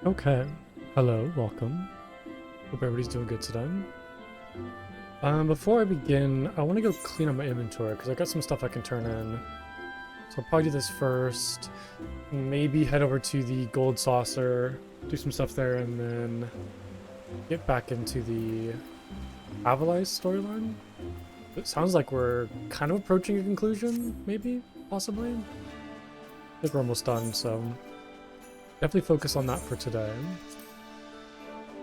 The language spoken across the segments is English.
Okay. Hello, welcome. Hope everybody's doing good today. Before I begin, I want to go clean up my inventory because I got some stuff I can turn in. So I'll probably do this first. Maybe head over to the gold saucer, do some stuff there, and then get back into the Ivalice storyline. It sounds like we're kind of approaching a conclusion, maybe, possibly. I think we're almost done, so definitely focus on that for today.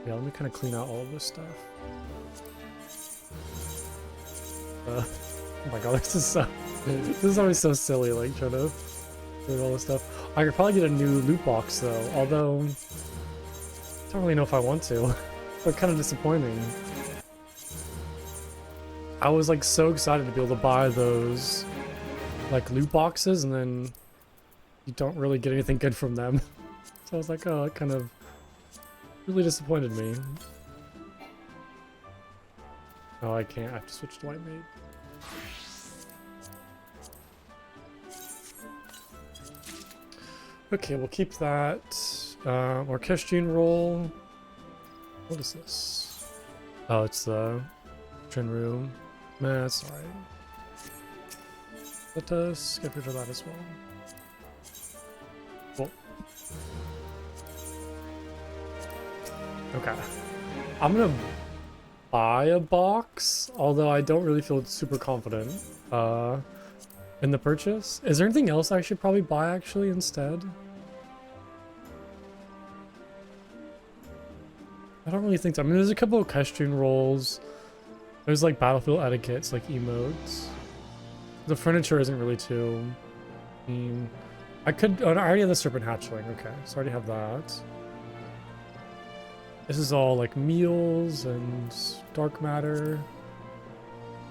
Yeah, let me kind of clean out all of this stuff. Oh my god, this is always so silly, like trying to do all this stuff. I could probably get a new loot box though, although I don't really know if I want to. But kind of disappointing. I was like so excited to be able to buy those like loot boxes, and then you don't really get anything good from them. So I was like, oh, it kind of really disappointed me. Oh, I can't. I have to switch to white mate. Okay, we'll keep that. Orchestrion roll. What is this? Oh, it's the Shinru. Nah, that's alright. Let us get rid of that as well. Cool. Okay. I'm gonna buy a box, although I don't really feel super confident in the purchase. Is there anything else I should probably buy actually instead? I don't really think so. I mean, there's a couple of Orchestrion rolls. There's like battlefield etiquettes, like emotes. The furniture isn't really too. I mean, I could. Oh, no, I already have the serpent hatchling. Okay, so I already have that. This is all like meals and dark matter.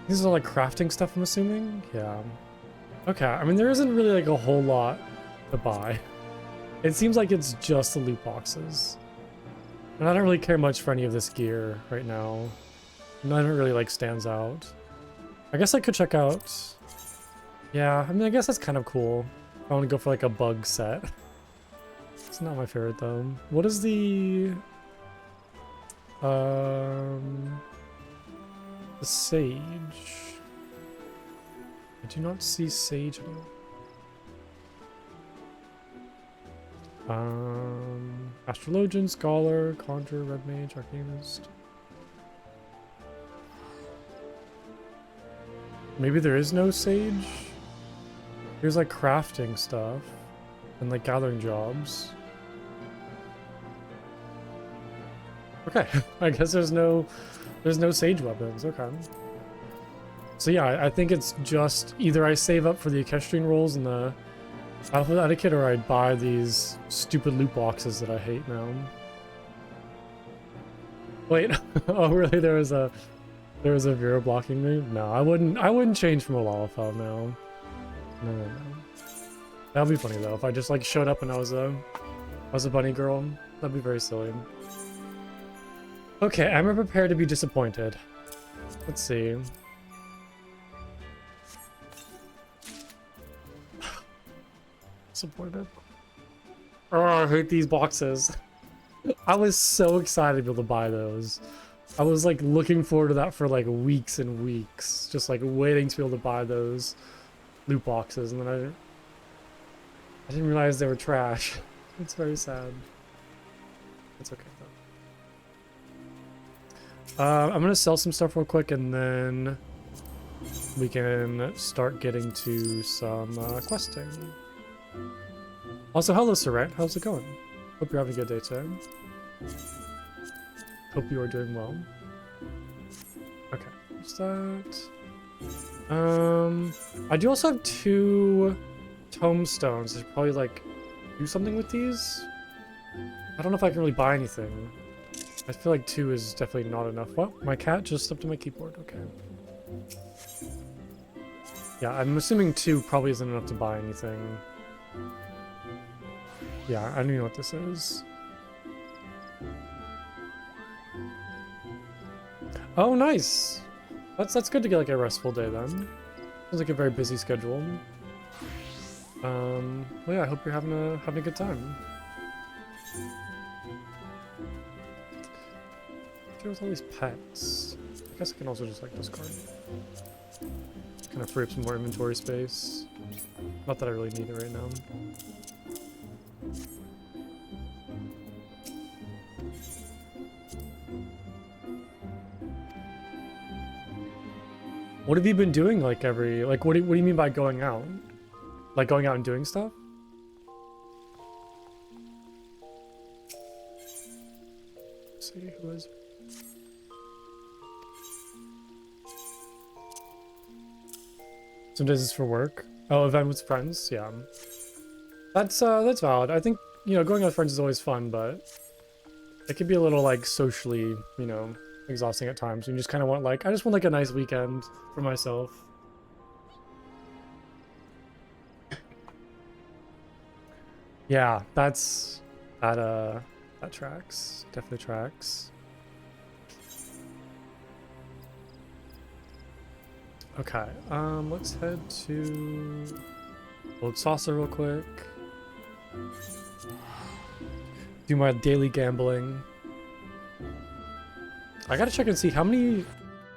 These are like crafting stuff, I'm assuming. Yeah. Okay. I mean, there isn't really like a whole lot to buy. It seems like it's just the loot boxes. And I don't really care much for any of this gear right now. None really like stands out. I guess I could check out. Yeah, I mean, I guess that's kind of cool. I want to go for like a bug set. It's not my favorite though. What is the sage? I do not see sage anymore. Astrologian, Scholar, Conjurer, Red Mage, Arcanist. Maybe there is no sage? Here's like crafting stuff and like gathering jobs. Okay, I guess there's no sage weapons. Okay. So yeah, I think it's just either I save up for the Orchestrion rolls and the battlefield etiquette, or I buy these stupid loot boxes that I hate now. Wait, oh really? There was a Vera blocking me? No, I wouldn't change from a Lalafell now. No. That'd be funny though if I just like showed up and I was a bunny girl. That'd be very silly. Okay, I'm prepared to be disappointed. Let's see. Disappointed. Oh, I hate these boxes. I was so excited to be able to buy those. I was like looking forward to that for like weeks and weeks. Just like waiting to be able to buy those loot boxes, and then I didn't realize they were trash. It's very sad. It's okay though. I'm gonna sell some stuff real quick, and then we can start getting to some questing. Also, hello, Saret. How's it going? Hope you're having a good day today. Hope you are doing well. Okay, what's that? I do also have 2 tomestones. I should probably like do something with these. I don't know if I can really buy anything. I feel like 2 is definitely not enough. What? My cat just stepped on my keyboard. Okay. Yeah, I'm assuming 2 probably isn't enough to buy anything. Yeah, I don't even know what this is. Oh, nice! That's good to get like a restful day then. Sounds like a very busy schedule. Well, yeah, I hope you're having a good time. do with all these pets? I guess I can also just like discard it. Kind of free up some more inventory space. Not that I really need it right now. What have you been doing like what do you mean by going out? Like going out and doing stuff? Let's see who is. Sometimes it's for work. Oh, event with friends, yeah. That's valid. I think, you know, going out with friends is always fun, but it can be a little like socially, you know, exhausting at times. You just kind of want like, I just want like a nice weekend for myself. Yeah, that tracks. Definitely tracks. Okay, let's head to Old Saucer real quick. Do my daily gambling. I gotta check and see how many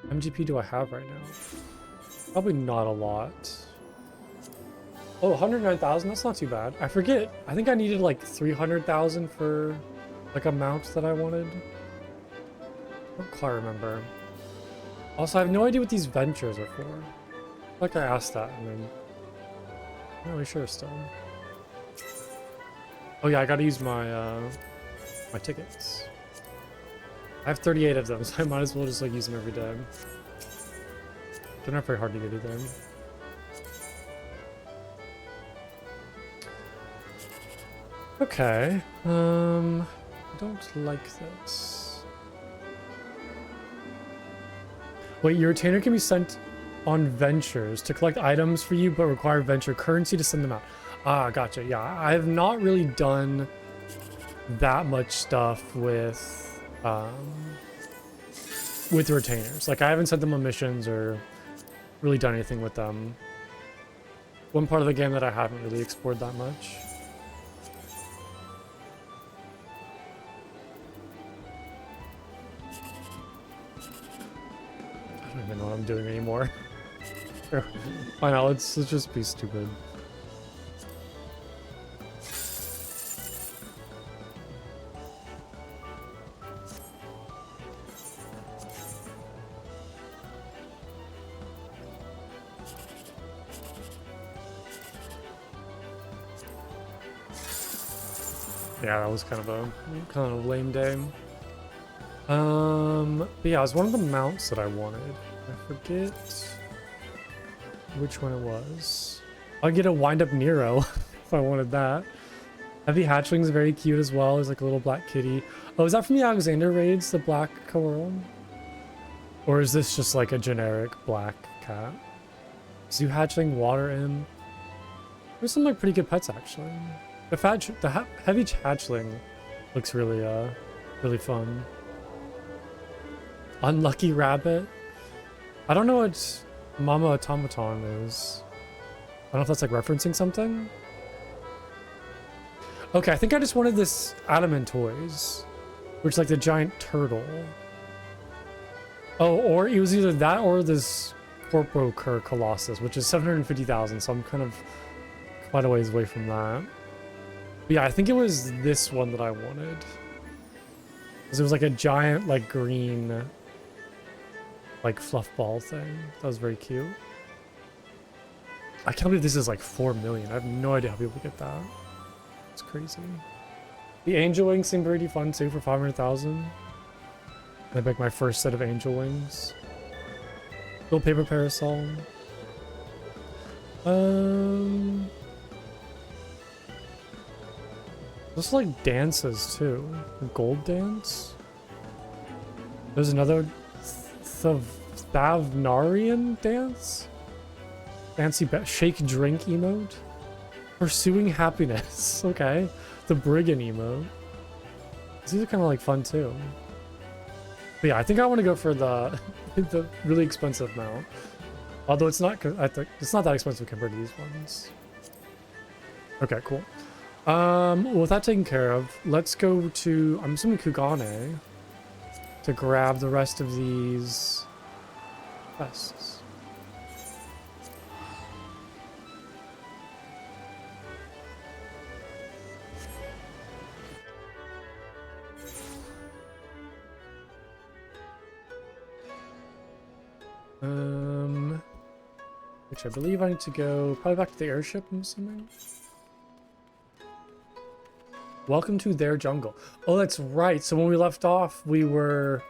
MGP do I have right now. Probably not a lot. Oh, 109,000, that's not too bad. I forget, I think I needed like 300,000 for like a mount that I wanted. I don't quite remember. Also, I have no idea what these ventures are for. Like I asked that and then I'm not really sure still. Oh yeah, I gotta use my my tickets. I have 38 of them, so I might as well just like use them every day. They're not very hard to get either. Okay, I don't like this. Wait, your retainer can be sent on ventures to collect items for you, but require venture currency to send them out. Ah, gotcha. Yeah, I have not really done that much stuff with retainers. Like, I haven't sent them on missions or really done anything with them. One part of the game that I haven't really explored that much. I don't even know what I'm doing anymore. Why not? Let's just be stupid. Yeah, that was kind of a lame day. But yeah, it was one of the mounts that I wanted. I forget which one it was. I'll get a wind-up Nero if I wanted that. Heavy Hatchling's very cute as well. There's like a little black kitty. Oh, is that from the Alexander raids, the black coral? Or is this just like a generic black cat? Zoo Hatchling, Water Imp. There's some like pretty good pets actually. The heavy hatchling looks really really fun. Unlucky rabbit. I don't know what Mama Automaton is. I don't know if that's like referencing something. Okay, I think I just wanted this Adamant Toys, which is like the giant turtle. Oh, or it was either that or this Corpocur Colossus, which is 750,000. So I'm kind of quite a ways away from that. But yeah, I think it was this one that I wanted. Because it was like a giant, like green, like fluff ball thing. That was very cute. I can't believe this is like 4 million. I have no idea how people get that. It's crazy. The angel wings seem pretty fun too for 500,000. I make my first set of angel wings. Little paper parasol. Those are like dances too. A gold dance. There's another Thavnarian dance. Fancy shake drink emote. Pursuing happiness. Okay. The brigand emote. These are kind of like fun too. But yeah, I think I want to go for the the really expensive mount. Although it's not, I think it's not that expensive compared to these ones. Okay, cool. Well, with that taken care of, let's go to, I'm assuming Kugane, to grab the rest of these quests. Which I believe I need to go probably back to the airship, I'm assuming. Welcome to their jungle. Oh, that's right. So when we left off, we were,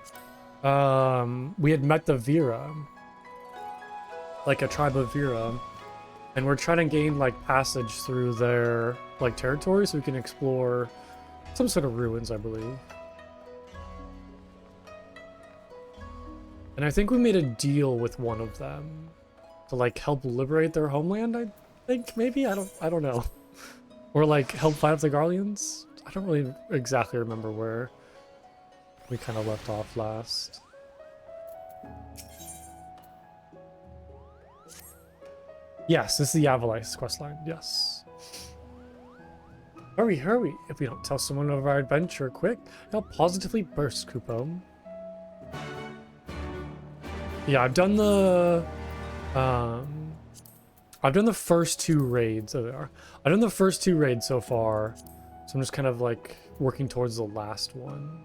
we had met the Vera, like a tribe of Vera, and we're trying to gain like passage through their like territory so we can explore some sort of ruins, I believe. And I think we made a deal with one of them to like help liberate their homeland, I think, maybe? I don't know. Or like help fight off the Garleans? I don't really exactly remember where we kind of left off last. Yes, this is the Ivalice questline, yes. Hurry, hurry! If we don't tell someone of our adventure quick, they'll positively burst, Kupo. Yeah, I've done the first two raids. Oh, there are. I've done the first two raids so far, so I'm just kind of like working towards the last one,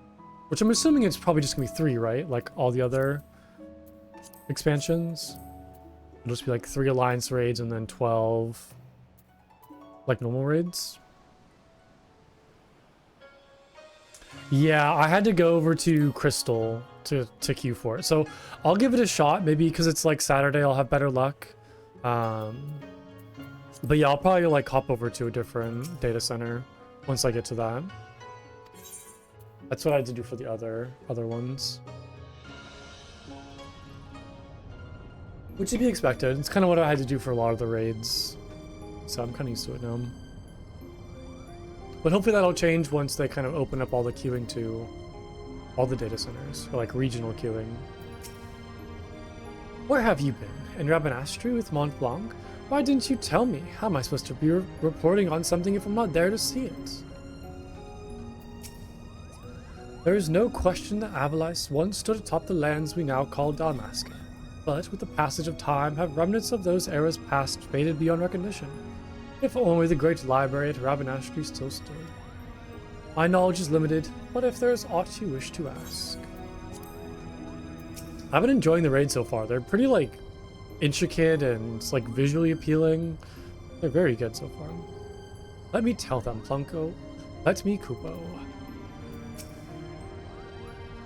which I'm assuming it's probably just gonna be 3, right? Like all the other expansions, it'll just be like 3 alliance raids and then 12 like normal raids. Yeah, I had to go over to Crystal to queue for it, so I'll give it a shot. Maybe because it's like Saturday, I'll have better luck. But yeah, I'll probably like hop over to a different data center once I get to that. That's what I had to do for the other ones, which would be expected. It's kind of what I had to do for a lot of the raids, so I'm kind of used to it now. But hopefully that'll change once they kind of open up all the queuing to all the data centers, or like regional queuing. Where have you been? In Rabanastri with Mont Blanc? Why didn't you tell me? How am I supposed to be reporting on something if I'm not there to see it? There is no question that Ivalice once stood atop the lands we now call Dalmasca, but with the passage of time have remnants of those eras past faded beyond recognition. If only the great library at Rabanastri still stood. My knowledge is limited, but if there is aught you wish to ask. I've been enjoying the raid so far. They're pretty like intricate and like visually appealing. They're very good so far. Let me tell them, Plunko. Let me, Kupo.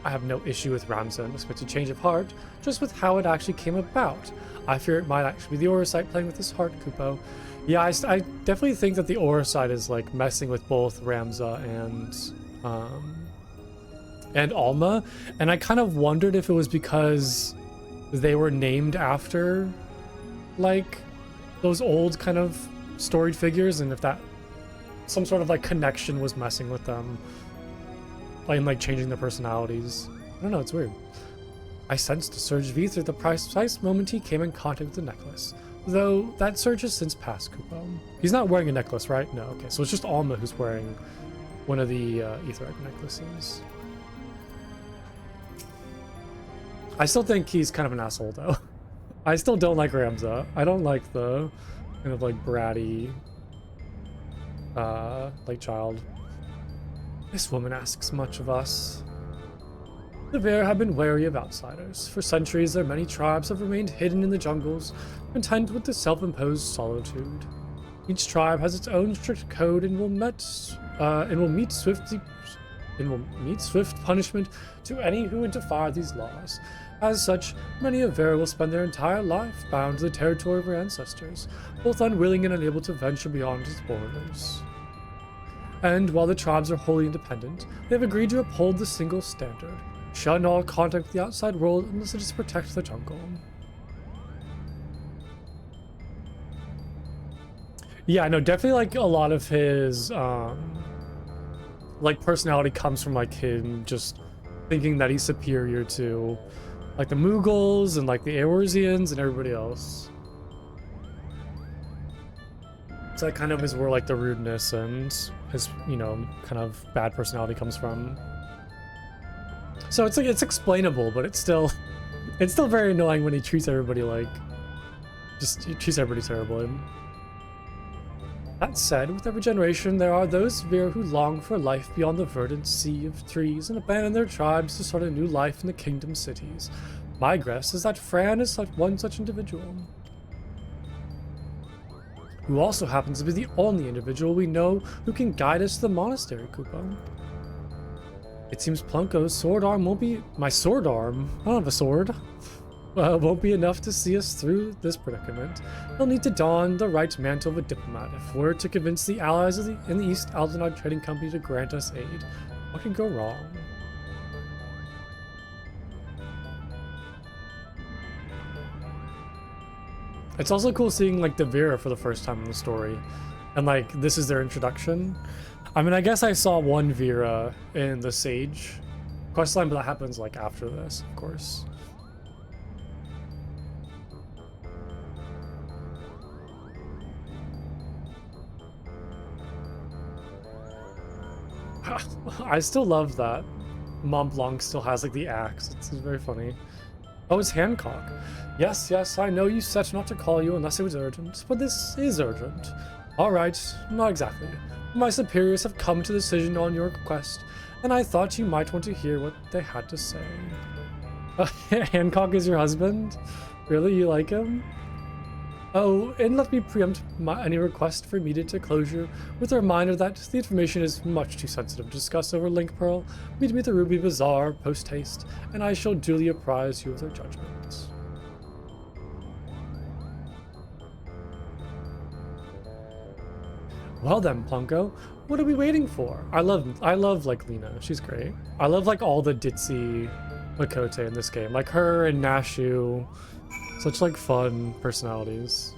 I have no issue with Ramza, expect a change of heart, just with how it actually came about. I fear it might actually be the Auracite playing with his heart, Kupo. Yeah, I definitely think that the Auracite is like messing with both Ramza and Alma, and I kind of wondered if it was because they were named after like those old kind of storied figures, and if that some sort of like connection was messing with them, like changing their personalities. I don't know, it's weird. I sensed a surge of ether the precise moment he came in contact with the necklace. Though that surge has since passed, Kupo. He's not wearing a necklace, right? No, okay. So it's just Alma who's wearing one of the Aetheric necklaces. I still think he's kind of an asshole, though. I still don't like Ramza. I don't like the kind of like bratty, like child. This woman asks much of us. The Ver have been wary of outsiders. For centuries, their many tribes have remained hidden in the jungles, content with the self-imposed solitude. Each tribe has its own strict code and will meet swift punishment to any who defy these laws. As such, many of Ver will spend their entire life bound to the territory of their ancestors, both unwilling and unable to venture beyond its borders. And while the tribes are wholly independent, they have agreed to uphold the single standard: shun all contact with the outside world unless it is to protect the jungle. Yeah, no, definitely like a lot of his like personality comes from like him just thinking that he's superior to like the Mughals and like the Eorzeans and everybody else. So that kind of is where like the rudeness and his, you know, kind of bad personality comes from. So it's like, it's explainable, but it's still very annoying when he treats everybody like, he treats everybody terribly. That said, with every generation, there are those Vir who long for life beyond the verdant sea of trees and abandon their tribes to start a new life in the kingdom cities. My guess is that Fran is one such individual, who also happens to be the only individual we know who can guide us to the monastery, Koopa. It seems Plunko's sword arm won't be... My sword arm? I don't have a sword. Won't be enough to see us through this predicament. He'll need to don the right mantle of a diplomat if we're to convince the allies in the East Aldenard Trading Company to grant us aid. What could go wrong? It's also cool seeing like the Vera for the first time in the story, and like this is their introduction. I mean, I guess I saw one Vera in the Sage questline, but that happens like after this, of course. I still love that Mont Blanc still has like the axe. It's very funny. Oh, it's Hancock. Yes, I know you said not to call you unless it was urgent, but this is urgent. Alright, not exactly. My superiors have come to a decision on your request, and I thought you might want to hear what they had to say. Hancock is your husband? Really, you like him? Oh, and let me preempt any request for immediate closure with a reminder that the information is much too sensitive to discuss over Link Pearl. Meet me at the Ruby Bazaar post-haste, and I shall duly apprise you of their judgments. Well then, Plunko, what are we waiting for? I love like Lena, she's great. I love like all the ditzy Makote in this game, like her and Nashu. Such like fun personalities.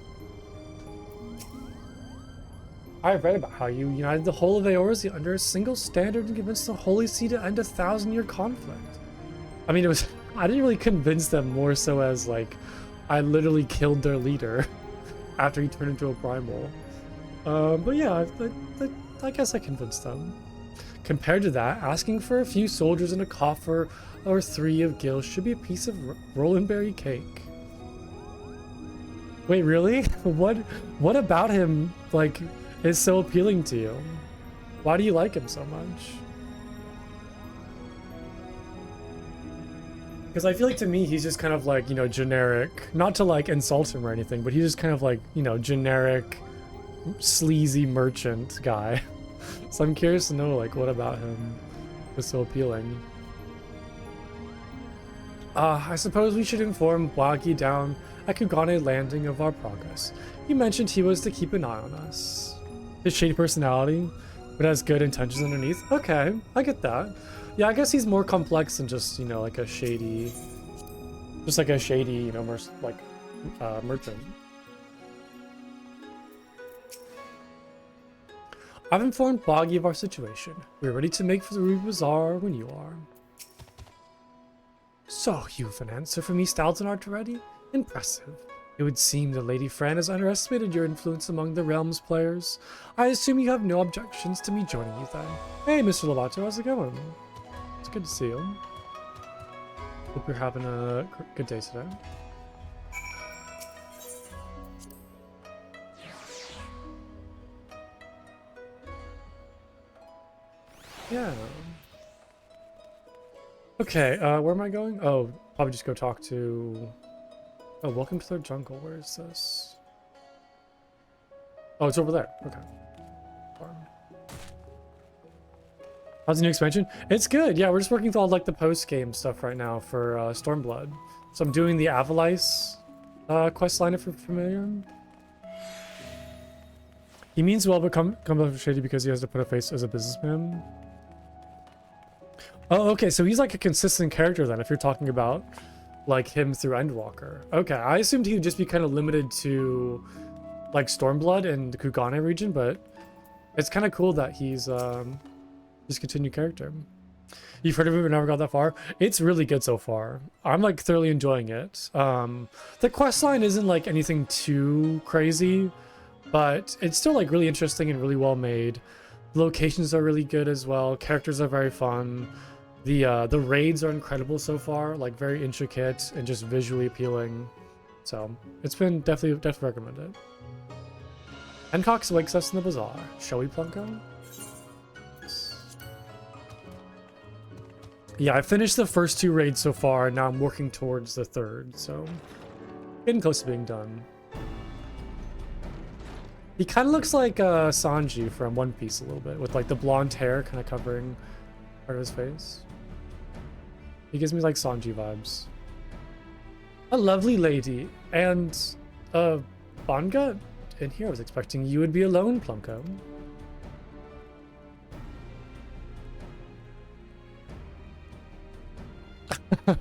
I've read about how you united the whole of Eorzea under a single standard and convinced the Holy See to end a 1,000-year conflict. I mean, I didn't really convince them, more so as like, I literally killed their leader after he turned into a primal. But yeah, I guess I convinced them. Compared to that, asking for a few soldiers and a coffer or 3 of gil should be a piece of Rolandberry cake. Wait, really? What about him, like, is so appealing to you? Why do you like him so much? Because I feel like to me, he's just kind of like, you know, generic, not to like insult him or anything, but he's just kind of like, you know, generic, sleazy merchant guy. So I'm curious to know, like, what about him is so appealing? I suppose we should inform Wagi down at Kugane Landing of our progress. You mentioned he was to keep an eye on us. His shady personality, but has good intentions underneath. Okay, I get that. Yeah, I guess he's more complex than just, you know, like a shady, you know, merchant. I've informed Boggy of our situation. We're ready to make for the Ruby Bazaar when you are. So, you've an answer from East Aldenard already? Impressive. It would seem the Lady Fran has underestimated your influence among the Realms players. I assume you have no objections to me joining you then. Hey, Mr. Lovato, how's it going? It's good to see you. Hope you're having a good day today. Yeah. Okay, where am I going? Oh, probably just go talk to... Oh, welcome to their jungle. Where is this? Oh, it's over there. Okay. Farm. How's the new expansion? It's good. Yeah, we're just working through all like the post-game stuff right now for Stormblood. So I'm doing the Ivalice quest line if you're familiar. He means well, but comes off shady because he has to put a face as a businessman. Oh, okay, so he's like a consistent character then, if you're talking about like him through Endwalker. Okay, I assumed he would just be kind of limited to like Stormblood and the Kugane region, but it's kind of cool that he's just continued character. You've heard of it but never got that far? It's really good so far. I'm like thoroughly enjoying it. The quest line isn't like anything too crazy, but it's still like really interesting and really well made. The locations are really good as well. Characters are very fun. The raids are incredible so far, like very intricate and just visually appealing. So it's been definitely recommended. Hancock wakes us in the bazaar. Shall we, Plunko? Yeah, I finished the first 2 raids so far, and now I'm working towards the 3rd, so getting close to being done. He kind of looks like Sanji from One Piece a little bit, with like the blonde hair kind of covering part of his face. He gives me like Sanji vibes. A lovely lady, and Banga in here. I was expecting you would be alone, Plunko.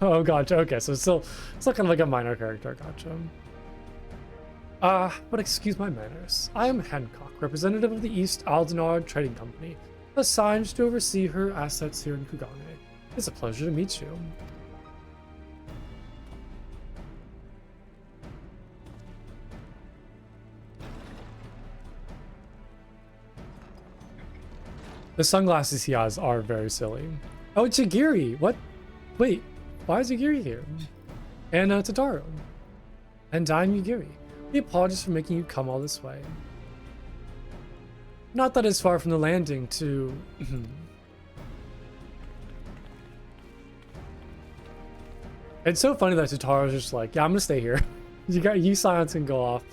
Oh, gotcha. Okay, so it's still kind of like a minor character. Gotcha. But excuse my manners. I am Hancock, representative of the East Aldenard Trading Company, assigned to oversee her assets here in Kugane. It's a pleasure to meet you. The sunglasses he has are very silly. Oh, it's Agiri. What? Wait, why is Agiri here? And Totaro. And I'm Agiri. We apologize for making you come all this way. Not that it's far from the landing to... It's so funny that Totaro's just like, yeah, I'm gonna stay here. You silence and go off.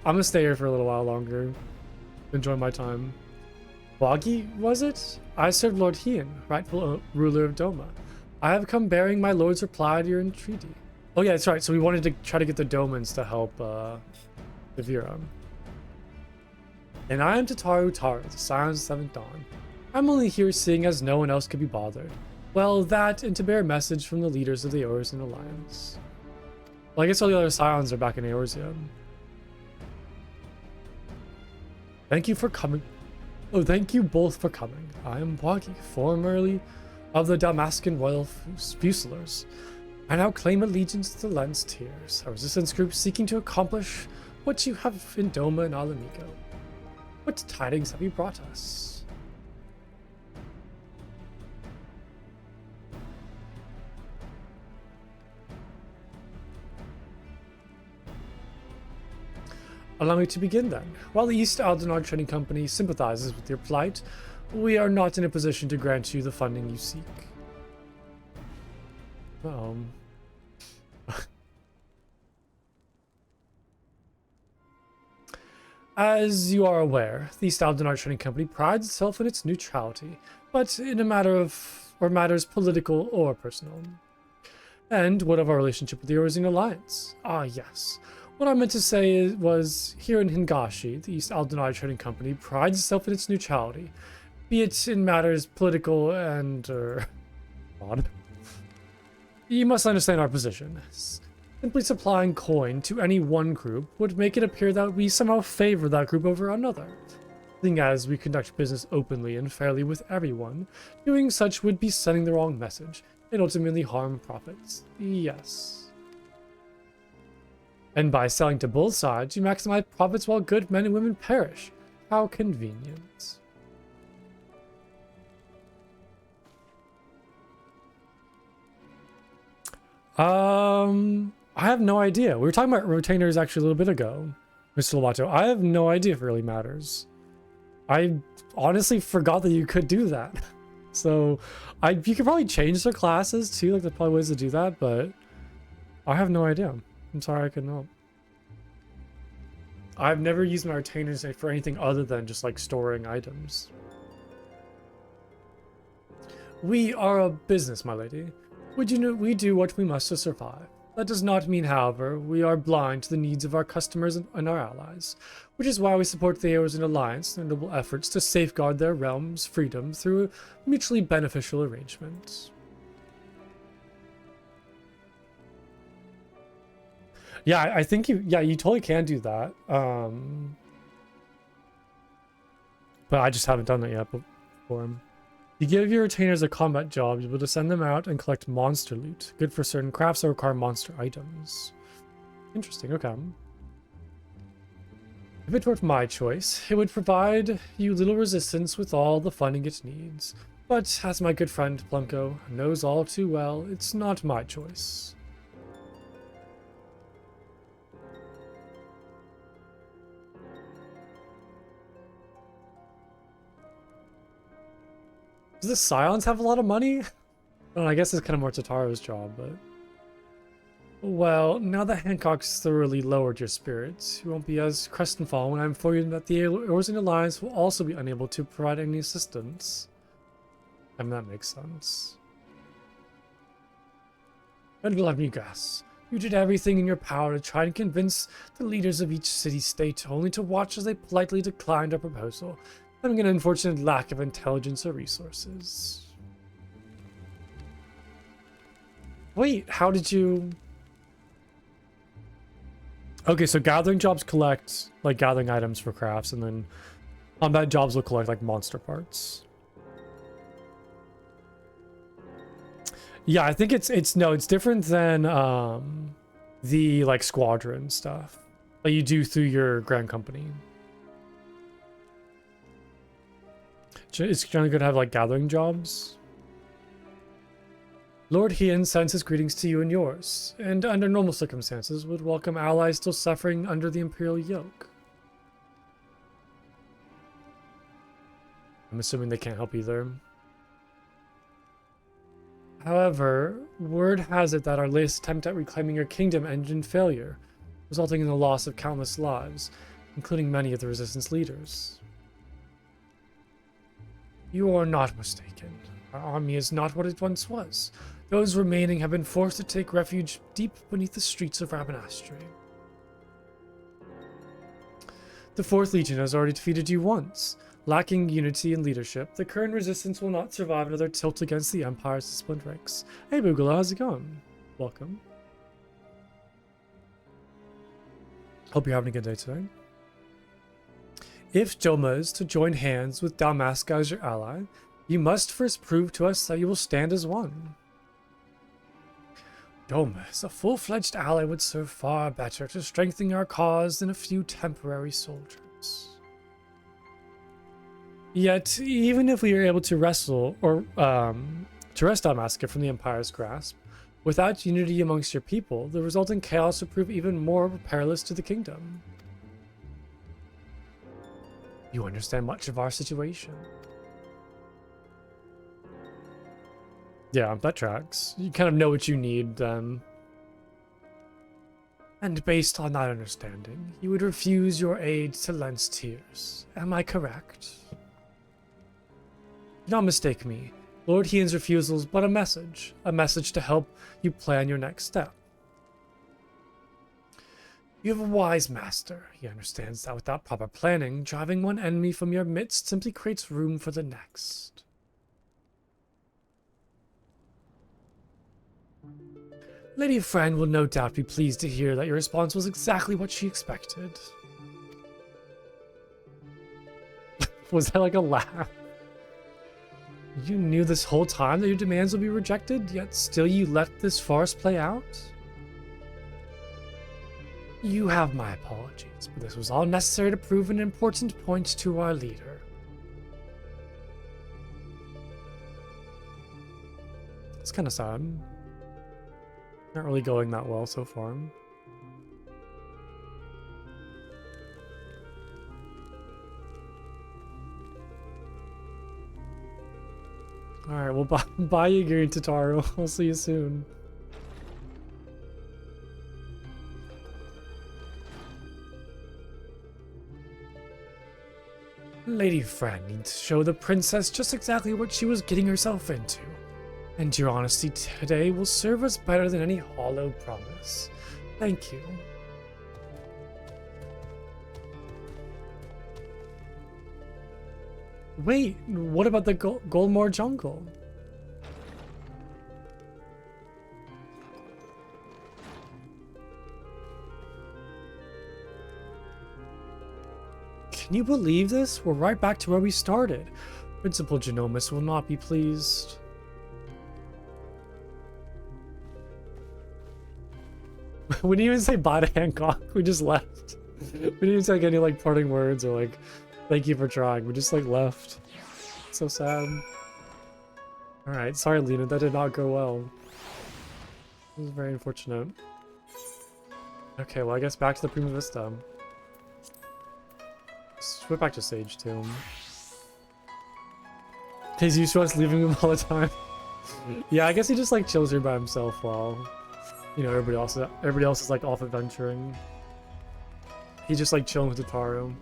I'm gonna stay here for a little while longer. Enjoy my time. Wagi, was it? I serve Lord Hien, rightful ruler of Doma. I have come bearing my lord's reply to your entreaty. Oh yeah, that's right. So we wanted to try to get the Domans to help the Vira. And I am Tataru Taro, the Scion of the Seventh Dawn. I'm only here seeing as no one else could be bothered. Well, that and to bear a message from the leaders of the Eorzean Alliance. Well, I guess all the other Scions are back in Eorzea. Thank you for coming. Oh, thank you both for coming. I am Wagi, formerly of the Damascan Royal Fusiliers. I now claim allegiance to the Lens Tears, a resistance group seeking to accomplish what you have in Doma and Alamigo. What tidings have you brought us? Allow me to begin then. While the East Aldenard Trading Company sympathizes with your plight, we are not in a position to grant you the funding you seek. As you are aware, the East Aldenard Trading Company prides itself in its neutrality, but in a matters political or personal. And what of our relationship with the Eorzean Alliance? Ah, yes. What I meant to say was, here in Hingashi, the East Aldenard Trading Company prides itself in its neutrality, be it in matters political and, odd. You must understand our position. Simply supplying coin to any one group would make it appear that we somehow favor that group over another. Seeing as we conduct business openly and fairly with everyone, doing such would be sending the wrong message and ultimately harm profits. Yes. And by selling to both sides, you maximize profits while good men and women perish. How convenient. I have no idea. We were talking about retainers actually a little bit ago, Mr. Lovato. I have no idea if it really matters. I honestly forgot that you could do that. So you could probably change their classes too. Like there's probably ways to do that, but I have no idea. I'm sorry I couldn't help. I've never used my retainers for anything other than just like storing items. We are a business, my lady. Would you know we do what we must to survive? That does not mean, however, we are blind to the needs of our customers and our allies, which is why we support the Eorzean Alliance in their noble efforts to safeguard their realm's freedom through a mutually beneficial arrangement. Yeah, I think you totally can do that. But I just haven't done that yet before. You give your retainers a combat job, you'll be able to send them out and collect monster loot. Good for certain crafts that require monster items. Interesting, okay. If it were my choice, it would provide you little resistance with all the funding it needs. But as my good friend Plunko knows all too well, it's not my choice. Does the Scions have a lot of money? Well, I guess it's kind of more Tataro's job, but... Well, now that Hancock's thoroughly lowered your spirits, you won't be as crestfallen when I inform you that the Eorzean Alliance will also be unable to provide any assistance. I mean, that makes sense. And let me guess, you did everything in your power to try and convince the leaders of each city-state, only to watch as they politely declined our proposal, having an unfortunate lack of intelligence or resources. Wait, how did you... Okay, so gathering jobs collect, like, gathering items for crafts, and then combat jobs will collect, like, monster parts. Yeah, I think it's different than the, like, squadron stuff that you do through your Grand Company. It's generally good to have, like, gathering jobs. Lord Hien sends his greetings to you and yours, and under normal circumstances would welcome allies still suffering under the Imperial yoke. I'm assuming they can't help either. However, word has it that our latest attempt at reclaiming your kingdom ended in failure, resulting in the loss of countless lives, including many of the resistance leaders. You are not mistaken. Our army is not what it once was. Those remaining have been forced to take refuge deep beneath the streets of Rabanastre. The 4th Legion has already defeated you once. Lacking unity and leadership, the current resistance will not survive another tilt against the Empire's disciplined ranks. Hey Bugala, how's it going? Welcome. Hope you're having a good day today. If Joma is to join hands with Dalmasca as your ally, you must first prove to us that you will stand as one. Joma as a full-fledged ally would serve far better to strengthen our cause than a few temporary soldiers. Yet, even if we are able to wrestle, or to wrest Dalmasca from the Empire's grasp, without unity amongst your people, the resulting chaos would prove even more perilous to the kingdom. You understand much of our situation. Yeah, that tracks. You kind of know what you need, then. And based on that understanding, you would refuse your aid to Lent's tears. Am I correct? Do not mistake me. Lord Hien's refusal is but a message to help you plan your next step. You have a wise master. He understands that without proper planning, driving one enemy from your midst simply creates room for the next. Lady Fran will no doubt be pleased to hear that your response was exactly what she expected. Was that like a laugh? You knew this whole time that your demands would be rejected, yet still you let this farce play out? You have my apologies, but this was all necessary to prove an important point to our leader. It's kind of sad. Not really going that well so far. Alright, well, bye Yagiri and Tataru. I'll see you soon. Lady Fran needs to show the princess just exactly what she was getting herself into. And your honesty today will serve us better than any hollow promise. Thank you. Wait, what about the Golmore jungle? Can you believe this? We're right back to where we started. Principal Genomus will not be pleased. We didn't even say bye to Hancock. We just left. We didn't even say like, any like parting words or like thank you for trying. We just like left. So sad. Alright, sorry Lena, that did not go well. It was very unfortunate. Okay, well I guess back to the Prima Vista. Switch back to Sage too. He's used to us leaving him all the time. Yeah, I guess he just like chills here by himself while, you know, everybody else is like off adventuring. He's just like chilling with Utaru.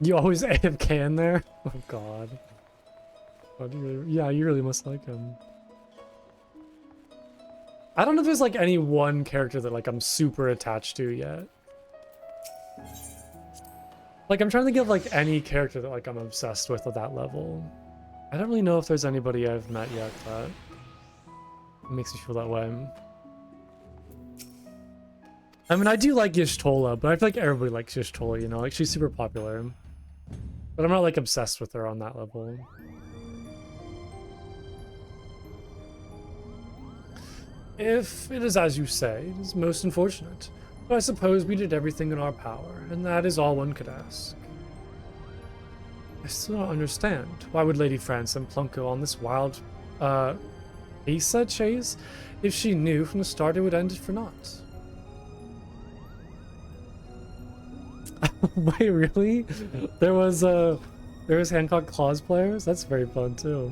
You always AFK in there? Oh god. Yeah, you really must like him. I don't know if there's like any one character that like I'm super attached to yet. Like I'm trying to think of like any character that like I'm obsessed with at that level. I don't really know if there's anybody I've met yet that makes me feel that way. I mean, I do like Y'shtola, but I feel like everybody likes Y'shtola, you know? Like she's super popular. But I'm not like obsessed with her on that level. If it is as you say, it is most unfortunate. But I suppose we did everything in our power, and that is all one could ask. I still don't understand. Why would Lady France and Plunko on this wild, Asa chase, if she knew from the start it would end for naught? Wait, really? There was Hancock Claws players? That's very fun too.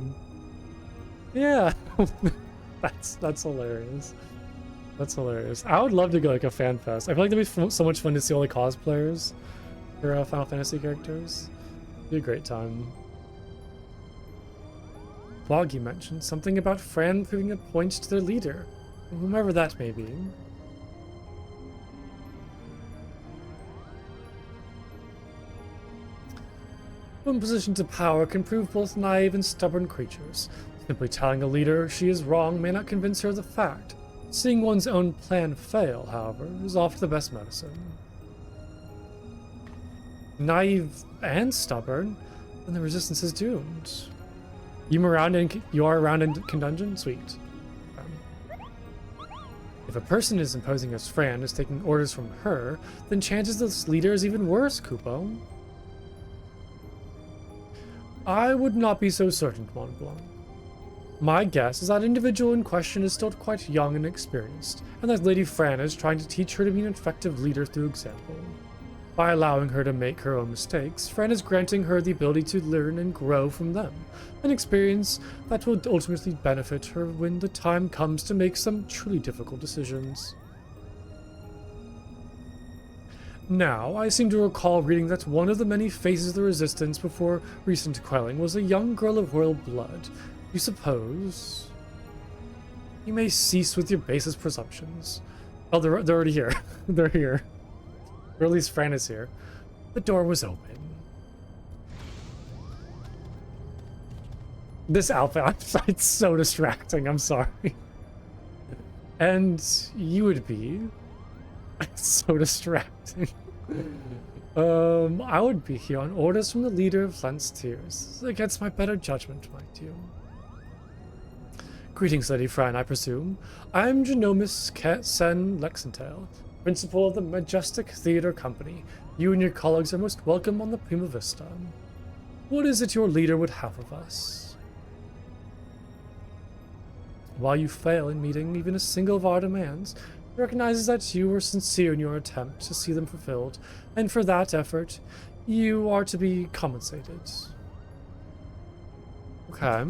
Yeah. That's hilarious. That's hilarious. I would love to go like a fan fest. I feel like that'd be so much fun to see all the cosplayers for Final Fantasy characters. It'd be a great time. Boggy mentioned something about Fran proving a point to their leader, whomever that may be. One position to power can prove both naive and stubborn creatures. Simply telling a leader she is wrong may not convince her of the fact. Seeing one's own plan fail, however, is often the best medicine. Naive and stubborn, then the resistance is doomed. You are around in Condungeon? Sweet. If a person is imposing as Fran is taking orders from her, then chances this leader is even worse, Kupo. I would not be so certain, Mont Blanc. My guess is that individual in question is still quite young and inexperienced, and that Lady Fran is trying to teach her to be an effective leader through example. By allowing her to make her own mistakes, Fran is granting her the ability to learn and grow from them, an experience that will ultimately benefit her when the time comes to make some truly difficult decisions. Now, I seem to recall reading that one of the many faces of the resistance before recent quelling was a young girl of royal blood. You suppose? You may cease with your basest presumptions. Oh, they're already here. They're here. Or at least Fran is here. The door was open. This outfit, it's so distracting, I'm sorry. And you would be so distracting. I would be here on orders from the leader of Lent's Tears. Against my better judgment, mind you. Greetings, Lady Fran, I presume. I'm Genomus Sen Lexentale, principal of the Majestic Theater Company. You and your colleagues are most welcome on the Prima Vista. What is it your leader would have of us? While you fail in meeting even a single of our demands, he recognizes that you were sincere in your attempt to see them fulfilled, and for that effort, you are to be compensated. Okay.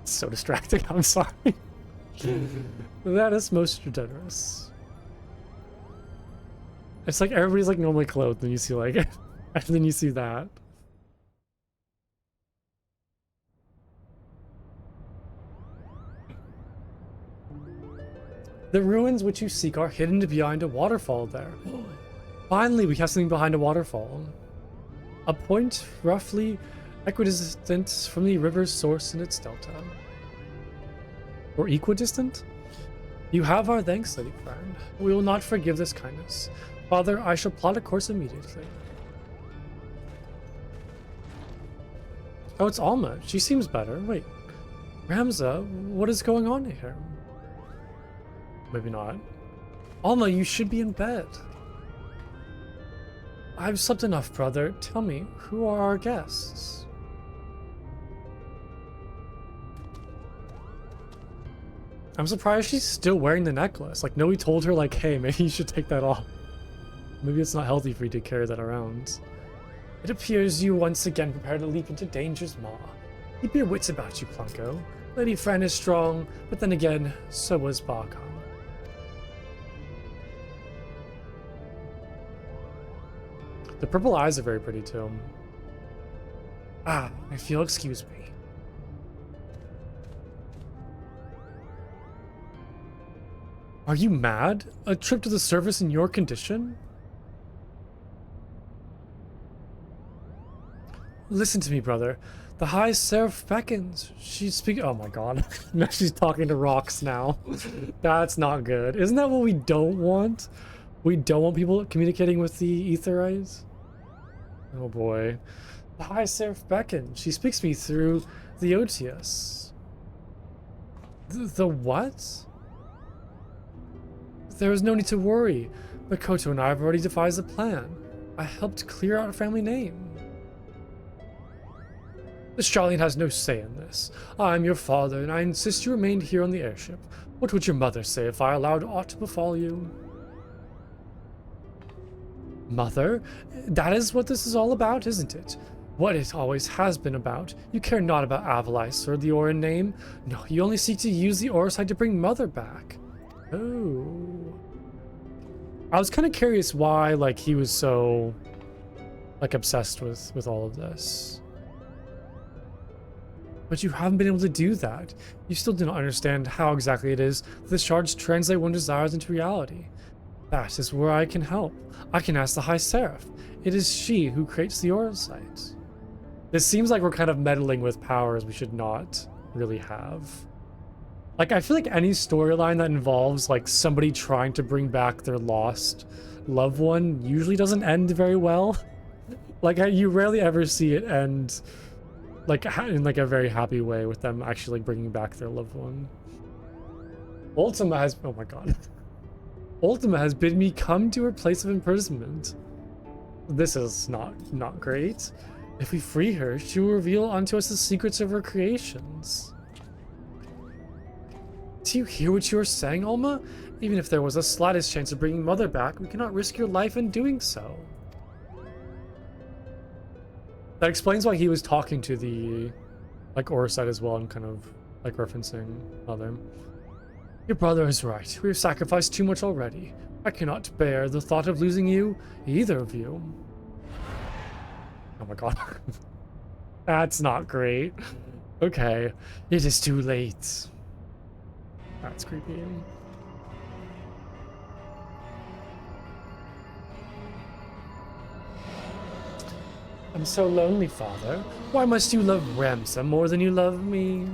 It's so distracting, I'm sorry. That is most generous. It's like everybody's like normally clothed, and you see like, and then you see that. The ruins which you seek are hidden behind a waterfall there. Finally, we have something behind a waterfall. A point roughly equidistant from the river's source in its delta. Or equidistant? You have our thanks, Lady Fran. We will not forgive this kindness. Father, I shall plot a course immediately. Oh, it's Alma. She seems better. Wait. Ramza, what is going on here? Maybe not. Alma, you should be in bed. I've slept enough, brother. Tell me, who are our guests? I'm surprised she's still wearing the necklace. Like, nobody told her, like, hey, maybe you should take that off. Maybe it's not healthy for you to carry that around. It appears you once again prepare to leap into danger's maw. Keep your wits about you, Plunko. Lady Fran is strong, but then again, so was Barkon. The purple eyes are very pretty too. Ah, if you'll excuse me. Are you mad? A trip to the surface in your condition? Listen to me, brother. The High Seraph beckons. She's speaking. Oh my god. Now she's talking to rocks now. That's not good. Isn't that what we don't want? We don't want people communicating with the ether eyes? Oh boy. The High Seraph beckons. She speaks me through the Otius. The what? There is no need to worry. Makoto and I have already devised a plan. I helped clear out a family name. The Charlene has no say in this. I am your father, and I insist you remain here on the airship. What would your mother say if I allowed aught to befall you? Mother? That is what this is all about, isn't it? What it always has been about. You care not about Ivalice or the Orin name. No, you only seek to use the Oriside to bring Mother back. Oh. I was kind of curious why, like, he was so, like, obsessed with all of this. But you haven't been able to do that. You still do not understand how exactly it is that the shards translate one's desires into reality. That is where I can help. I can ask the High Seraph. It is she who creates the Orisite. This seems like we're kind of meddling with powers we should not really have. Like, I feel like any storyline that involves, like, somebody trying to bring back their lost loved one usually doesn't end very well. Like, you rarely ever see it end like in like a very happy way with them actually like bringing back their loved one. Ultima has, oh my god. Ultima has bid me come to her place of imprisonment. This is not great. If we free her, she will reveal unto us the secrets of her creations. Do you hear what you are saying, Alma? Even if there was the slightest chance of bringing Mother back, we cannot risk your life in doing so. That explains why he was talking to the, like, Orisite as well and kind of, like, referencing Mother. Your brother is right. We have sacrificed too much already. I cannot bear the thought of losing you, either of you. Oh my god. That's not great. Okay. It is too late. That's creepy. I'm so lonely, father. Why must you love Ramsa more than you love me?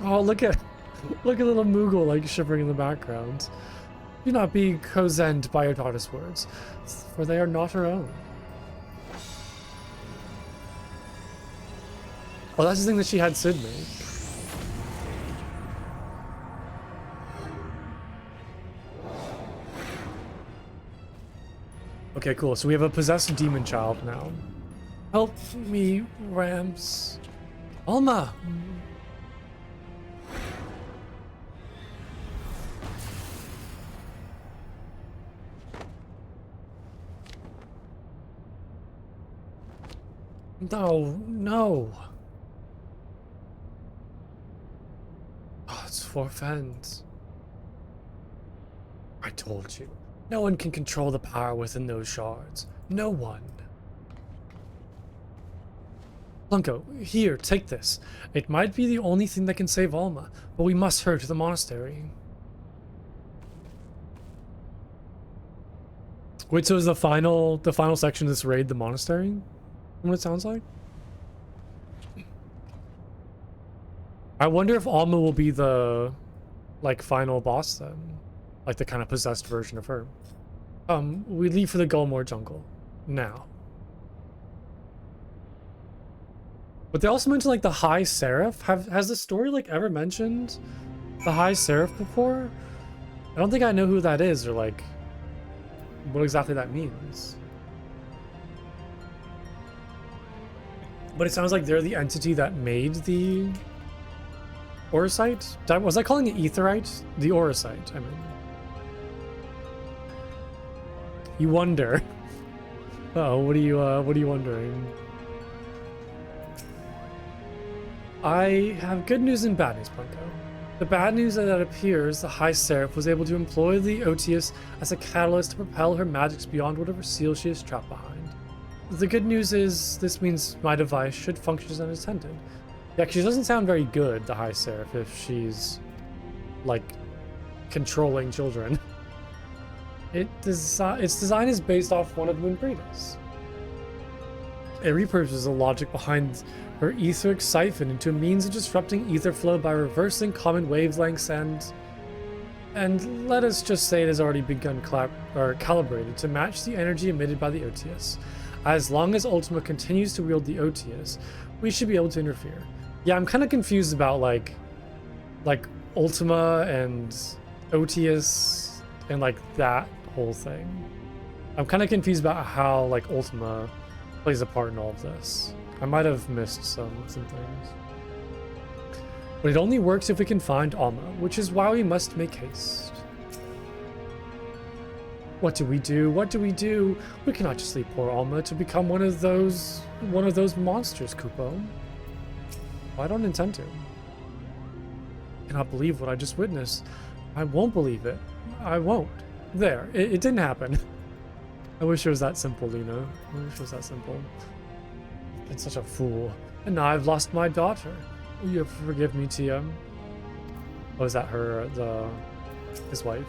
Oh, look at little Moogle like shivering in the background. Do not be cozened by your daughter's words, for they are not her own. Oh, that's the thing that she had Sid make. Okay, cool. So we have a possessed demon child now. Help me, Rams. Alma! No, no. Oh, it's for fans. I told you. No one can control the power within those shards. No one. Plunko, here, take this. It might be the only thing that can save Alma, but we must hurry to the monastery. Wait, so is the final section of this raid the monastery? What it sounds like? I wonder if Alma will be the, like, final boss then. Like the kind of possessed version of her. We leave for the Gulmore jungle. Now. But they also mentioned like the High Seraph. Has the story like ever mentioned the High Seraph before? I don't think I know who that is or like what exactly that means. But it sounds like they're the entity that made the Orosite? Was I calling it Aetheryte? The Orosite, I mean. You wonder. Uh-oh, what are you wondering? I have good news and bad news, Punko. The bad news is that it appears the High Seraph was able to employ the Otius as a catalyst to propel her magics beyond whatever seal she is trapped behind. The good news is this means my device should function as intended. Yeah, she doesn't sound very good, the High Seraph, if she's, like, controlling children. Its design is based off one of Moonbreeders. It repurposes the logic behind her etheric siphon into a means of disrupting ether flow by reversing common wavelengths and let us just say it has already begun calibrated to match the energy emitted by the Otius. As long as Ultima continues to wield the Otius, we should be able to interfere. Yeah, I'm kind of confused about like Ultima and Otius and like that whole thing. I'm kind of confused about how like Ultima plays a part in all of this. I might have missed some things. But it only works if we can find Alma, which is why we must make haste. What do we do? What do we do? We cannot just leave poor Alma to become one of those monsters, Kupo. Well, I don't intend to. I cannot believe what I just witnessed. I won't believe it. I won't. There. It didn't happen. I wish it was that simple, Luna. I wish it was that simple. I've been such a fool. And now I've lost my daughter. Will you forgive me, Tia? Oh, is that her, his wife?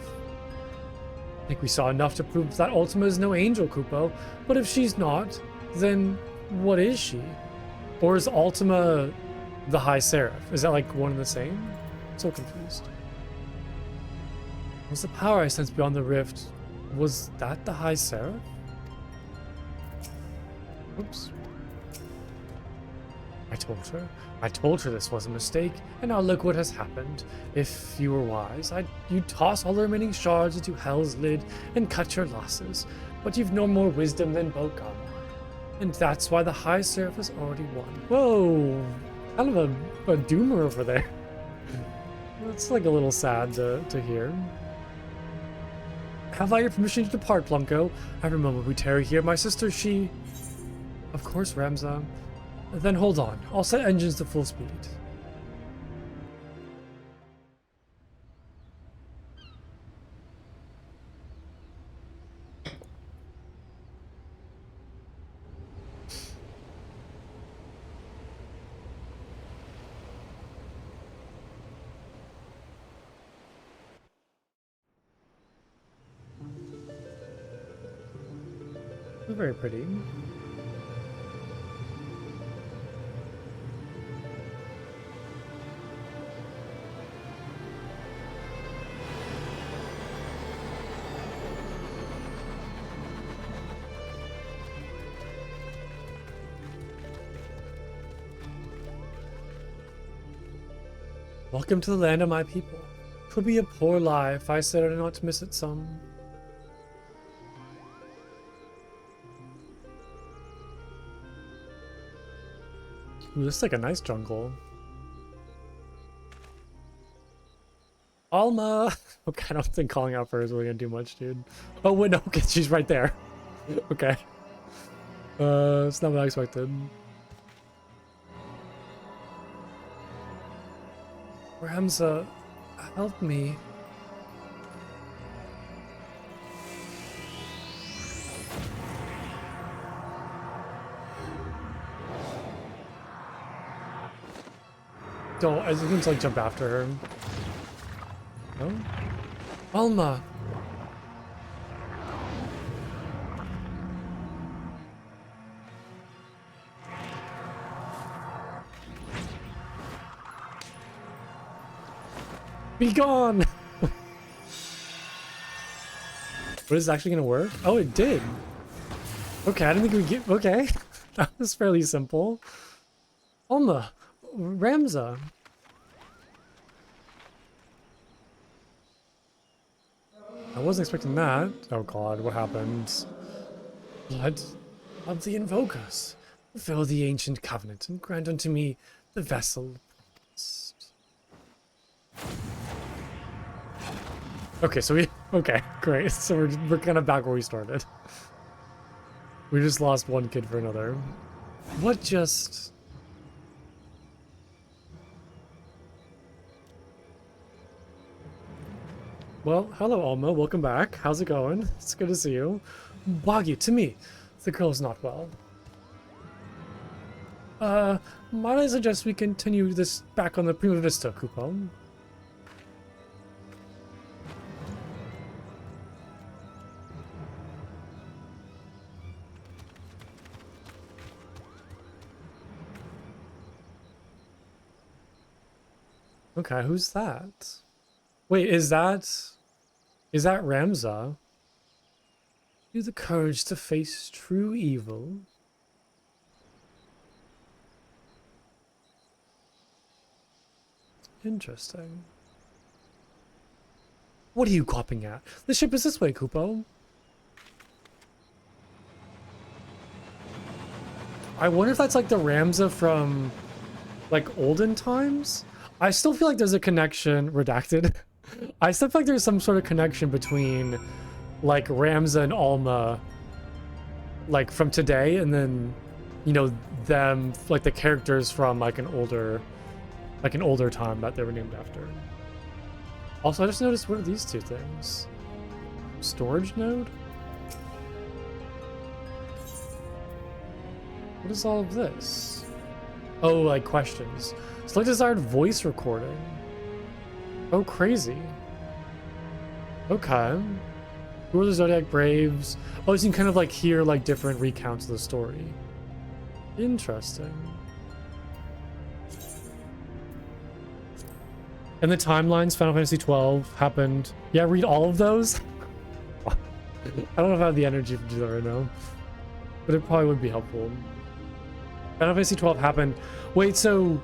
I think we saw enough to prove that Ultima is no angel, Kupo. But if she's not, then what is she? Or is Ultima the High Seraph? Is that like one and the same? I'm so confused. Was the power I sensed beyond the rift, was that the High Seraph? Oops. I told her this was a mistake, and now look what has happened. If you were wise, you'd toss all the remaining shards into Hell's lid and cut your losses. But you've no more wisdom than Bokama. And that's why the High Seraph has already won. Whoa! Kind of a doomer over there. That's like a little sad to hear. Have I your permission to depart, Plunko? Every moment we tarry here, my sister, she... Of course, Ramza. Then hold on. I'll set engines to full speed. Very pretty. Welcome to the land of my people. 'Twould be a poor lie if I said I did not miss it some. Ooh, this is like a nice jungle. Alma! Okay, I don't think calling out for her is really gonna do much, dude. Oh, wait, no, okay, she's right there. Okay. It's not what I expected. Ramza, help me. Don't, I was going to like jump after her. No? Alma! Be gone! But is it actually gonna work? Oh, it did! Okay, I didn't think we get... Okay. That was fairly simple. Alma! I wasn't expecting that. Oh god, what happened? Blood of the Invokers. Fulfill the ancient covenant and grant unto me the vessel promised. Okay, so okay, great. So we're kind of back where we started. We just lost one kid for another. What just... Well, hello Alma, welcome back. How's it going? It's good to see you. Boggy, to me, the girl is not well. Might I suggest we continue this back on the Prima Vista, Kupo? Okay, who's that? Wait, is that Ramza? You the courage to face true evil. Interesting. What are you copping at? The ship is this way, Kupo. I wonder if that's like the Ramza from like olden times? I still feel like there's a connection, redacted. I still feel like there's some sort of connection between like Ramza and Alma, like from today, and then, you know, them, like the characters from like an older time that they were named after. Also, I just noticed, what are these two things? Storage node? What is all of this? Oh, like questions. Select desired voice recording. Oh, crazy. Okay. Who are the Zodiac Braves? Oh, so you can kind of like hear like different recounts of the story. Interesting. And the timelines, Final Fantasy XII happened. Yeah, read all of those. I don't know if I have the energy to do that right now, but it probably would be helpful. Final Fantasy XII happened. Wait, so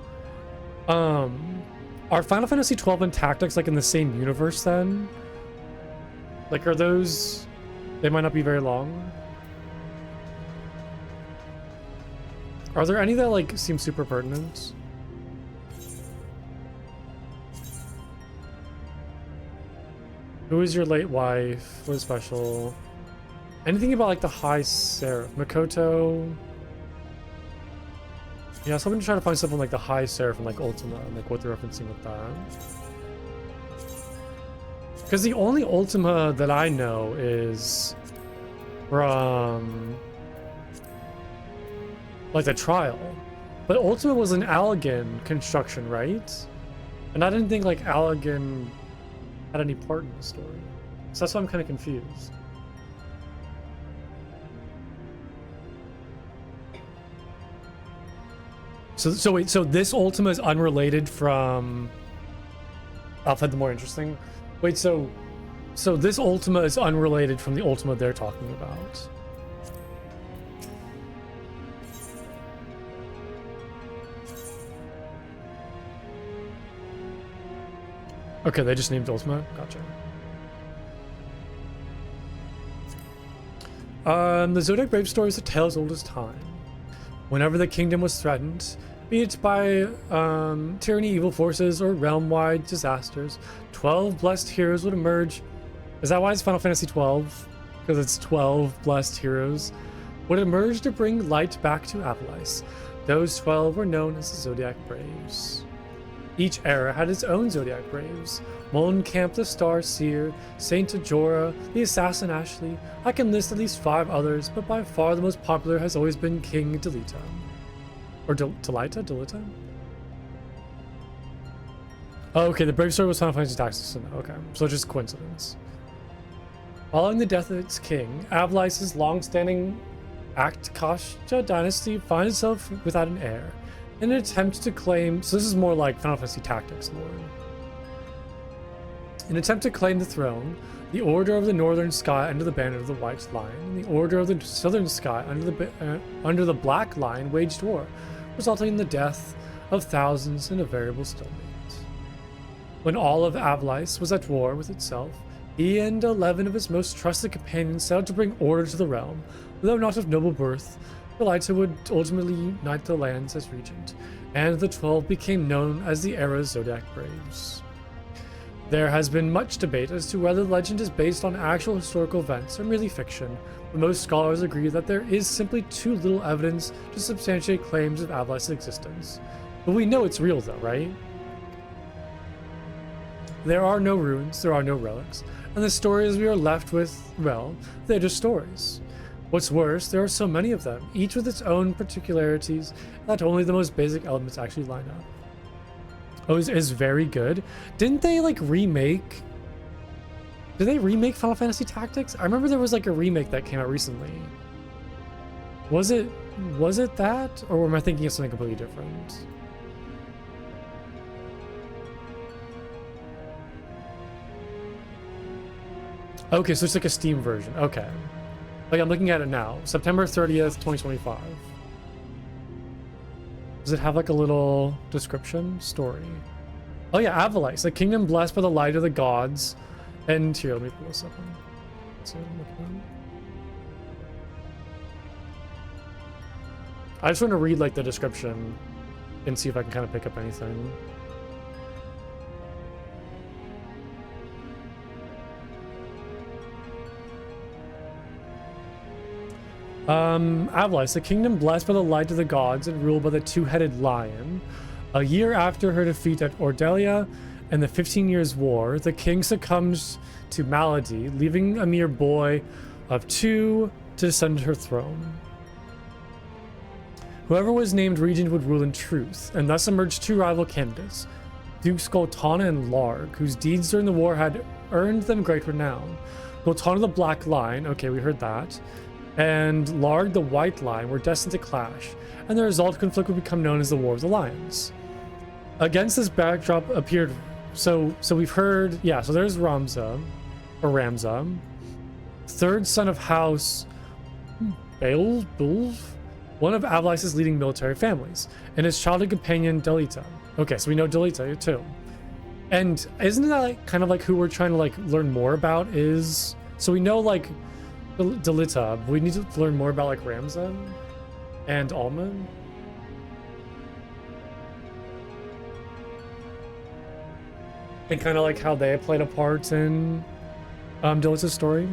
are Final Fantasy XII and Tactics like in the same universe then? Like, are those... They might not be very long. Are there any that like seem super pertinent? Who is your late wife? What is special? Anything about like the High Seraph? Makoto? Yeah, so I'm gonna try to find something like the High Seraph and like Ultima and like what they're referencing with that. Because the only Ultima that I know is from like the trial. But Ultima was an Allegan construction, right? And I didn't think like Allegan had any part in the story. So that's why I'm kind of confused. So wait, so this Ultima is unrelated from... I'll find the more interesting. Wait, so this Ultima is unrelated from the Ultima they're talking about. Okay, they just named Ultima. Gotcha. The Zodiac Brave story is a tale as old as time. Whenever the kingdom was threatened, be it by tyranny, evil forces, or realm-wide disasters, 12 blessed heroes would emerge. Is that why it's Final Fantasy XII? Because it's 12 blessed heroes would emerge to bring light back to Ivalice. Those 12 were known as the Zodiac Braves. Each era had its own Zodiac Braves. Molenkamp the Star Seer, Saint Ajora, the Assassin Ashley. I can list at least 5 others, but by far the most popular has always been King Delita. Or Delita? Delita? Oh, okay, the Brave story was Final Fantasy Tactics, so no, okay. So just coincidence. Following the death of its king, Ivalice's long-standing Aktasha dynasty finds itself without an heir. In an attempt to claim... So this is more like Final Fantasy Tactics lore. In an attempt to claim the throne, the Order of the Northern Sky under the banner of the White Line, and the Order of the Southern Sky under the Black Line waged war, resulting in the death of thousands and a variable stalemate. When all of Ivalice was at war with itself, He and 11 of his most trusted companions set out to bring order to the realm. Though not of noble birth, Ivalice would ultimately unite the lands as regent, and the 12 became known as the Era's Zodiac Braves. There has been much debate as to whether the legend is based on actual historical events or merely fiction, but most scholars agree that there is simply too little evidence to substantiate claims of Ivalice's existence. But we know it's real though, right? There are no ruins, there are no relics, and the stories we are left with, well, they're just stories. What's worse, there are so many of them, each with its own particularities, that only the most basic elements actually line up. Oh, is very good. Didn't they like remake? Did they remake Final Fantasy Tactics? I remember there was like a remake that came out recently. Was it that, or am I thinking of something completely different? Okay, so it's like a Steam version. Okay. Like I'm looking at it now. September 30th, 2025. Does it have like a little description? Story. Oh yeah, Ivalice, a kingdom blessed by the light of the gods. And here, let me pull this up. So I'm looking at. I just want to read like the description and see if I can kind of pick up anything. Ivalice, a kingdom blessed by the light of the gods and ruled by the two-headed lion. A year after her defeat at Ordelia and the 15 Years' War, the king succumbed to malady, leaving a mere boy of 2 to descend to her throne. Whoever was named regent would rule in truth, and thus emerged 2 rival candidates, Dukes Goltana and Larg, whose deeds during the war had earned them great renown. Goltana the Black Line, okay, we heard that, and Larg the White Line were destined to clash, and the result conflict would become known as the War of the Lions. Against this backdrop appeared, so we've heard, yeah, so there's Ramza, third son of House Beowulf, one of Ivalice's leading military families, and his childhood companion Delita. Okay, so we know Delita too. And isn't that like, kind of like who we're trying to like learn more about is, so we know like Delita, we need to learn more about like Ramza and Almond. And kind of like how they played a part in Delita's story.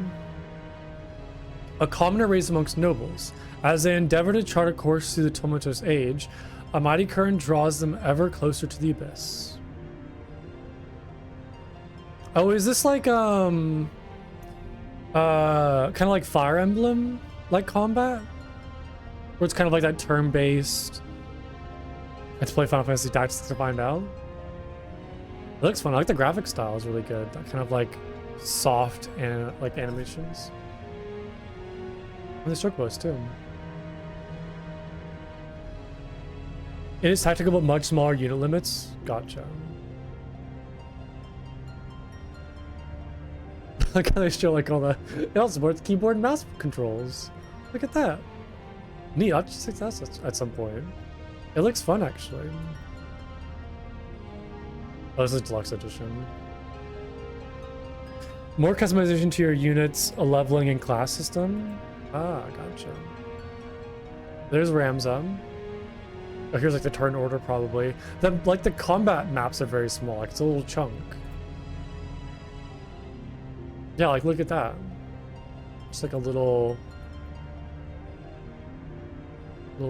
A commoner raised amongst nobles. As they endeavor to chart a course through the tumultuous age, a mighty current draws them ever closer to the abyss. Oh, is this like kind of like Fire Emblem like combat, where it's kind of like that turn-based? I have to play Final Fantasy Tactics to find out. It looks fun. I like the graphic style is really good. That kind of like soft and like animations. And the stroke bows too. It is tactical but much smaller unit limits. Gotcha. Like how they show like all the, it also supports keyboard and mouse controls. Look at that. Neat. I'll just take that at some point. It looks fun actually. Oh, this is deluxe edition. More customization to your units, a leveling and class system. Ah, gotcha. There's Ramza. Oh, here's like the turn order probably. Like the combat maps are very small. Like it's a little chunk. Yeah, like look at that. Just like a little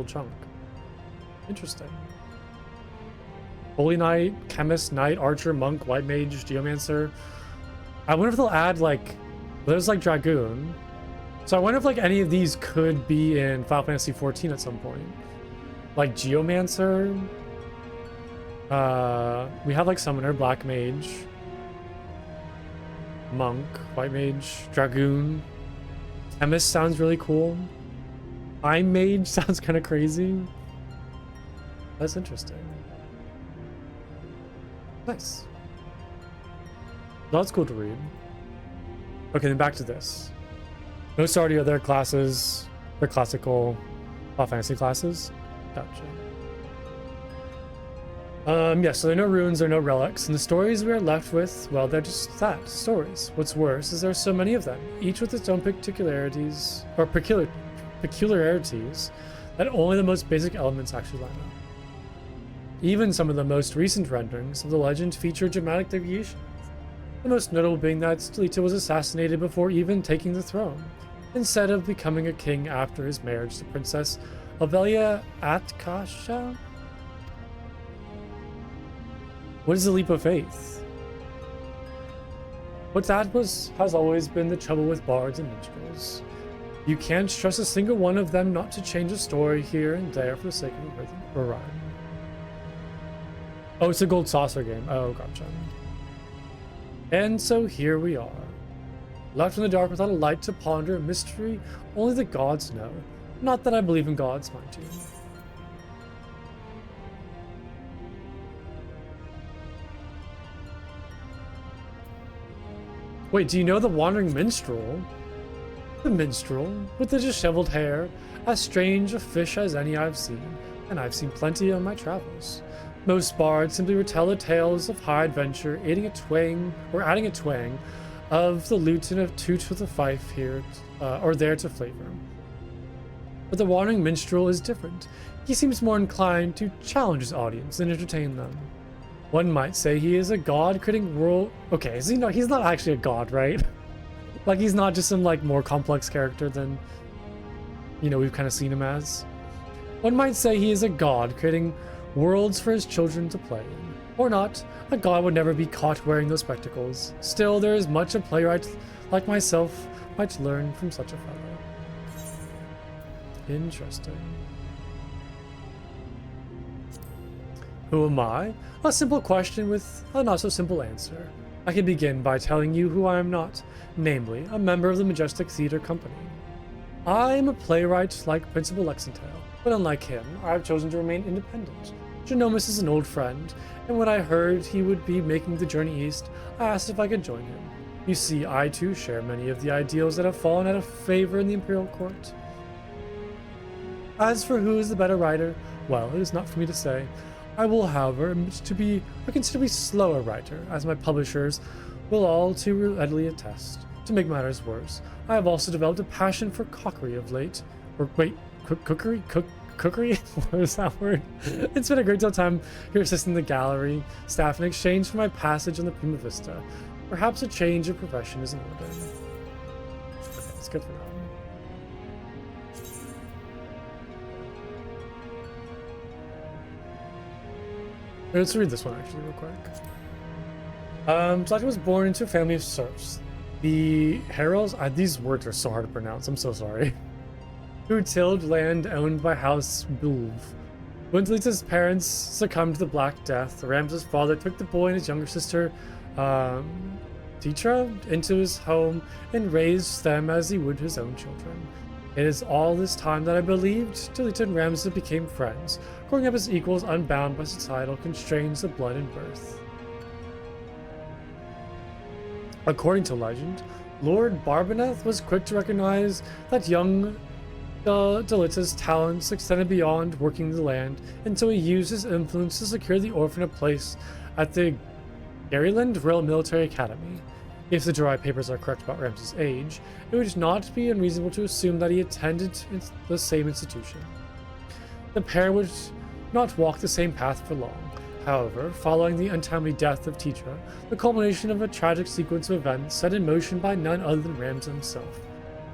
chunk. Interesting. Holy Knight, Chemist, Knight, Archer, Monk, White Mage, Geomancer. I wonder if they'll add like, there's like Dragoon. So I wonder if like any of these could be in Final Fantasy XIV at some point. Like Geomancer. We have like Summoner, Black Mage, Monk, White Mage, Dragoon. Chemist sounds really cool. Time Mage sounds kind of crazy. That's interesting. Nice. That's cool to read. Okay, then back to this. Most already are their classes, their classical Final Fantasy classes. Gotcha. Yeah, so there are no ruins, there are no relics, and the stories we are left with, well, they're just that, stories. What's worse is there are so many of them, each with its own particularities, or peculiarities, that only the most basic elements actually line up. Even some of the most recent renderings of the legend feature dramatic deviations, the most notable being that Stilita was assassinated before even taking the throne, instead of becoming a king after his marriage to Princess Ivalice Atkasha. What is a leap of faith? But that has always been the trouble with bards and minstrels. You can't trust a single one of them not to change a story here and there for the sake of a rhythm or rhyme. Oh, it's a gold saucer game. Oh, gotcha. And so here we are, left in the dark without a light to ponder a mystery only the gods know. Not that I believe in gods, mind you. Wait, do you know the wandering minstrel? The minstrel, with the disheveled hair, as strange a fish as any I've seen, and I've seen plenty on my travels. Most bards simply retell the tales of high adventure, adding a twang of the lute and a toot with a fife here or there to flavor. But the wandering minstrel is different. He seems more inclined to challenge his audience than entertain them. One might say he is a god creating world. Okay, so he's not actually a god, right? Like, he's not just some like more complex character than, you know, we've kind of seen him as. One might say he is a god creating worlds for his children to play in. Or not, a god would never be caught wearing those spectacles. Still, there is much a playwright like myself might learn from such a fellow. Interesting. Who am I? A simple question with a not so simple answer. I can begin by telling you who I am not, namely, a member of the Majestic Theater Company. I am a playwright like Principal Lexingtale, but unlike him, I have chosen to remain independent. Genomus is an old friend, and when I heard he would be making the journey east, I asked if I could join him. You see, I too share many of the ideals that have fallen out of favor in the Imperial Court. As for who is the better writer, well, it is not for me to say. I will, however, admit to be a considerably slower writer, as my publishers will all too readily attest. To make matters worse, I have also developed a passion for cookery of late. Or wait, cookery? Cookery? What is that word? It's been a great deal of time here assisting the gallery staff in exchange for my passage on the Prima Vista. Perhaps a change of profession is in order. Okay, it's good for now. Let's read this one actually real quick. Sasha was born into a family of serfs. The Heralds, these words are so hard to pronounce, I'm so sorry. Who tilled land owned by House Bulv. When Talita's parents succumbed to the Black Death, Ramses' father took the boy and his younger sister, Titra, into his home and raised them as he would his own children. It is all this time that I believed Talita and Ramses became friends, growing up as equals unbound by societal constraints of blood and birth. According to legend, Lord Barbaneth was quick to recognize that young Talita's talents extended beyond working the land, and so he used his influence to secure the orphan a place at the Garyland Royal Military Academy. If the dry papers are correct about Ramses' age, it would not be unreasonable to assume that he attended the same institution. The pair would not walk the same path for long. However, following the untimely death of Titra, the culmination of a tragic sequence of events set in motion by none other than Ramses himself,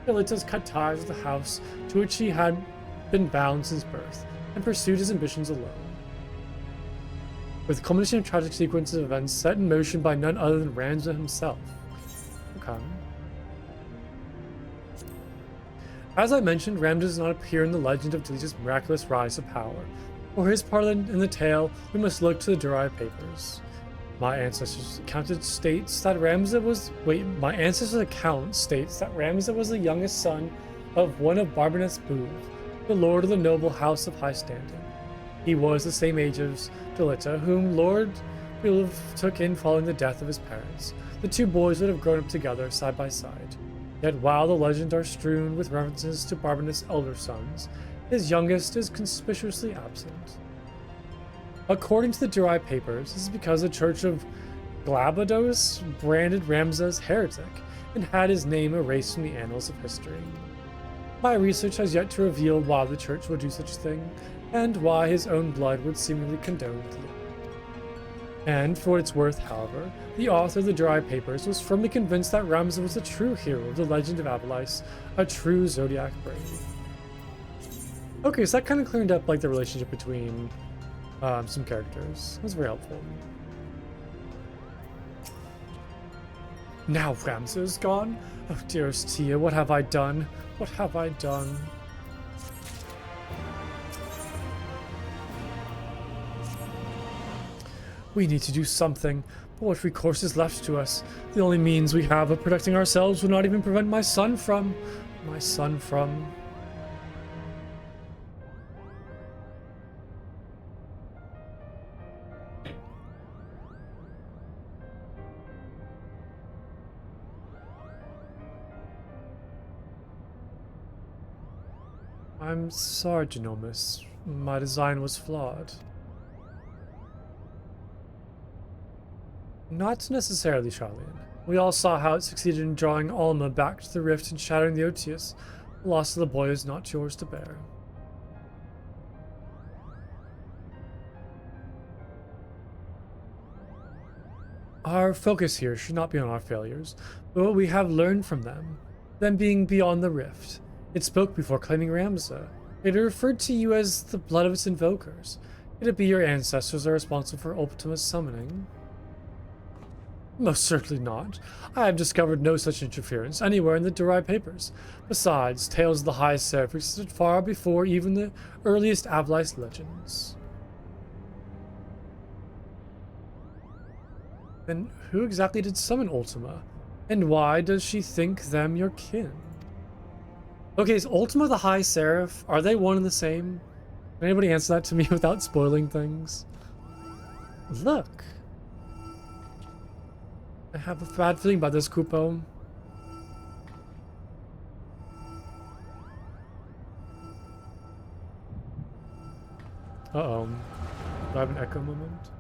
Talita's cut ties with the house to which he had been bound since birth, and pursued his ambitions alone. With the culmination of tragic sequences of events set in motion by none other than Ramses himself. Okay. As I mentioned, Ramses does not appear in the legend of Talita's miraculous rise to power. For his part in the tale, we must look to the derived papers. My ancestors' account states that Ramses was the youngest son of one of Barbaneth's Booth, the lord of the noble house of high standing. He was the same age as Talita, whom Lord Bulv took in following the death of his parents. The two boys would have grown up together side by side. Yet while the legends are strewn with references to Barbaneth's elder sons, his youngest is conspicuously absent. According to the Durai papers, this is because the Church of Glabados branded Ramza as heretic and had his name erased from the annals of history. My research has yet to reveal why the church would do such a thing, and why his own blood would seemingly condone it. And for what it's worth, however, the author of the Durai papers was firmly convinced that Ramza was a true hero of the legend of Ivalice, a true Zodiac brave. Okay, so that kind of cleared up like the relationship between some characters. That was very helpful. Now Ramza is gone? Oh dearest Tia, what have I done? What have I done? We need to do something, but what recourse is left to us? The only means we have of protecting ourselves will not even prevent my son from... I'm sorry, Genomus. My design was flawed. Not necessarily, Charlian. We all saw how it succeeded in drawing Alma back to the rift and shattering the Otius. The loss of the boy is not yours to bear. Our focus here should not be on our failures, but what we have learned from them. Them being beyond the rift. It spoke before claiming Ramza. It referred to you as the blood of its invokers. Could it be your ancestors are responsible for Ultima's summoning? Most certainly not. I have discovered no such interference anywhere in the Durai papers. Besides, tales of the High Seraph existed far before even the earliest Ivalice legends. Then who exactly did summon Ultima? And why does she think them your kin? Okay, is Ultima the High Seraph? Are they one and the same? Can anybody answer that to me without spoiling things? Look. I have a bad feeling about this, Kupo. Uh-oh. Do I have an echo moment?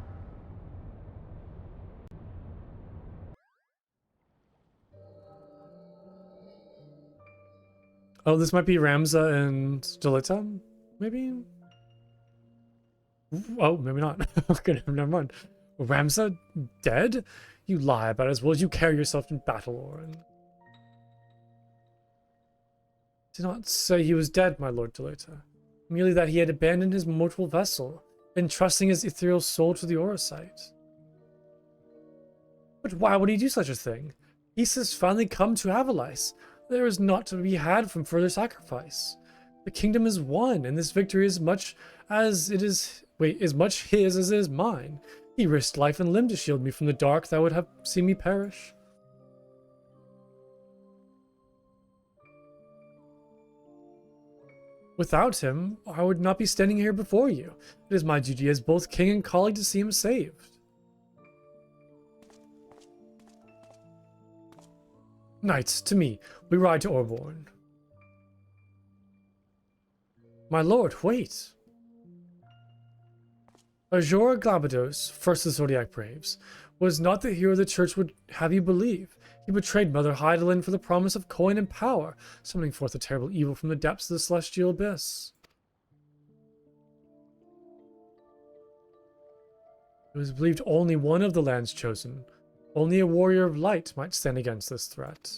Oh, this might be Ramza and Delita? Maybe? Oh, maybe not. Okay, never mind. Ramza dead? You lie about it as well as you carry yourself in battle, Orin. Did not say he was dead, my lord Delita. Merely that he had abandoned his mortal vessel, entrusting his ethereal soul to the Orosite. But why would he do such a thing? Peace has finally come to Ivalice. There is naught to be had from further sacrifice. The kingdom is won, and this victory is much as it is much his as it is mine. He risked life and limb to shield me from the dark that would have seen me perish. Without him, I would not be standing here before you. It is my duty as both king and colleague to see him saved. Knights, to me, we ride to Orborn. My lord, wait. Azora Glabados, first of the Zodiac Braves, was not the hero the church would have you believe. He betrayed Mother Hydaelyn for the promise of coin and power, summoning forth a terrible evil from the depths of the celestial abyss. It was believed only one of the lands chosen, only a warrior of light, might stand against this threat.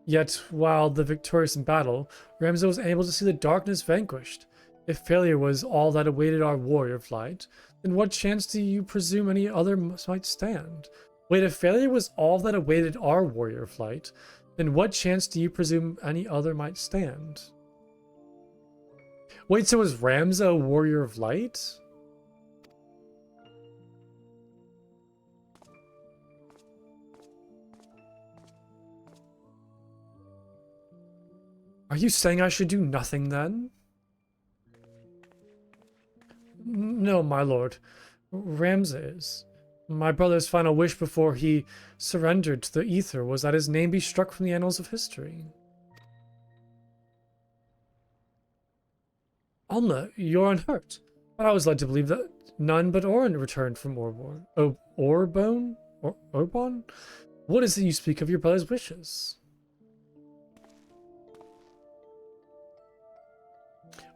Yet, while the victorious in battle, Ramza was able to see the darkness vanquished. If failure was all that awaited our warrior of light, then what chance do you presume any other might stand? Wait, if failure was all that awaited our warrior of light, then what chance do you presume any other might stand? Wait, so is Ramza a warrior of light? Are you saying I should do nothing then? No, my lord. Ramza is. My brother's final wish before he surrendered to the ether was that his name be struck from the annals of history. Alma, you're unhurt. I was led to believe that none but Orin returned from Orborn. Orbon? Orbon? What is it you speak of your brother's wishes?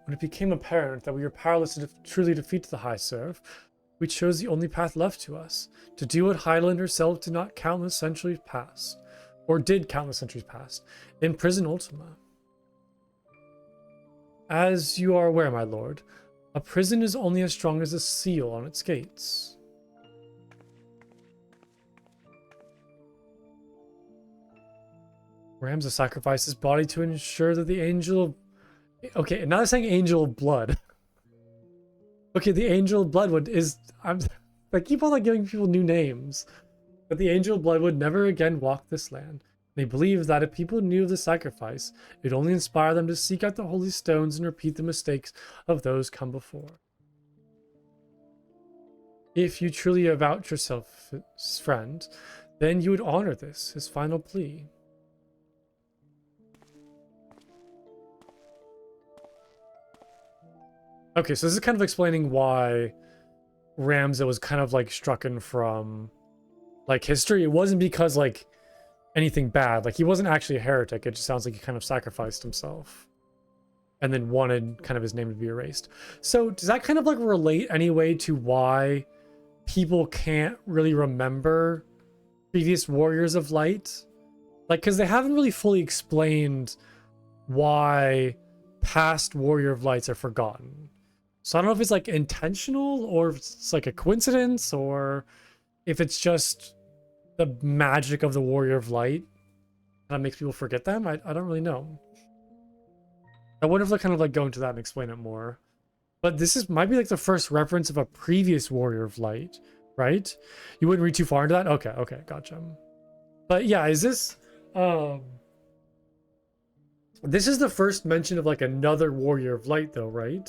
When it became apparent that we were powerless to truly defeat the High Serf, we chose the only path left to us, to do what Hydaelyn herself did not countless centuries past, or did countless centuries past, imprison Ultima. As you are aware, my lord, a prison is only as strong as a seal on its gates. Ramza sacrificed his body to ensure that the angel... Okay, now they're saying angel of blood. Okay, the angel of blood I keep on giving people new names. But the angel of blood would never again walk this land. They believed that if people knew of the sacrifice, it would only inspire them to seek out the holy stones and repeat the mistakes of those come before. If you truly avouch yourself his friend, then you would honor this, his final plea. Okay, so this is kind of explaining why Ramza was kind of strucken from history. It wasn't because anything bad. He wasn't actually a heretic. It just sounds like he kind of sacrificed himself and then wanted kind of his name to be erased. So does that kind of relate anyway to why people can't really remember previous Warriors of Light? Because they haven't really fully explained why past Warrior of Lights are forgotten. So I don't know if it's intentional or if it's a coincidence or if it's just the magic of the Warrior of Light kind of makes people forget them. I don't really know. I wonder if they'll kind of go into that and explain it more. But this might be the first reference of a previous Warrior of Light, right? You wouldn't read too far into that? Okay, gotcha. But yeah, is this this is the first mention of another Warrior of Light though, right?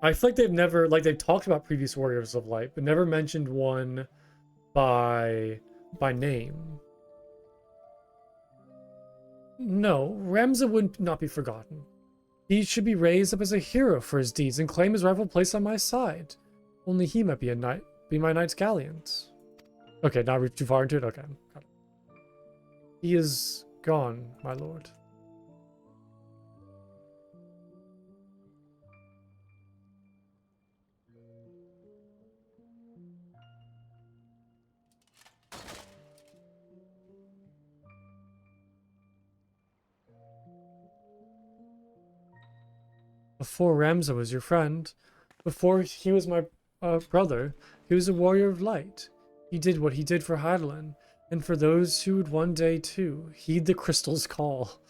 I feel like they've never they've talked about previous Warriors of Light, but never mentioned one by name. No, Ramza would not be forgotten. He should be raised up as a hero for his deeds and claim his rightful place on my side. Only he might be my knight's gallant. Okay, not read too far into it? Okay. Got it. He is gone, my lord. Before Ramza was your friend, before he was my brother, he was a warrior of light. He did what he did for Hydaelyn, and for those who would one day too heed the crystal's call.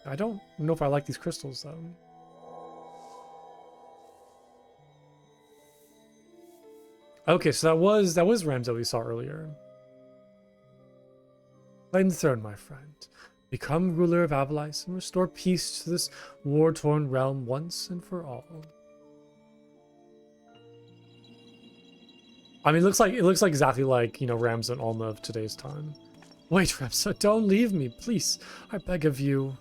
I don't know if I like these crystals though. Okay, so that was Ramza we saw earlier. Claim the throne, my friend. Become ruler of Ivalice and restore peace to this war-torn realm once and for all. I mean, it looks exactly like, Ramza and Alma of today's time. Wait, Ramza, don't leave me, please. I beg of you.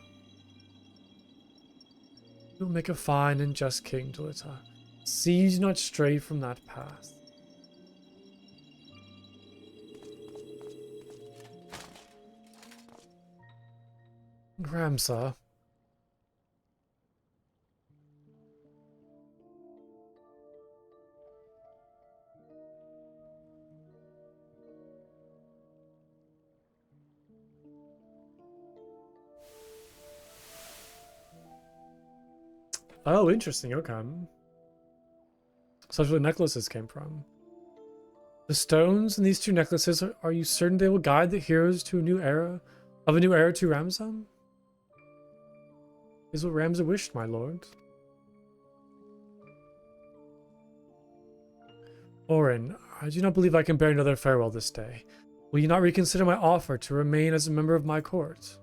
You'll make a fine and just king, Dolita. See you do not stray from that path. Ramza. Oh, interesting. Okay. So that's where the necklaces came from. The stones in these two necklaces, are you certain they will guide the heroes to a new era to Ramza? Is what Ramza wished, my lord. Orin, I do not believe I can bear another farewell this day. Will you not reconsider my offer to remain as a member of my court?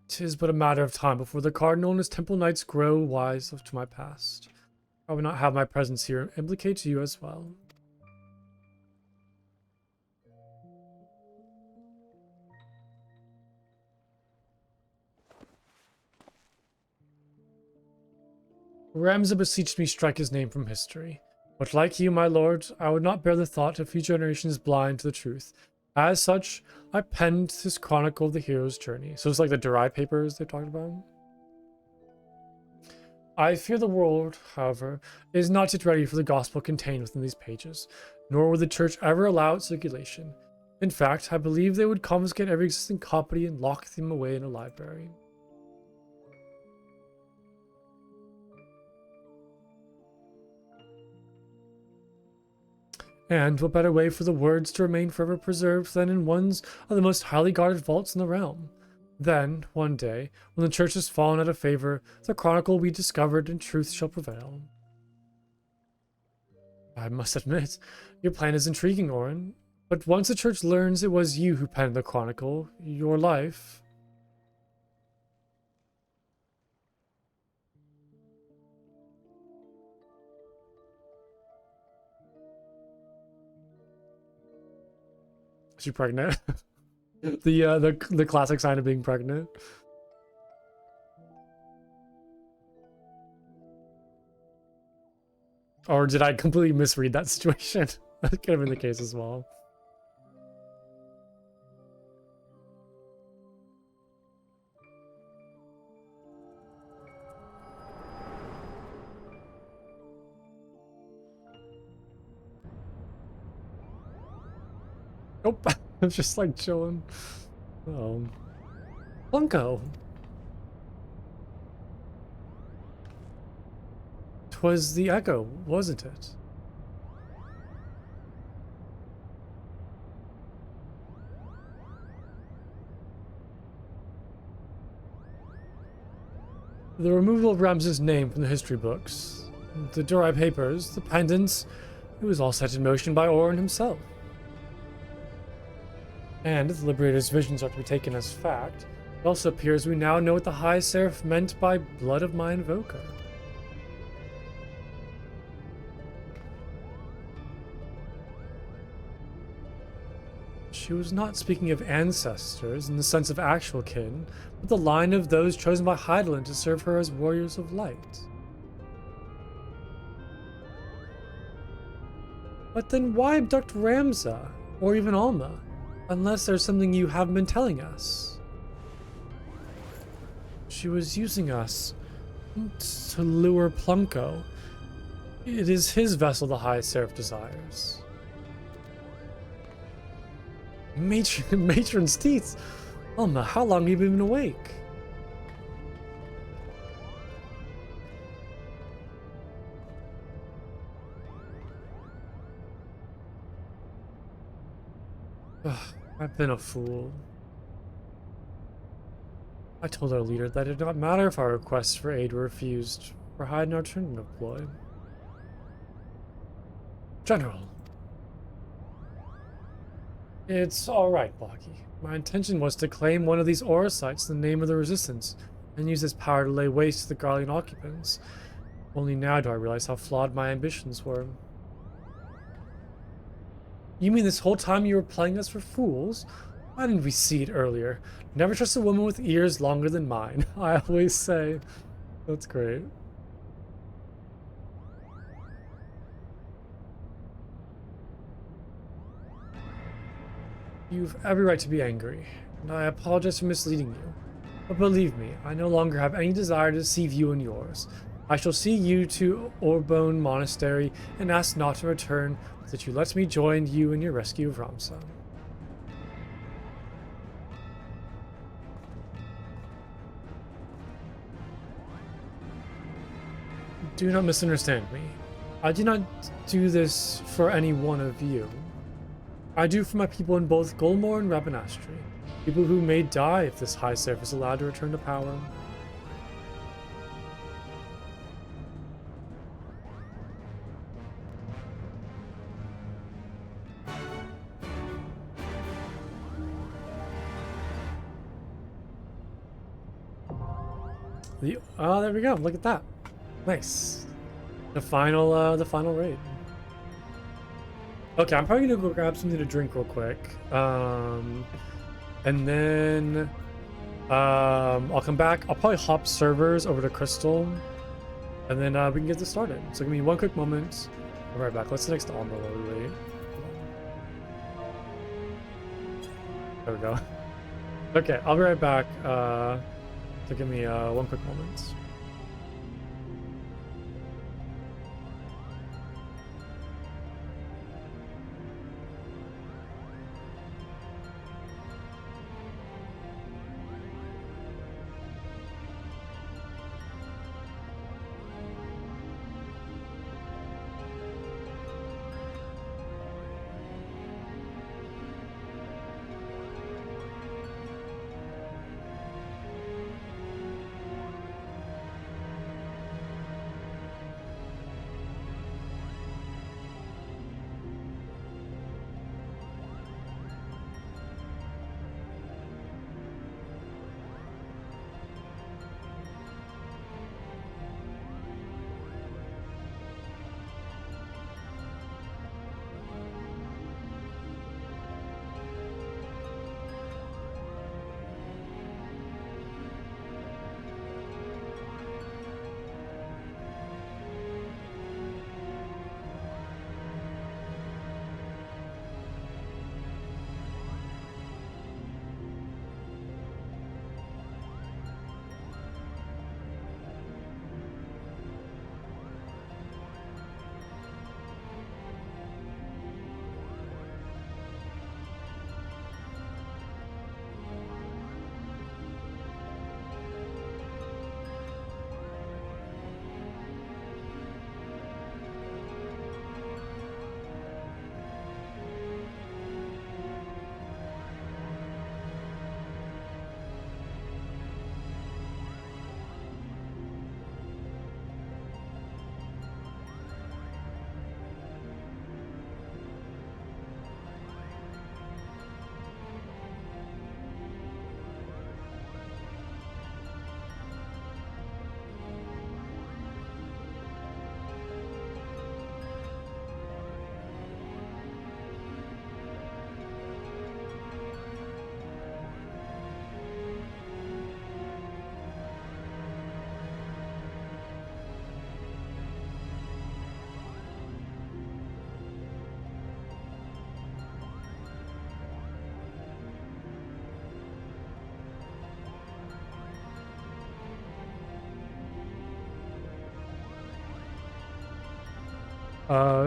'Tis but a matter of time before the Cardinal and his Temple Knights grow wise to my past. I will not have my presence here implicate you as well. Ramza beseeched me strike his name from history. But like you, my lord, I would not bear the thought of future generations blind to the truth. As such, I penned this chronicle of the hero's journey. So it's like the Durai papers they talked about. I fear the world, however, is not yet ready for the gospel contained within these pages, nor would the church ever allow its circulation. In fact, I believe they would confiscate every existing copy and lock them away in a library. And what better way for the words to remain forever preserved than in one's of the most highly guarded vaults in the realm? Then, one day, when the church has fallen out of favor, the chronicle will be discovered and truth shall prevail. I must admit, your plan is intriguing, Orin. But once the church learns it was you who penned the chronicle, your life... Is she pregnant? The classic sign of being pregnant. Or did I completely misread that situation? That could have been the case as well. Nope. I'm just like chilling. Oh. Funko. 'Twas the echo, wasn't it? The removal of Ramses' name from the history books, the Durai papers, the pendants, it was all set in motion by Orin himself. And if the Liberator's visions are to be taken as fact, it also appears we now know what the High Seraph meant by blood of my invoker. She was not speaking of ancestors in the sense of actual kin, but the line of those chosen by Hydaelyn to serve her as warriors of light. But then why abduct Ramza, or even Alma, unless there's something you haven't been telling us? She was using us to lure Plumko. It is his vessel the High Seraph desires. Matron's teeth! Alma, how long have you been awake? Ugh, I've been a fool. I told our leader that it did not matter if our requests for aid were refused, for hide our training deploy. General. It's alright, Baki. My intention was to claim one of these aura sites in the name of the Resistance, and use this power to lay waste to the Garlean occupants. Only now do I realize how flawed my ambitions were. You mean this whole time you were playing us for fools? Why didn't we see it earlier? Never trust a woman with ears longer than mine, I always say. That's great. You've every right to be angry, and I apologize for misleading you. But believe me, I no longer have any desire to deceive you and yours. I shall see you to Orbone Monastery and ask not to return, but that you let me join you in your rescue of Ramza. Do not misunderstand me. I do not do this for any one of you. I do for my people in both Golmore and Rabanastri, people who may die if this High Seraph is allowed to return to power. There we go. Look at that. Nice. The final raid. Okay, I'm probably gonna go grab something to drink real quick. And then I'll come back. I'll probably hop servers over to Crystal. And then we can get this started. So give me one quick moment. I'll be right back. Let's sit next to Alma while we wait. There we go. Okay, I'll be right back. So give me one quick moment.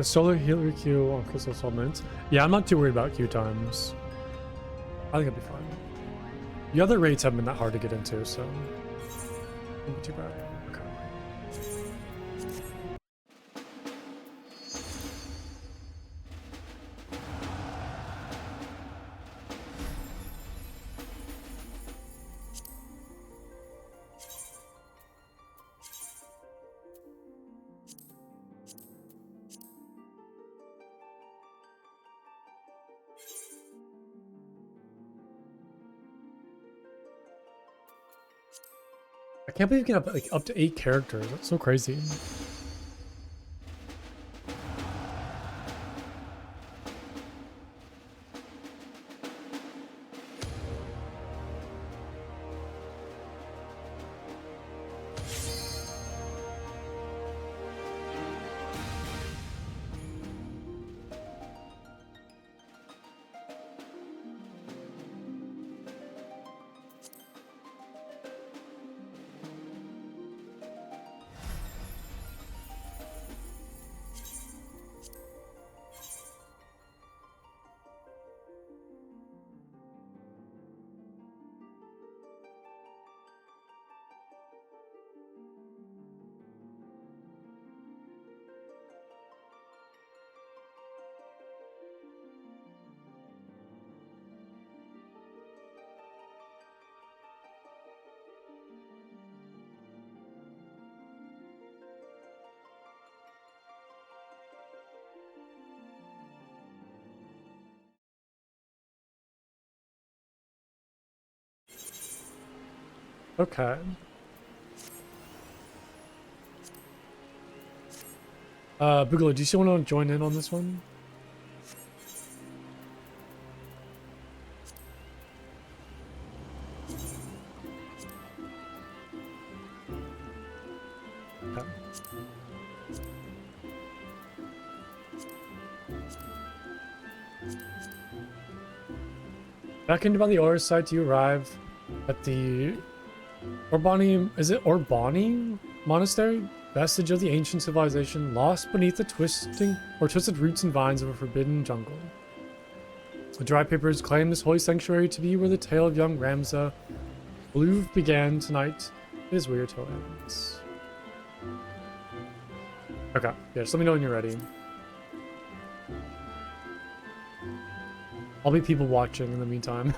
Solar healer Q on crystal supplements. Yeah, I'm not too worried about Q times. I think it'll be fine. The other raids haven't been that hard to get into, so won't be too bad. Okay. I can't believe you can have like up to 8 characters. That's so crazy. Okay. Boogaloo, do you still want to join in on this one? Okay. Back into by the ore site, you arrive at the Orbani, is it Orbani Monastery? Vestige of the ancient civilization lost beneath the twisted roots and vines of a forbidden jungle. The dry papers claim this holy sanctuary to be where the tale of young Ramza Bluve began. Tonight is where your tale ends. Okay, yeah, just let me know when you're ready. I'll be people watching in the meantime.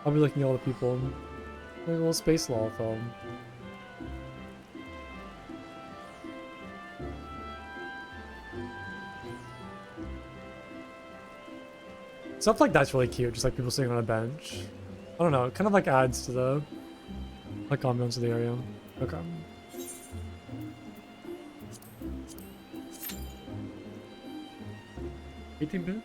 I'll be looking at all the people. Like a little space law film. Stuff like that's really cute, just like people sitting on a bench. I don't know, it kind of like adds to the like ambiance of the area. Okay. $18.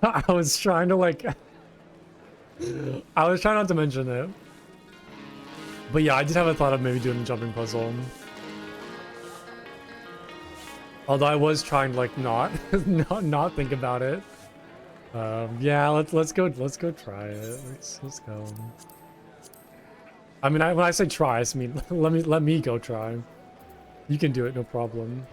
I was trying to like I was trying not to mention it. But yeah, I did have a thought of maybe doing a jumping puzzle. Although I was trying to like not think about it. Yeah, let's go try it. Let's go. I mean, when I say try, I mean let me go try. You can do it, no problem.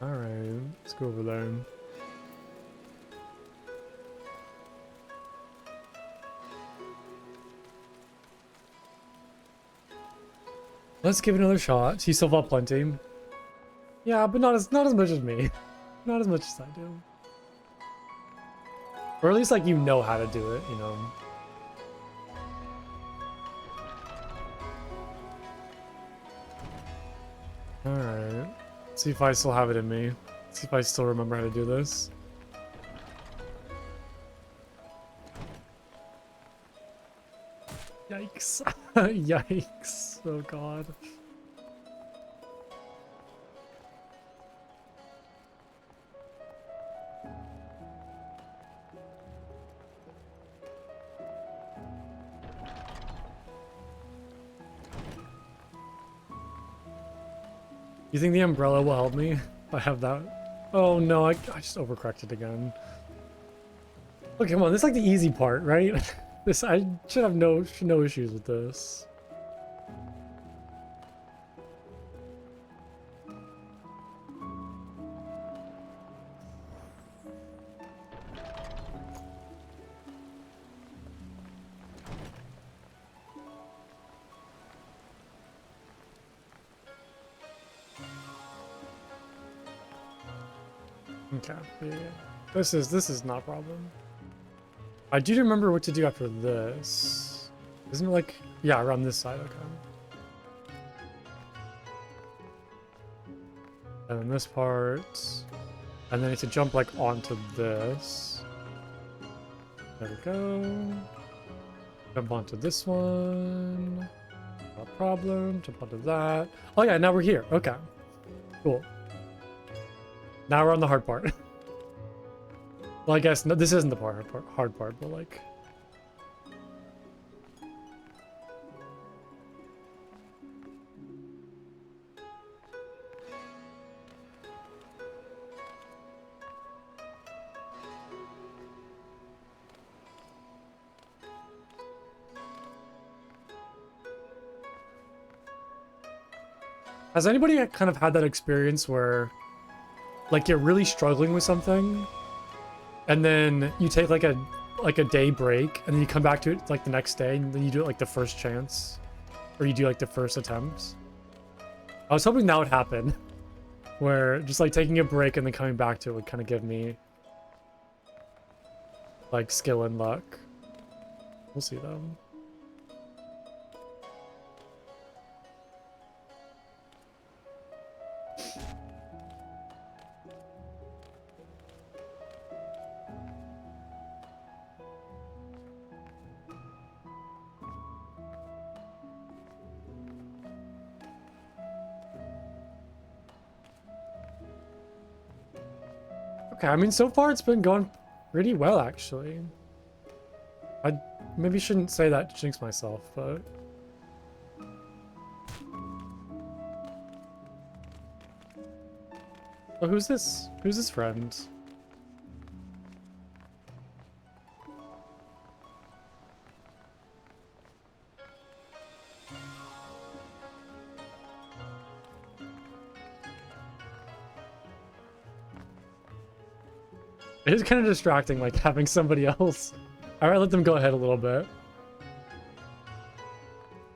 Alright, let's go over there. Let's give it another shot. You still got plenty. Yeah, but not as much as me. Not as much as I do. Or at least like you know how to do it, you know. Alright. See if I still have it in me. See if I still remember how to do this. Yikes. Yikes. Oh god. You think the umbrella will help me if I have that? Oh no, I just overcorrected again. Okay, come on, this is like the easy part, right? This I should have no issues with this. Okay, yeah. This is not a problem. I do remember what to do after this. Isn't it like, yeah, around this side, okay. And then this part. And then I need to jump like onto this. There we go. Jump onto this one. No problem. Jump onto that. Oh yeah, now we're here. Okay. Cool. Now we're on the hard part. Well, I guess no, this isn't the hard part, but like. Has anybody kind of had that experience where, like, you're really struggling with something, and then you take like a day break, and then you come back to it like the next day, and then you do it like the first chance, or you do like the first attempt? I was hoping that would happen, where just like taking a break and then coming back to it would kind of give me like skill and luck. We'll see though. Okay, I mean, so far it's been going pretty well, actually. I maybe shouldn't say that to jinx myself, but... Oh, who's this? Who's this friend? It is kind of distracting, like, having somebody else. Alright, let them go ahead a little bit.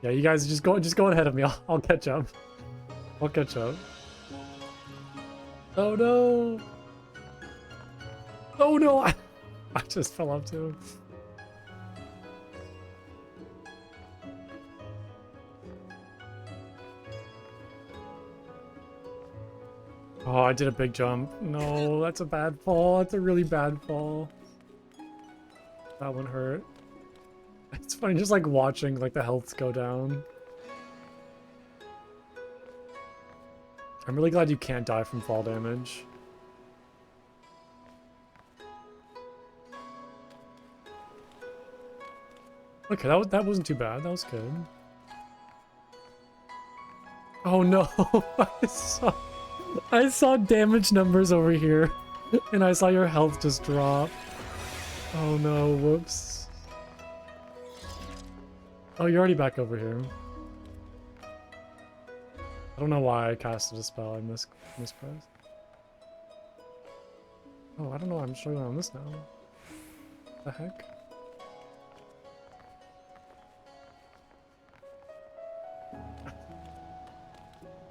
Yeah, you guys just go ahead of me. I'll catch up. I'll catch up. Oh no! Oh no! I just fell off too. Oh, I did a big jump. No, that's a bad fall. That's a really bad fall. That one hurt. It's funny just like watching like the healths go down. I'm really glad you can't die from fall damage. Okay, that wasn't too bad. That was good. Oh no! I saw damage numbers over here, and I saw your health just drop. Oh no, whoops. Oh, you're already back over here. I don't know why I casted a spell. I mispressed. Oh, I don't know. I'm struggling on this now. What the heck?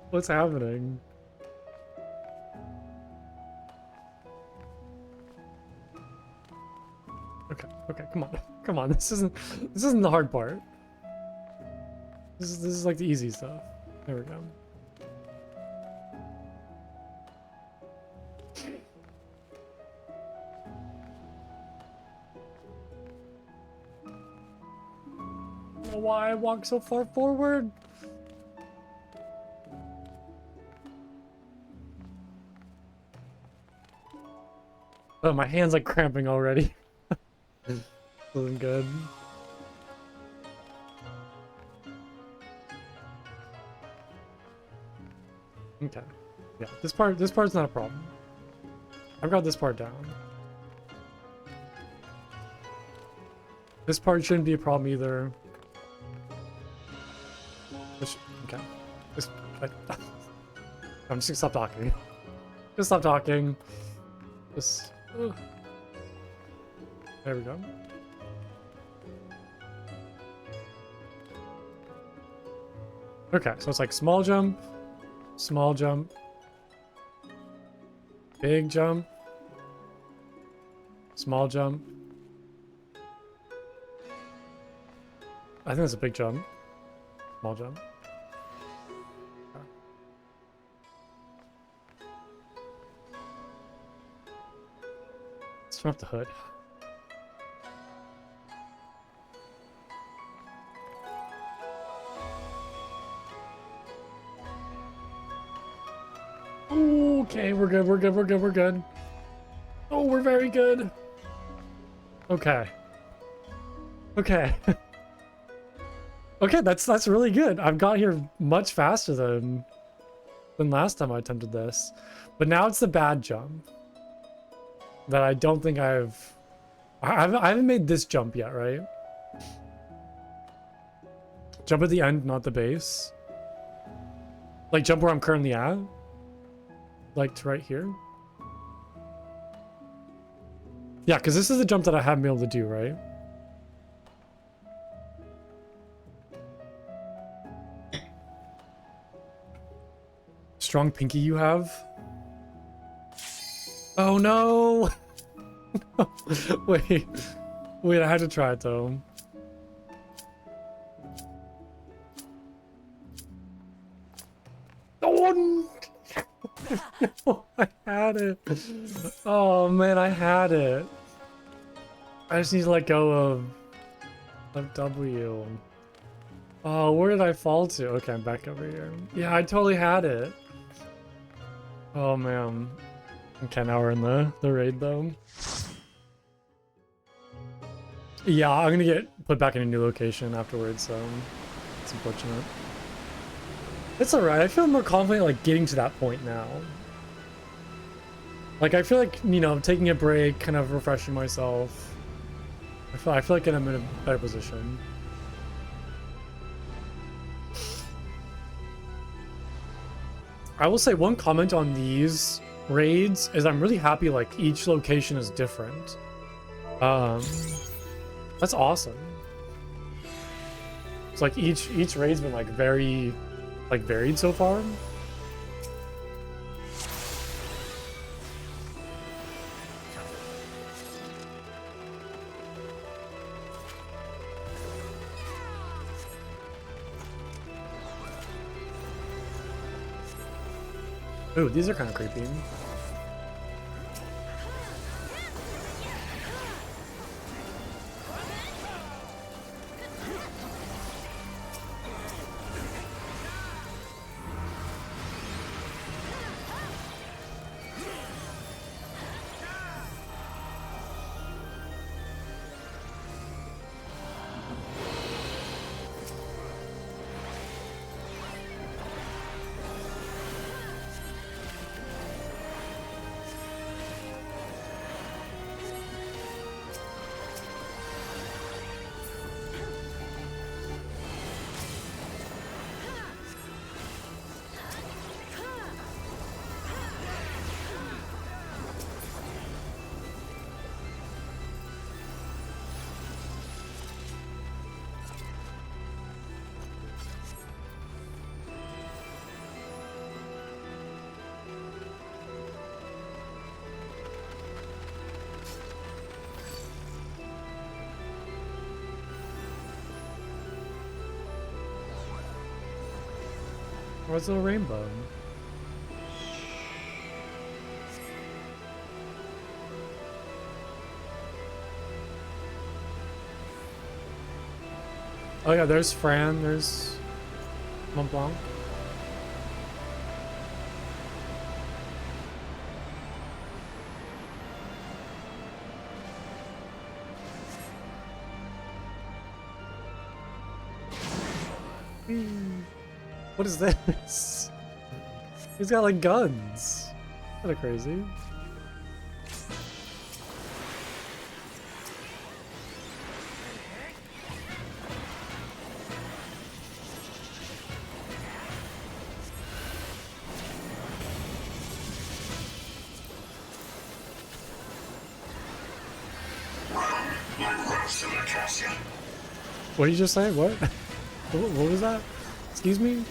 What's happening? Okay, come on. This isn't the hard part. This is like the easy stuff. There we go. I don't know why I walk so far forward. Oh, my hand's like cramping already. Wasn't good. Okay. Yeah, this part's not a problem. I've got this part down. This part shouldn't be a problem either. Okay. I'm just gonna stop talking. Just stop talking. Just. Ugh. There we go. Okay, so it's like small jump, big jump, small jump. I think that's a big jump, small jump. Okay. Let's turn off the hood. Okay, we're good. Oh, we're very good. Okay. Okay, that's really good. I've got here much faster than last time I attempted this. But now it's the bad jump that I don't think I haven't made this jump yet, right? Jump at the end, not the base. Like jump where I'm currently at. Like to right here. Yeah, because this is the jump that I haven't been able to do, right? Strong pinky you have? Oh no! Wait, I had to try it though. Oh, no, I had it. Oh man, I had it. I just need to let go of W. Oh, where did I fall to? Okay, I'm back over here. Yeah, I totally had it. Oh man. Okay, now we're in the raid though. Yeah, I'm gonna get put back in a new location afterwards, so it's unfortunate. It's alright, I feel more confident like getting to that point now. Like I feel like, you know, taking a break, kind of refreshing myself. I feel like I'm in a better position. I will say one comment on these raids is I'm really happy like each location is different. That's awesome. It's like each raid's been like very like varied so far. Ooh, these are kind of creepy. Where's the rainbow? Oh yeah, there's Fran, there's Mont Blanc. What is this? He's got like guns. Kind of crazy. What did you just say? What? What was that? Excuse me?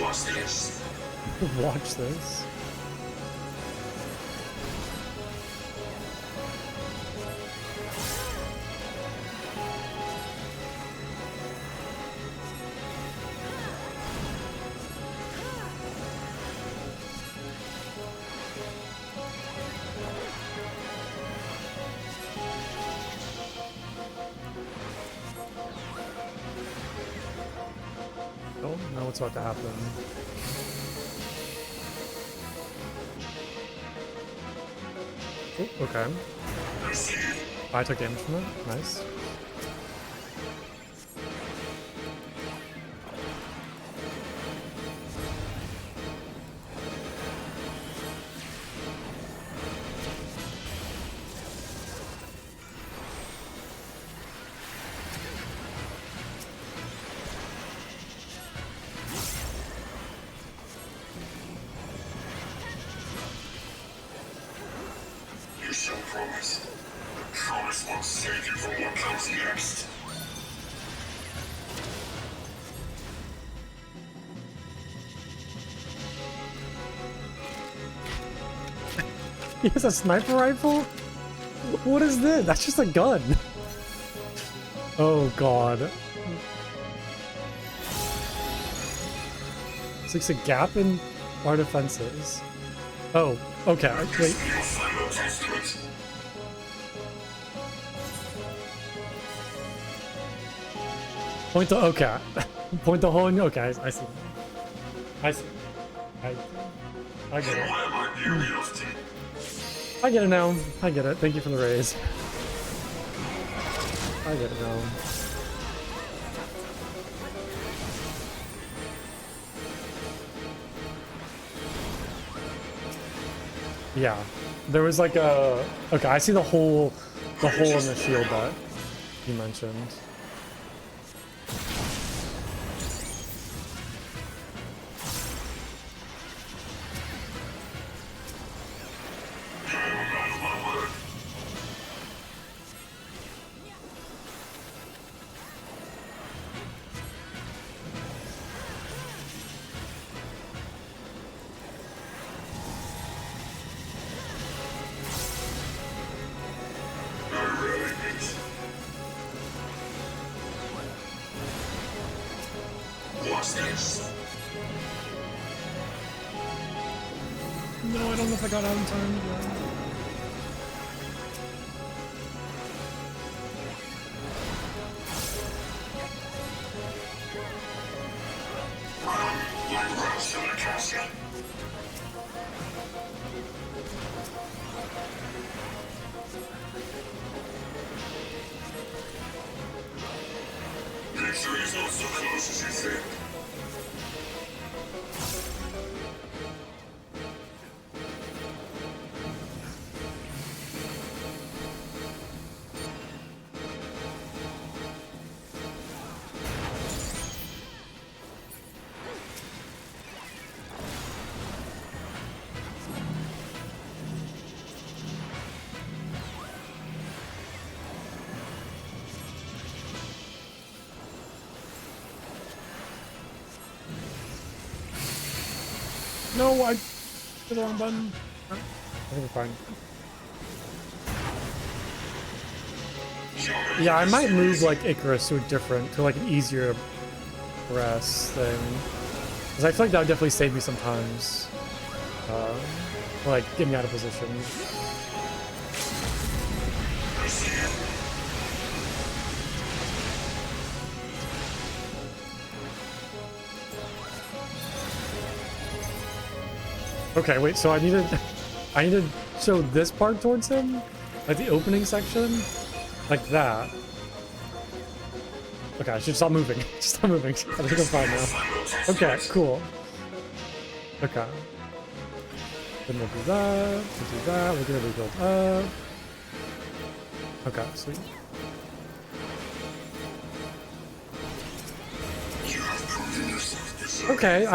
Watch this. Watch this. Don't know what's about to happen. Oh, okay. I took damage from it. Nice. Promise won't save you from what comes next. He has a sniper rifle? What is this? That's just a gun. Oh god. It's like a gap in our defenses. Oh, okay. Wait. Point the okay. Point the hole in. Okay, I see. I see. I get it. Why am I nearly often? I get it now. I get it. Thank you for the raise. I get it now. Yeah, there was like a. Okay, I see the hole in the shield that you mentioned. What's this? No, I don't know if I got out in time. Yeah. Like rats in a castle. Victory's not so close as you think. No, I hit the wrong button. I think we're fine. Yeah, I might move like Icarus to a different, to like an easier press thing. Because I feel like that would definitely save me sometimes. Or like get me out of position. Okay, wait, so I need to show this part towards him? Like the opening section? Like that. Okay, I should stop moving. Just stop moving. I think I'm fine now. Okay, cool. Okay. Then we'll do that, we'll do that, we're gonna rebuild up. Okay, sweet. Okay,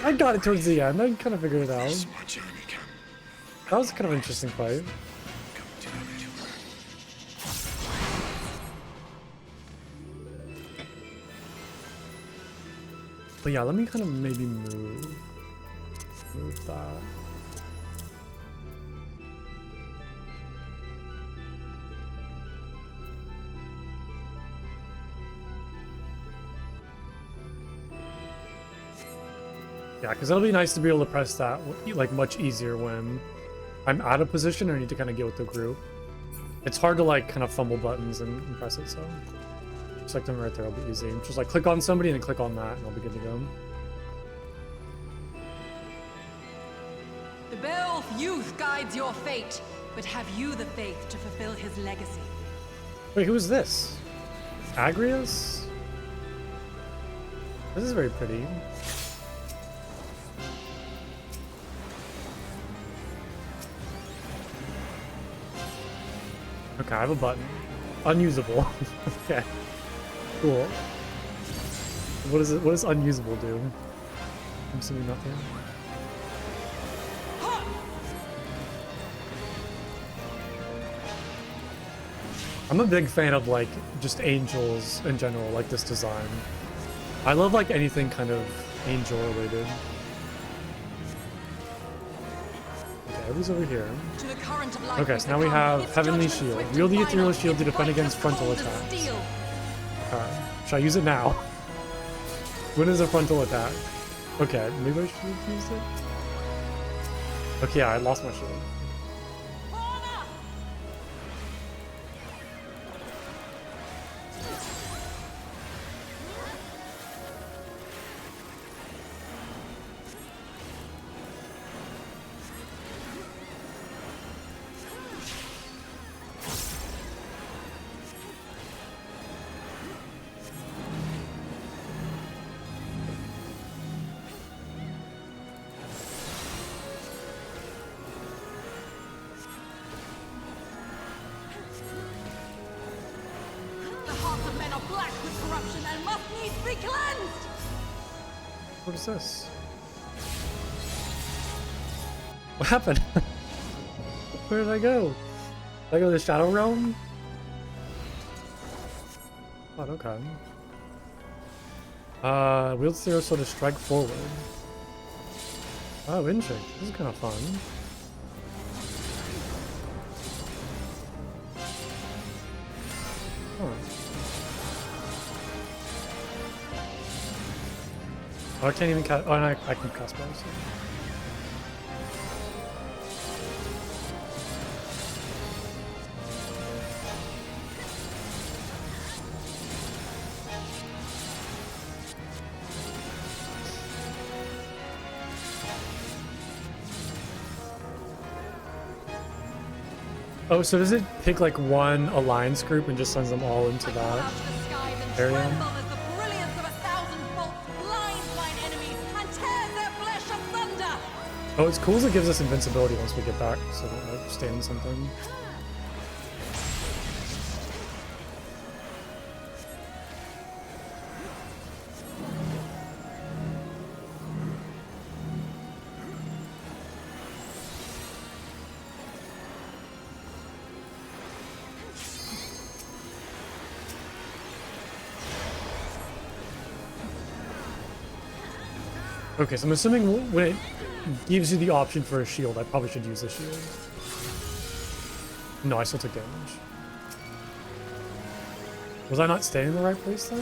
I got it towards the end. I kind of figured it out. That was kind of an interesting fight. But yeah, let me kind of maybe move that. Yeah, because it'll be nice to be able to press that like much easier when I'm out of position or need to kind of get with the group. It's hard to like kind of fumble buttons and press it, so select them right there, it'll be easy. Just like click on somebody and then click on that and I'll be good to go. The Beowulf youth guides your fate, but have you the faith to fulfill his legacy? Wait, who is this? Agrius? This is very pretty. Okay, I have a button. Unusable. Okay. Cool. What is it? What does unusable do? I'm assuming nothing. I'm a big fan of like just angels in general, like this design. I love like anything kind of angel related. Okay, who's over here? Okay, so now we have Heavenly Shield. Wield the Ethereal Shield to defend against frontal attacks. Alright, should I use it now? When is a frontal attack? Okay, maybe I should have used it. Okay, yeah, I lost my shield. black with corruption and must needs be cleansed! What is this? What happened? Where did I go? Did I go to the Shadow Realm? Oh, okay. Wield zero so to strike forward. Oh, interesting. This is kind of fun. Huh. Oh, I can't even cast. Oh, no, I can cast spells. Oh, so does it pick like one alliance group and just sends them all into that area? Oh, it's cool as it gives us invincibility once we get back, so we don't like stay in something. Okay, so I'm assuming when it gives you the option for a shield, I probably should use the shield. No, I still took damage. Was I not staying in the right place then?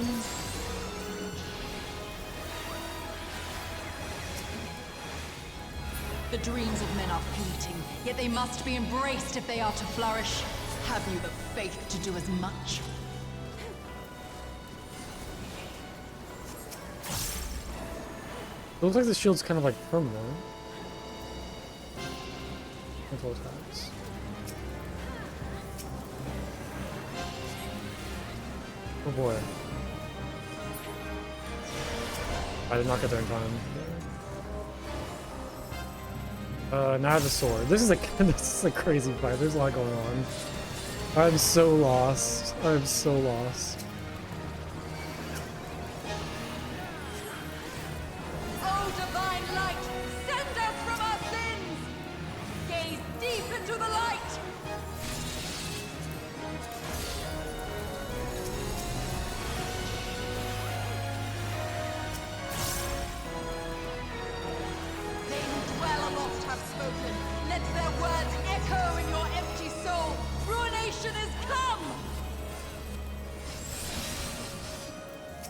The dreams of men are fleeting, yet they must be embraced if they are to flourish. Have you the faith to do as much? It looks like the shield's kind of like permanent. Control attacks. Oh boy. I did not get there in time. Now I have a sword. This is a this is a crazy fight. There's a lot going on. I'm so lost. I'm so lost.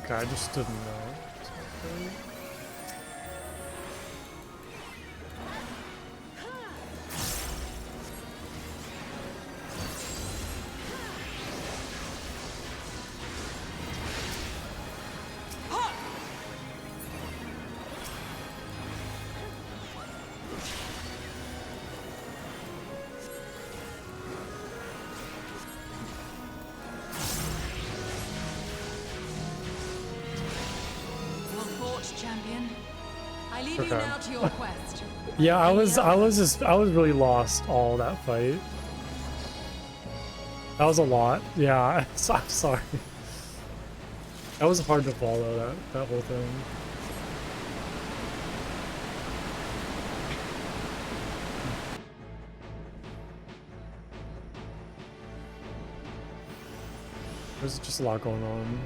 Okay, I just didn't know. Champion, I leave you now to your quest. Yeah, I was really lost all that fight. That was a lot. Yeah, I'm sorry. That was hard to follow, that whole thing. There's just a lot going on.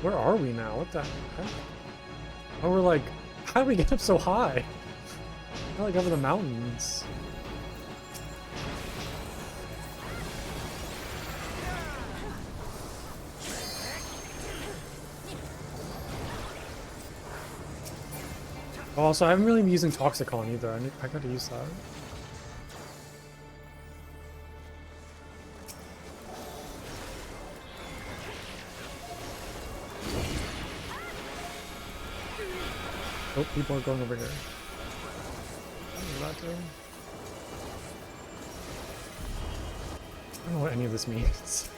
Where are we now? What the heck? Oh, we're like, how did we get up so high? We're like over the mountains. Also, I haven't really been using Toxicon either. I gotta use that. Oh, people are going over here. I don't know what any of this means.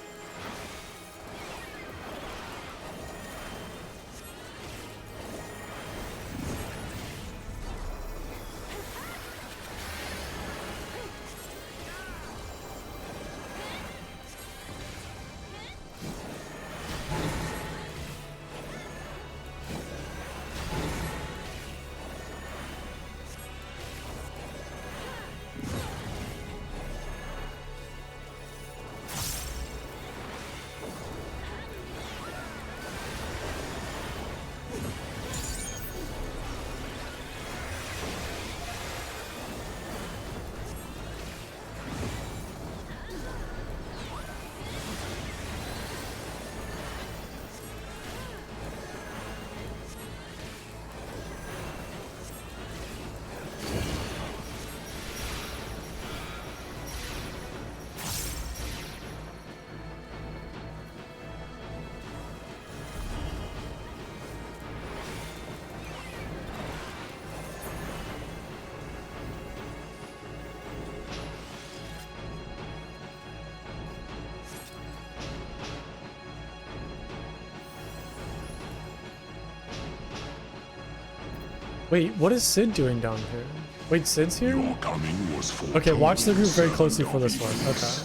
Wait, what is Sid doing down here? Wait, Sid's here? Your coming was foretold, Okay, watch the group very closely servant for of this the one. East.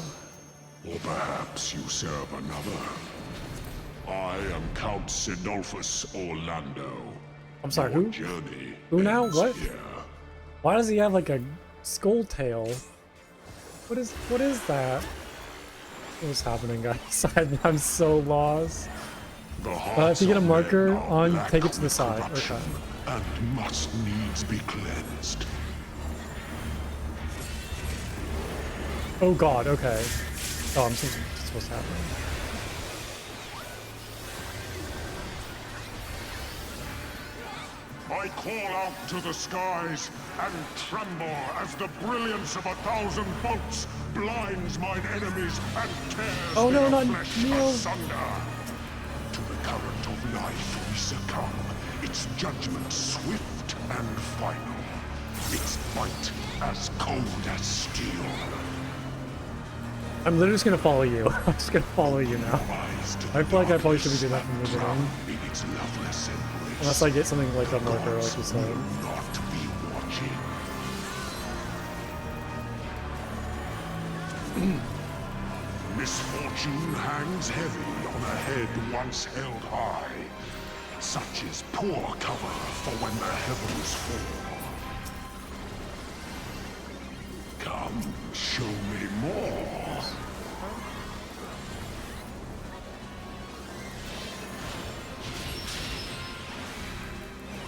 Okay. Or perhaps you serve another. I am Count Sidolphus Orlando. I'm sorry, Your who? journey Who now? ends What? here. Why does he have like a skull tail? What is that? What is happening, guys? I'm so lost. The If hearts you get a of marker men are on, black take it to the with side. corruption Okay. And must needs be cleansed. Oh god, okay. Oh, I'm supposed to happen. I call out to the skies and tremble as the brilliance of 1,000 bolts blinds mine enemies and tears Oh, no, their not flesh Neil. asunder. To the current of life we succumb, its judgment swift and final, its bite as cold as steel. I'm literally just gonna follow you. I'm just gonna follow you now. Rise to I the feel like I probably should be darkness doing that from the and beginning. drown in its loveless embrace. Unless I get something like a marker, like you Gods said. will not be watching. Misfortune hangs heavy on a head once held high. Such is poor cover for when the heavens fall. Come, show me more.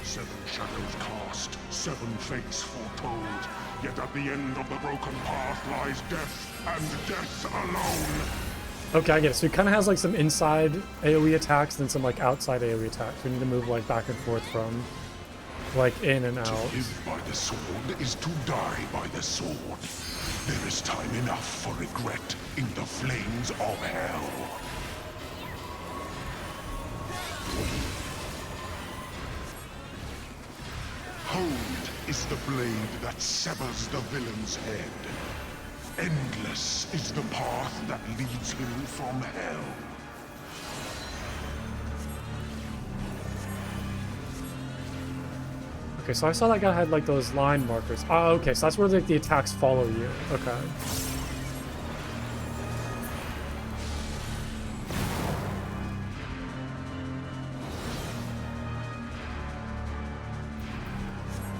Seven shadows cast, seven fates foretold. Yet at the end of the broken path lies death, and death alone. Okay, I get it. So he kind of has like some inside AoE attacks and some like outside AoE attacks. We need to move like back and forth from like in and To out. live by the sword is to die by the sword. There is time enough for regret in the flames of hell. Hold is the blade that severs the villain's head. Endless is the path that leads him from hell. Okay, so I saw that guy had like those line markers. Oh, okay, so that's where like the attacks follow you. Okay.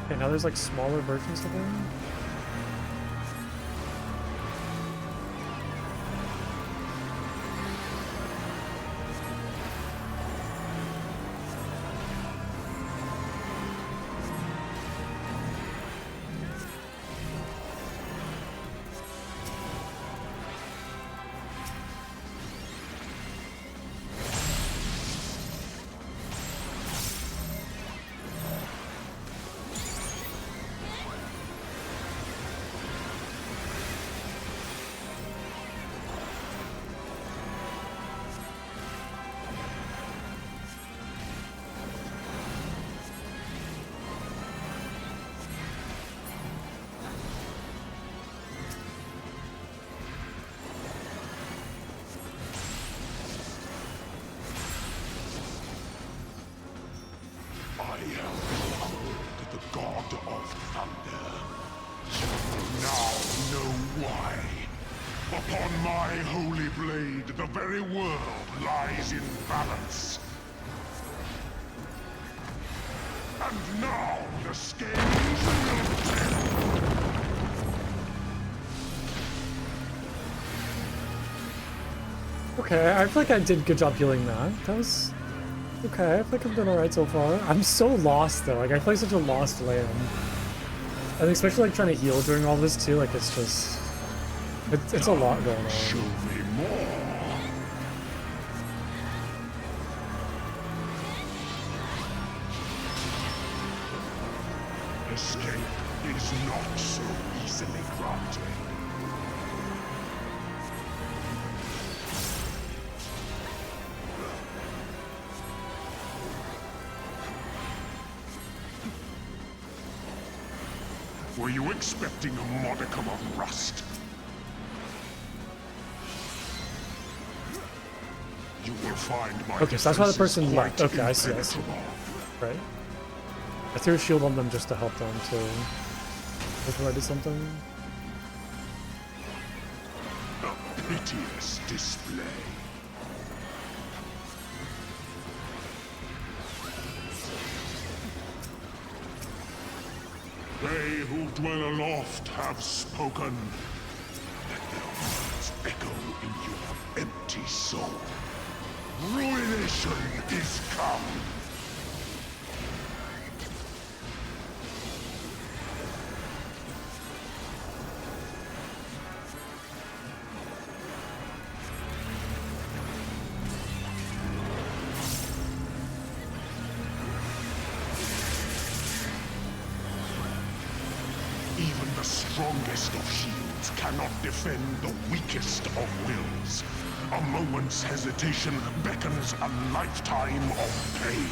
Okay, now there's like smaller versions of him. I am behold the god of thunder. You now know why. Upon my holy blade, the very world lies in balance. And now the scales will tell. Okay, I feel like I did a good job healing that. That was okay. I feel like I've done alright so far. I'm so lost though. Like I play such a lost land. I think especially like trying to heal during all this too. Like it's just it's a lot going Show on. me more. Escape is not so easily granted. Were you expecting a modicum of rust? You will find my Okay, so that's why the defenses person quite left. Okay, I see. impenetrable. Right. I threw a shield on them just to help them too. Before I did something. A piteous display. They who dwell aloft have spoken. Let their words echo in your empty soul. Ruination is come. Even the strongest of shields cannot defend the weakest of wills. A moment's hesitation beckons a lifetime of pain.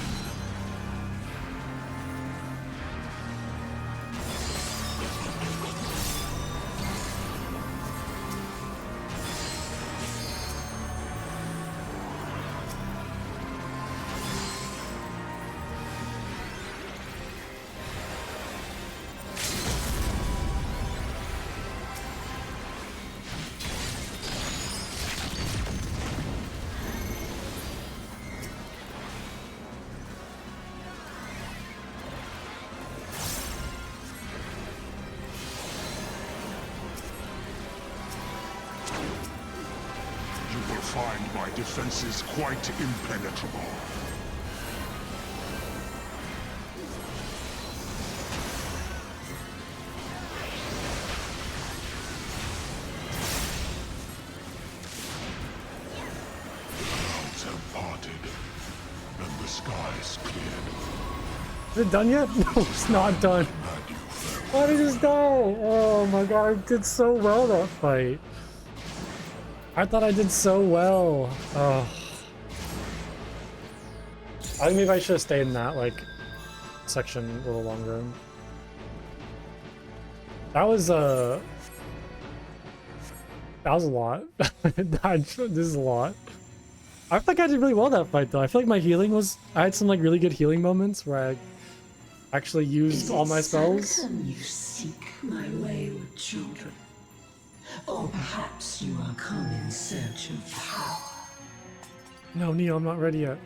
Find my defenses quite impenetrable. Clouds have parted, and the skies cleared. Is it done yet? No, it's not done. Why did this die? Oh my god, I did so well that fight. I thought I did so well. Oh. I think maybe I should have stayed in that, like, section a little longer. That was a lot. This is a lot. I feel like I did really well that fight, though. I feel like my healing was... I had some, like, really good healing moments where I actually used all my spells. You seek my wayward children. Or perhaps you are come in search of power. No, Neo, I'm not ready yet.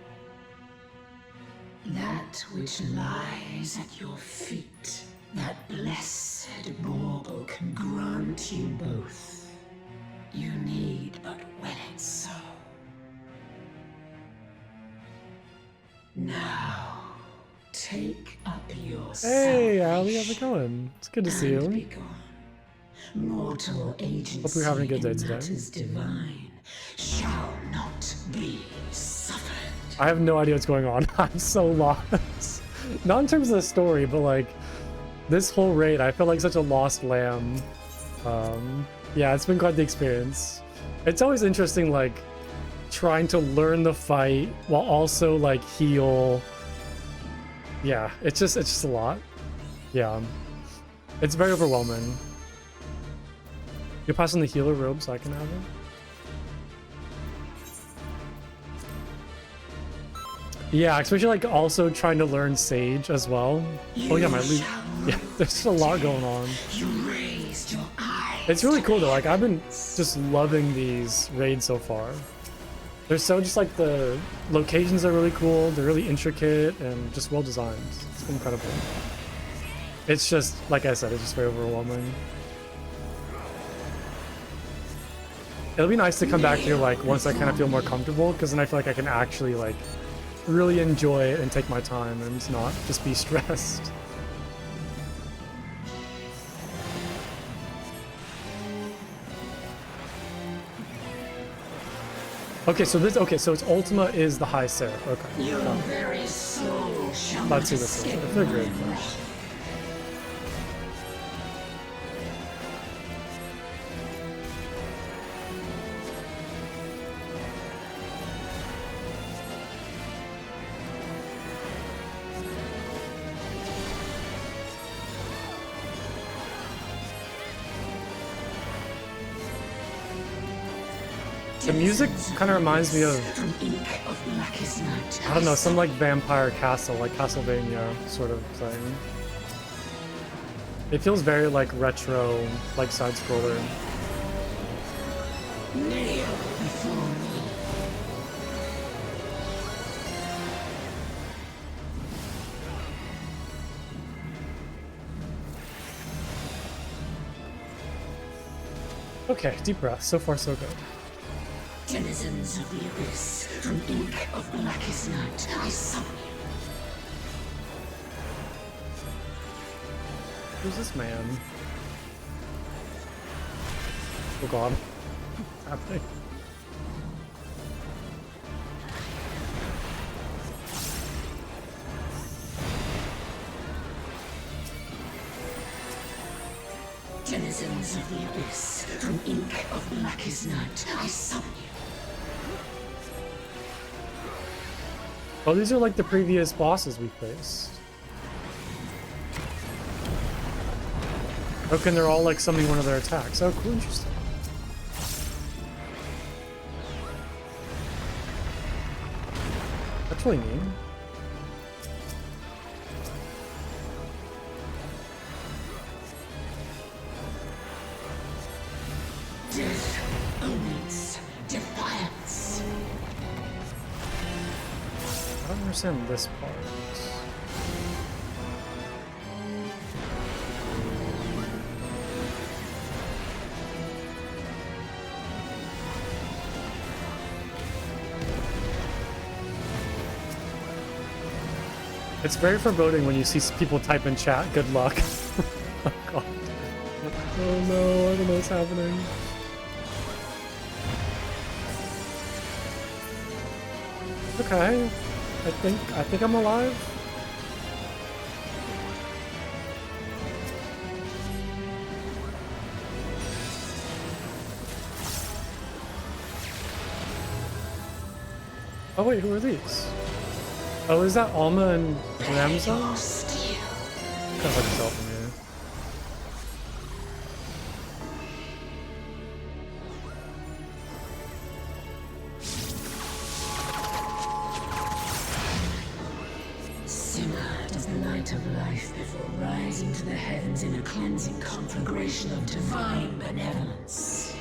That which lies at your feet, that blessed bauble can grant you both. You need but will it so. Now, take up your Hey, Ali, how's it going? It's good to see you. begone. Mortal agency Hope you're having a good day in today. matters divine shall not be suffered. I have no idea what's going on. I'm so lost. Not in terms of the story, but like this whole raid, I feel like such a lost lamb. Yeah, it's been quite the experience. It's always interesting, like trying to learn the fight while also like heal. Yeah, it's just a lot. Yeah, it's very overwhelming. You're passing the healer robe so I can have it. Yeah, especially like also trying to learn Sage as well. Oh yeah, my loot. Yeah, there's just a lot going on. You raised your eyes. It's really cool though. Like I've been just loving these raids so far. They're so just like the locations are really cool. They're really intricate and just well designed. It's incredible. It's just like I said, it's just very overwhelming. It'll be nice to come back here like once I kind of feel more comfortable, because then I feel like I can actually like really enjoy it and take my time and not just be stressed. Okay, so its Ultima is the High Seraph. Okay. Your very soul shall Let's not see this. escape I figured. my wrath. The music kind of reminds me of, I don't know, some like vampire castle, like Castlevania sort of thing. It feels very like retro, like side-scroller. Okay, deep breath. So far, so good. Denizens of the abyss, from ink of blackest night, I summon you. Who's this man? Oh god. What's happening? Denizens of the abyss, from ink of blackest night, I summon you. Oh, these are like the previous bosses we faced. Okay, and they're all like summoning one of their attacks. Oh, cool, interesting. That's really neat. Death awaits defiance. I don't understand this part. It's very foreboding when you see people type in chat, good luck. Oh god. Oh no, I don't know what's happening. Okay. I think I'm alive. Oh wait, who are these? Oh, is that Alma and Ramza? Kind of like myself from here. Simmer does the light of life before rising to the heavens in a cleansing conflagration of divine benevolence.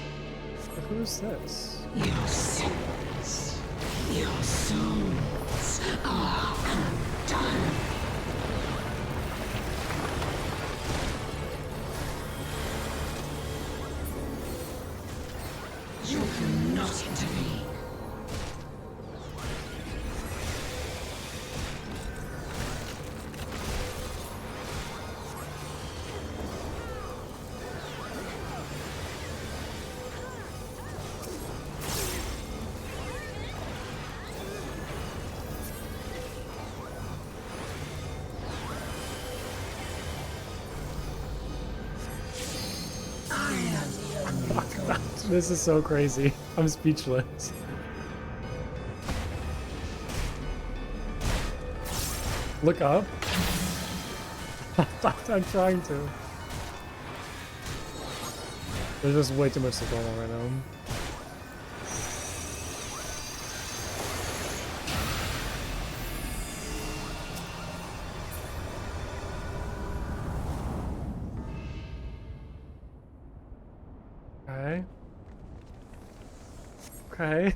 Who's this? Your sins, your souls are undone. You cannot intervene. This is so crazy. I'm speechless. Look up. I'm trying to. There's just way too much to go on right now. Okay. Okay.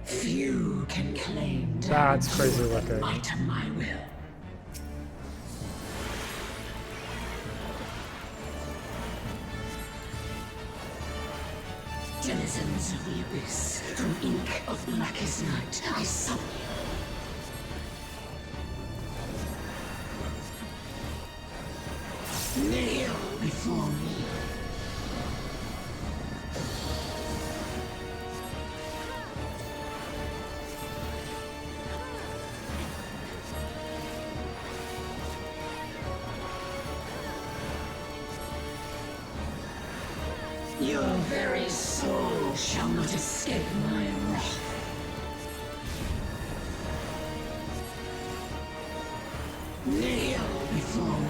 Few can claim That's crazy looking. might of my will. Denizens of the abyss, from ink of blackest night, I summon you. Kneel before me. Your very soul shall not escape my wrath. Kneel before me.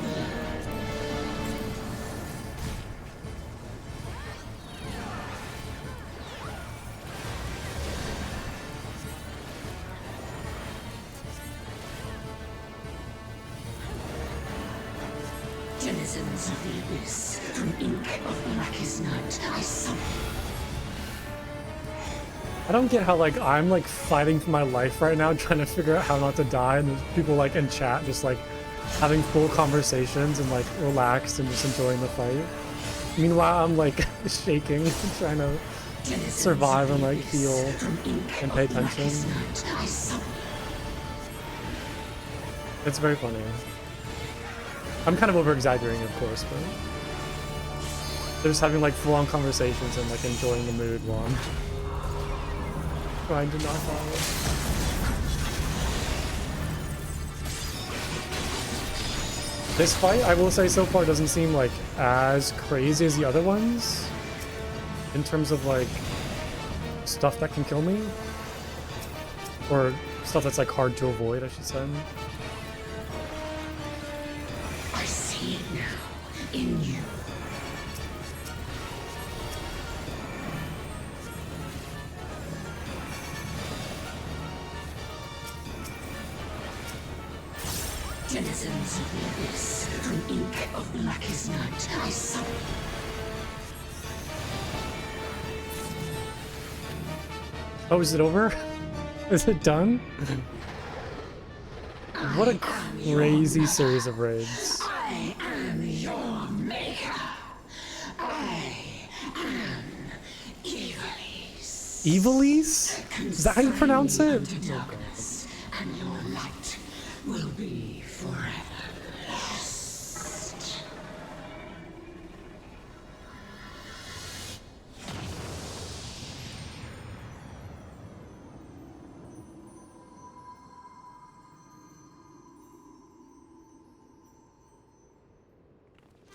Denizens of the Abyss, from ink of blackest night, I summon. I don't get how like I'm like fighting for my life right now, trying to figure out how not to die, and there's people like in chat just like having full conversations and like relaxed and just enjoying the fight. Meanwhile, I'm like shaking, trying to survive and like heal and pay attention. It's very funny. I'm kind of over exaggerating, of course, but they're just having like full-on conversations and like enjoying the mood while I'm trying to not follow. This fight, I will say, so far doesn't seem like as crazy as the other ones in terms of like stuff that can kill me, or stuff that's like hard to avoid, I should say. I see it now, in you. Denizens of the Abyss, from ink of blackest night, I summon. Oh, is it over? Is it done? What a crazy series of raids. I am your maker. I am Ivalice. Ivalice? Is that how you pronounce it? Darkness, and your light will be forever lost.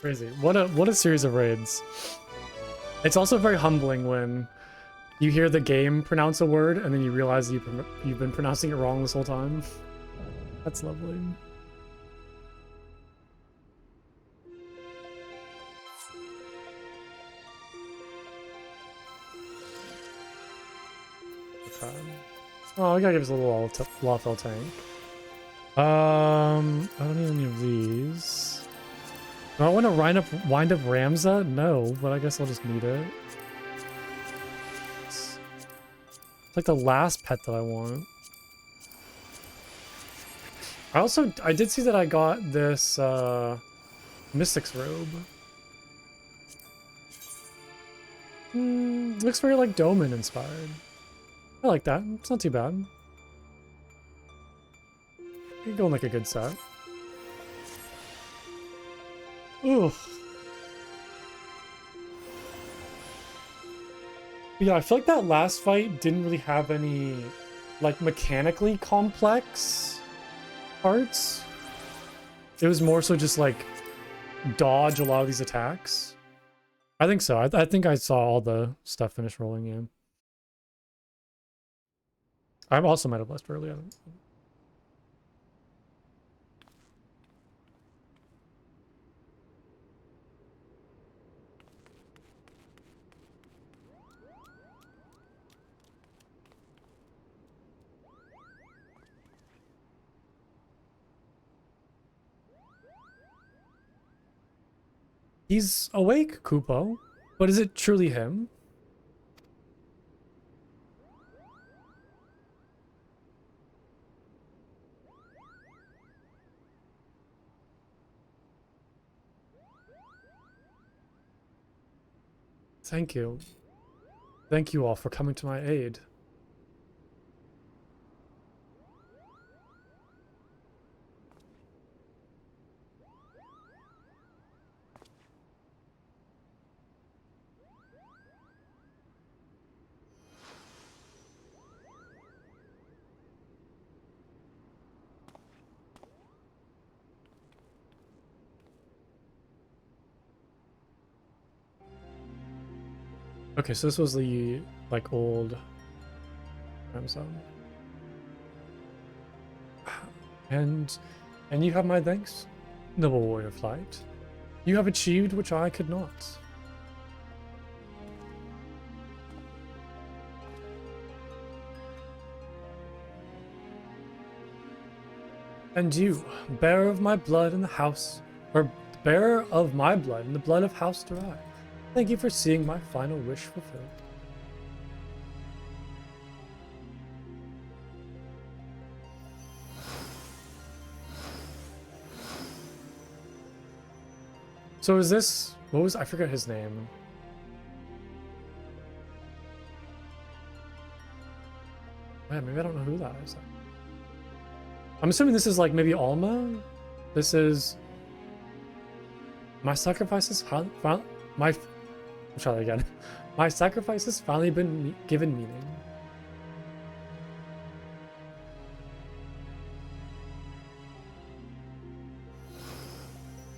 Crazy. What a series of raids. It's also very humbling when you hear the game pronounce a word and then you realize you've been pronouncing it wrong this whole time. That's lovely. Okay. Oh, I gotta give us a little Lawfell tank. I don't need any of these. Do I want to wind up Ramza? No, but I guess I'll just need it. It's like the last pet that I want. I did see that I got this Mystic's robe. Looks very like Doman inspired. I like that. It's not too bad. You go in like a good set. Ooh. Yeah, I feel like that last fight didn't really have any like mechanically complex parts. It was more so just like dodge a lot of these attacks. I think so. I think I saw all the stuff finish rolling in. I also might have left early. He's awake, Kupo. But is it truly him? Thank you. Thank you all for coming to my aid. Okay, so this was the like old Amazon. And you have my thanks, noble warrior of light. You have achieved which I could not. And you, bearer of my blood in the house, or bearer of my blood and the blood of House Durai. Thank you for seeing my final wish fulfilled. So is this, what was, I forget his name. Man, maybe I don't know who that is. I'm assuming this is like maybe Alma? This is... My sacrifices finally... I'll try that again. My sacrifice has finally been given meaning.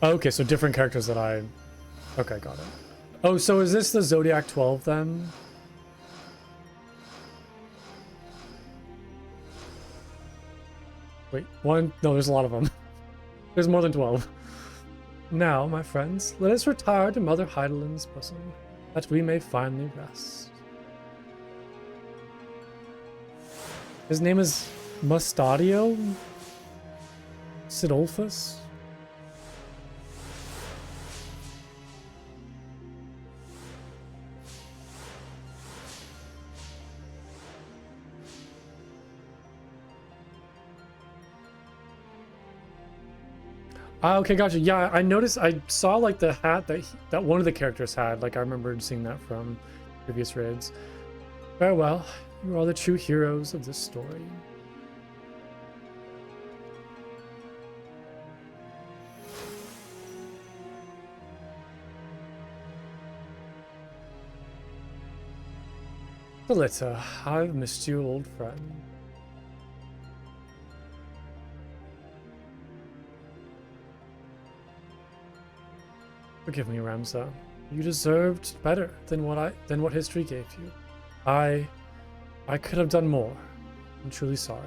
Okay, so different characters that I... Okay, got it. Oh, so is this the Zodiac 12 then? Wait, one? No, there's a lot of them. There's more than 12. Now, my friends, let us retire to Mother Heidelin's bosom, that we may finally rest. His name is Mustadio? Sidolphus? Okay, gotcha. Yeah, I noticed. I saw like the hat that one of the characters had. Like I remembered seeing that from previous raids. Farewell. You are the true heroes of this story. Delita, I've missed you, old friend. Forgive me, Ramza. You deserved better than what history gave you. I could have done more. I'm truly sorry.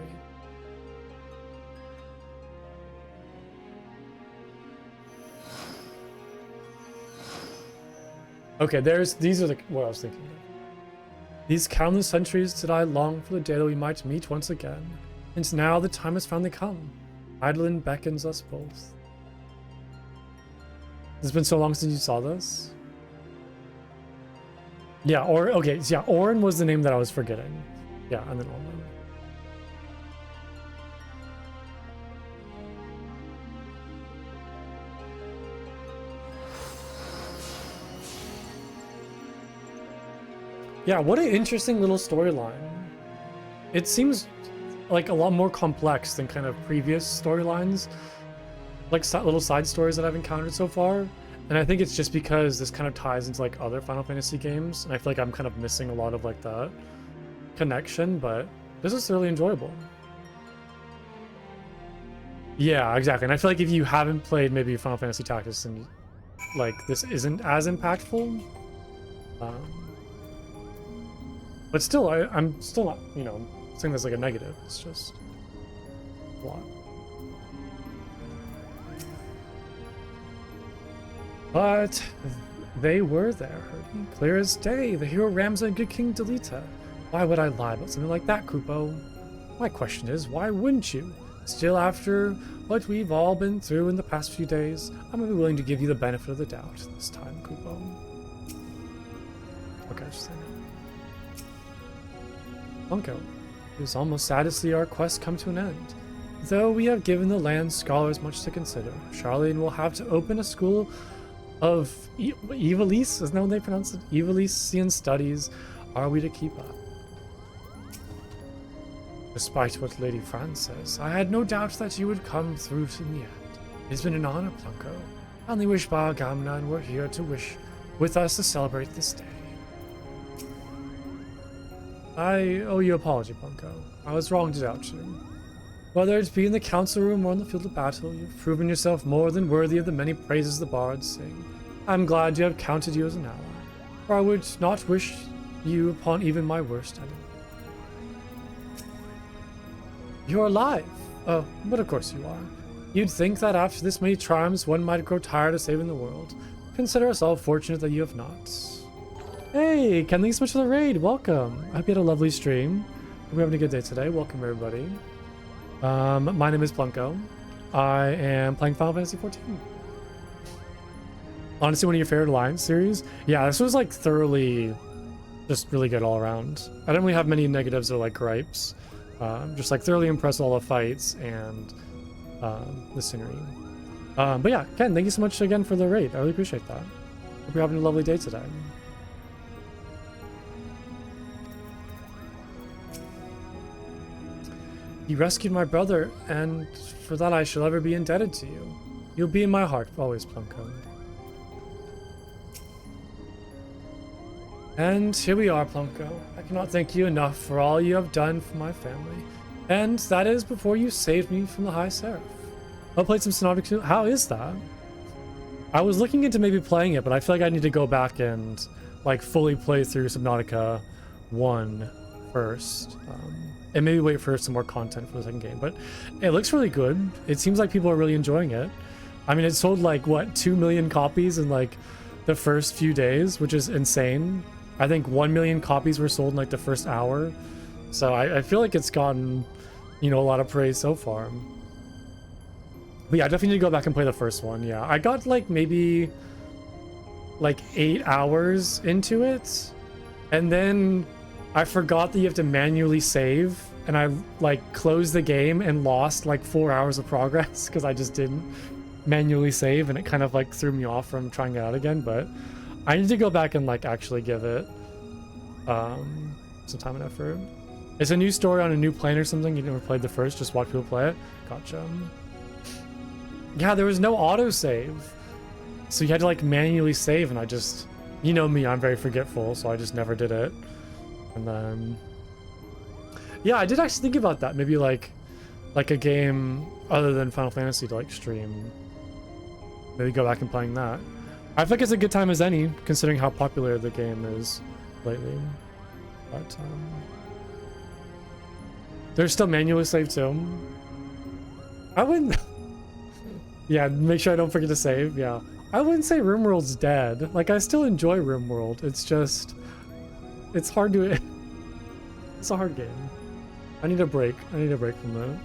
Okay, these are what I was thinking of. These countless centuries did I long for the day that we might meet once again, and now the time has finally come. Heidelin beckons us both. It's been so long since you saw this. Yeah, okay, so yeah, Orin was the name that I was forgetting. Yeah, and then Alma. Yeah, what an interesting little storyline. It seems like a lot more complex than kind of previous storylines. Like little side stories that I've encountered so far, and I think it's just because this kind of ties into like other Final Fantasy games, and I feel like I'm kind of missing a lot of like that connection, but this is really enjoyable. Yeah, exactly, and I feel like if you haven't played maybe Final Fantasy Tactics, and like this isn't as impactful, but still, I'm still not, you know, saying this like a negative. It's just a lot. But they were there, clear as day. The hero Ramza and good King Delita. Why would I lie about something like that, Kupo? My question is, why wouldn't you? Still, after what we've all been through in the past few days, I'm gonna be willing to give you the benefit of the doubt this time, Kupo. Okay, just saying. Bunko, it was almost sad to see our quest come to an end. Though we have given the land scholars much to consider, Charlene will have to open a school of Ivalice, isn't that what they pronounce it? Ivalician studies. Are we to keep up? Despite what Lady Fran says, I had no doubt that you would come through to the end. It's been an honor, Plunko. I only wish Ba Gamnan were here to wish with us to celebrate this day. I owe you an apology, Plunko. I was wrong to doubt you. Whether it be in the council room or on the field of battle, you've proven yourself more than worthy of the many praises the bards sing. I'm glad to have counted you as an ally, for I would not wish you upon even my worst enemy. You're alive! Oh, but of course you are. You'd think that after this many triumphs, one might grow tired of saving the world. Consider us all fortunate that you have not. Hey, Ken, thanks so much for the raid. Welcome. I hope you had a lovely stream. Hope you're having a good day today. Welcome, everybody. My name is Plunko. I am playing Final Fantasy XIV. Honestly, one of your favorite Alliance series? Yeah, this was like thoroughly just really good all around. I didn't really have many negatives or like gripes. Just like thoroughly impressed with all the fights and the scenery. But yeah, Ken, thank you so much again for the raid. I really appreciate that. Hope you're having a lovely day today. You rescued my brother, and for that I shall ever be indebted to you. You'll be in my heart always, Plumco. And here we are, Plumco. I cannot thank you enough for all you have done for my family. And that is before you saved me from the High Seraph. I played some Synoptic 2. How is that? I was looking into maybe playing it, but I feel like I need to go back and like fully play through Subnautica 1 first. And maybe wait for some more content for the second game. But it looks really good. It seems like people are really enjoying it. I mean, it sold like, what, 2 million copies in like the first few days, which is insane. I think 1 million copies were sold in like the first hour. So I feel like it's gotten, you know, a lot of praise so far. But yeah, I definitely need to go back and play the first one. Yeah, I got like maybe like 8 hours into it. And then I forgot that you have to manually save. And I like closed the game and lost like 4 hours of progress because I just didn't manually save. And it kind of like threw me off from trying it out again. But I need to go back and like actually give it some time and effort. It's a new story on a new plane or something. You never played the first, just watch people play it. Gotcha. Yeah, there was no autosave. So you had to like manually save, and I just, you know me, I'm very forgetful, so I just never did it. And then, yeah, I did actually think about that. Maybe like a game other than Final Fantasy to like stream. Maybe go back and playing that. I feel like it's a good time as any, considering how popular the game is lately. But there's still manually save too. I wouldn't. Yeah, make sure I don't forget to save. Yeah, I wouldn't say RimWorld's dead. Like, I still enjoy RimWorld. It's just, it's hard to. It's a hard game. I need a break. I need a break from that.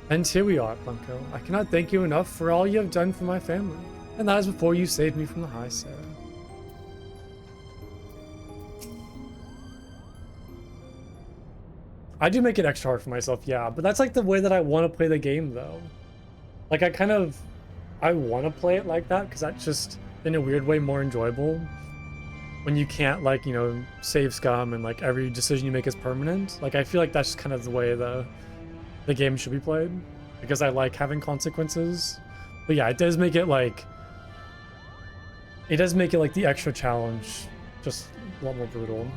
And here we are, Plumco. I cannot thank you enough for all you have done for my family. And that is before you saved me from the High Seraph. I do make it extra hard for myself, yeah, but that's like the way that I want to play the game, though. Like, I want to play it like that, because that's just, in a weird way, more enjoyable. When you can't, like, you know, save scum and, like, every decision you make is permanent. Like, I feel like that's just kind of the way the game should be played. Because I like having consequences. But yeah, it does make it, like, the extra challenge just a lot more brutal.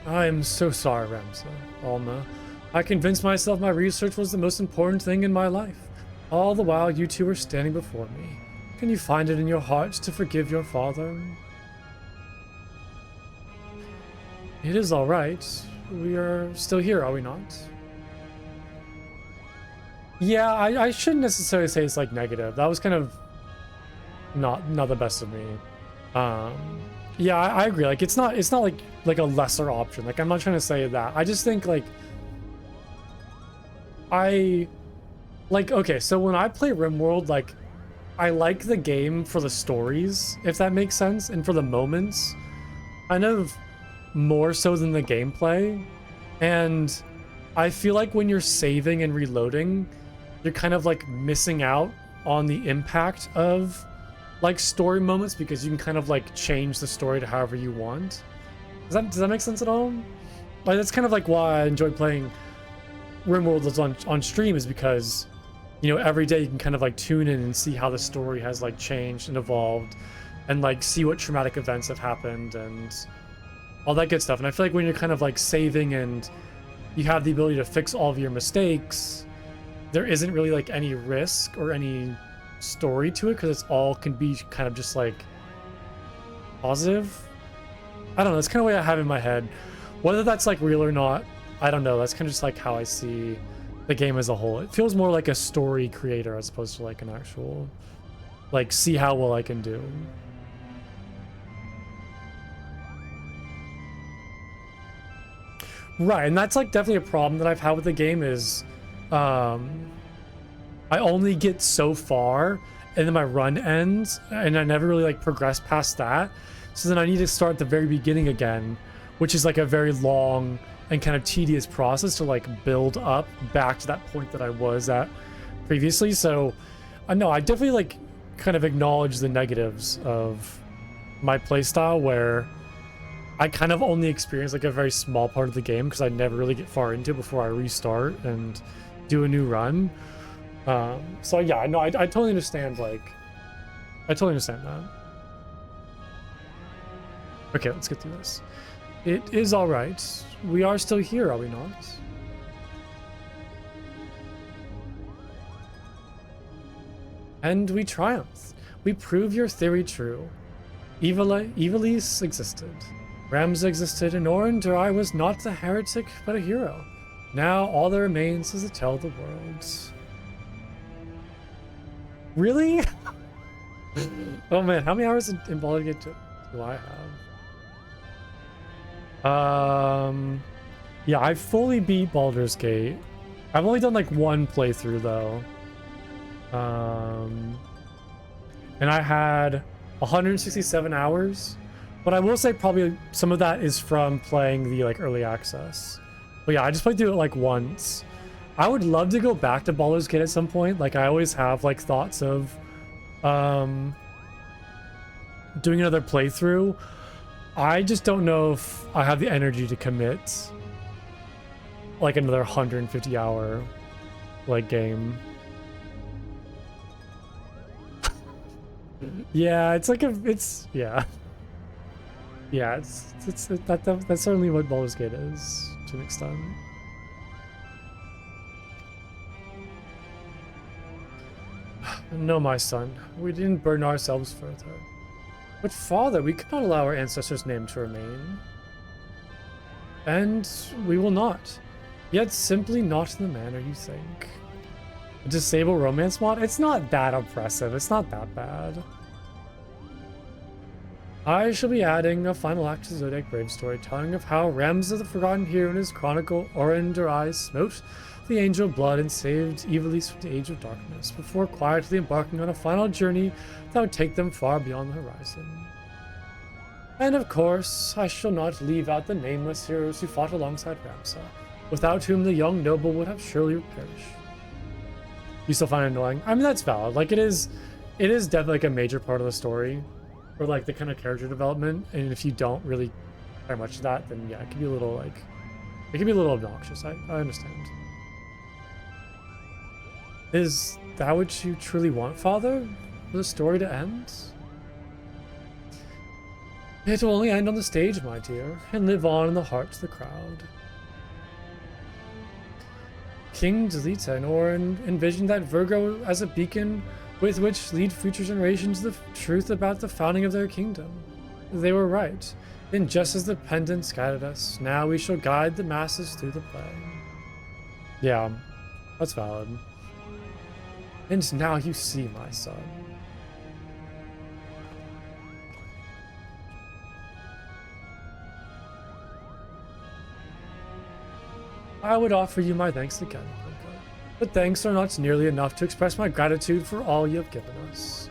I am so sorry, Ramsa, Alma. I convinced myself my research was the most important thing in my life. All the while you two were standing before me. Can you find it in your hearts to forgive your father? It is all right. We are still here, are we not? Yeah, I shouldn't necessarily say it's like negative. That was kind of not the best of me. Yeah, I agree. Like, it's not like a lesser option. Like, I'm not trying to say that. I just think like okay, so when I play RimWorld, like, I like the game for the stories, if that makes sense, and for the moments, kind of more so than the gameplay. And I feel like when you're saving and reloading, you're kind of like missing out on the impact of like story moments, because you can kind of like change the story to however you want. Does that make sense at all? Like, that's kind of like why I enjoy playing RimWorld on stream, is because, you know, every day you can kind of like tune in and see how the story has like changed and evolved, and like see what traumatic events have happened and all that good stuff. And I feel like when you're kind of like saving and you have the ability to fix all of your mistakes, there isn't really like any risk or any story to it, because it's all can be kind of just like positive. I don't know, that's kind of the way I have in my head. Whether that's like real or not, I don't know. That's kind of just like how I see the game as a whole. It feels more like a story creator as opposed to like an actual, like, see how well I can do. Right, and that's like definitely a problem that I've had with the game is I I only get so far and then my run ends and I never really like progress past that. So then I need to start at the very beginning again, which is like a very long and kind of tedious process to like build up back to that point that I was at previously. So no, I definitely like kind of acknowledge the negatives of my playstyle where I kind of only experience like a very small part of the game because I never really get far into it before I restart and do a new run. So yeah, no, I totally understand, like, I totally understand that. Okay, let's get through this. It is alright. We are still here, are we not? And we triumphed. We prove your theory true. Ivalice existed. Ramza existed, and Orin I was not a heretic, but a hero. Now all that remains is to tell the world. Really? Oh man, how many hours in Baldur's Gate do I have? Yeah, I fully beat Baldur's Gate. I've only done like one playthrough though. And I had 167 hours. But I will say probably some of that is from playing the like early access. But yeah, I just played through it like once. I would love to go back to Baldur's Gate at some point. Like I always have like thoughts of doing another playthrough. I just don't know if I have the energy to commit like another 150 hour like game. Yeah, it's like yeah. Yeah, that's certainly what Baldur's Gate is to an extent. No, my son, we didn't burden ourselves further. But father, we could not allow our ancestors' name to remain. And we will not. Yet simply not in the manner you think. A disable romance mod? It's not that oppressive, it's not that bad. I shall be adding a final act to Zodiac Brave story, telling of how Ramza the Forgotten Hero in his chronicle Orin smote the Angel of Blood and saved Ivalice from the Age of Darkness, before quietly embarking on a final journey that would take them far beyond the horizon. And of course, I shall not leave out the nameless heroes who fought alongside Ramza, without whom the young noble would have surely perished. You still find it annoying? I mean, that's valid. Like, it is definitely like a major part of the story. Or like the kind of character development, and if you don't really care much of that, then yeah, it can be a little like, it can be a little obnoxious. I understand. Is that what you truly want, Father? For the story to end? It will only end on the stage, my dear, and live on in the hearts of the crowd. King Delita and Orin envisioned that Virgo as a beacon with which lead future generations the truth about the founding of their kingdom. They were right. And just as the pendants guided us, now we shall guide the masses through the play. Yeah, that's valid. And now you see, my son. I would offer you my thanks again. But thanks are not nearly enough to express my gratitude for all you have given us.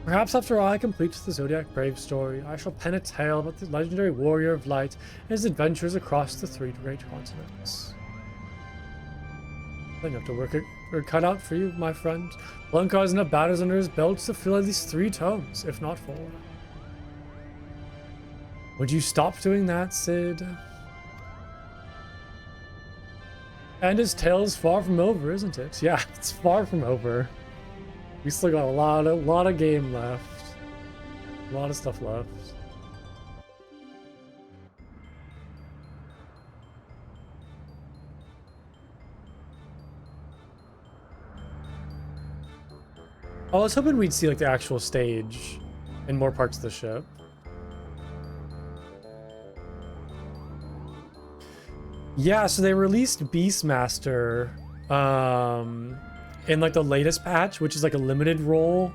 Perhaps after I complete the Zodiac Brave story, I shall pen a tale about the legendary warrior of light and his adventures across the 3 great continents. I have to work cut out for you, my friend. Blunkar has enough battles under his belt to fill at least 3 tomes, if not 4. Would you stop doing that, Sid? And his tale is far from over, isn't it? Yeah, it's far from over. We still got a lot of game left. A lot of stuff left. I was hoping we'd see like the actual stage in more parts of the ship. Yeah, so they released Beastmaster in like the latest patch, which is like a limited role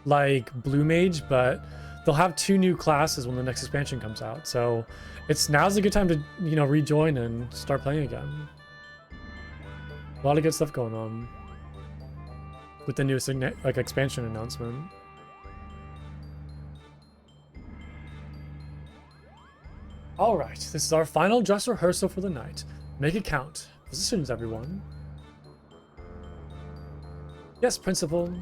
like Blue Mage, but they'll have 2 new classes when the next expansion comes out. So now's a good time to, you know, rejoin and start playing again. A lot of good stuff going on. with the new like expansion announcement. All right, this is our final dress rehearsal for the night. Make it count. Positions, everyone. Yes, Principal.